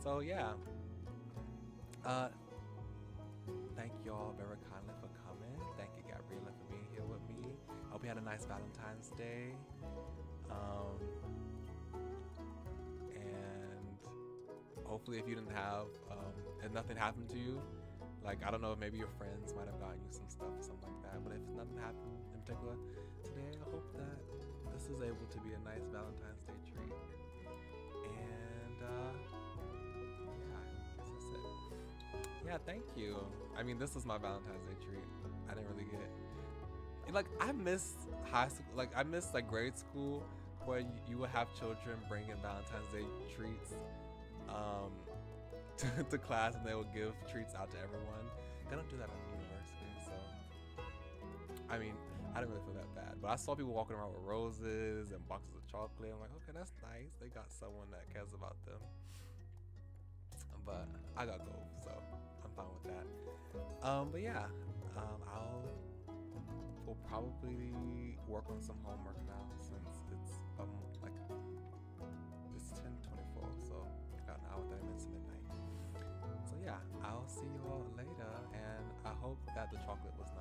So yeah. Thank y'all very kindly for coming. Thank you, Gabriella, for being here with me. I hope you had a nice Valentine's Day. And hopefully if you didn't have, if nothing happened to you, like, I don't know if maybe your friends might have gotten you some stuff or something like that, but if nothing happened in particular today, I hope that this is able to be a nice Valentine's Day treat. And yeah, I guess that's it. Yeah, thank you. I mean, this is my Valentine's Day treat. I didn't really get, like, I miss high school, like I miss like grade school where you would have children bring in Valentine's Day treats to class, and they would give treats out to everyone. They don't do that in university, so I mean, I didn't really feel that bad. But I saw people walking around with roses and boxes of chocolate. I'm like, okay, that's nice. They got someone that cares about them. But I got gold, so I'm fine with that. But yeah, we'll probably work on some homework now since it's like it's 10:24, so I got an hour 30 minutes to midnight. So yeah, I'll see you all later, and I hope that the chocolate was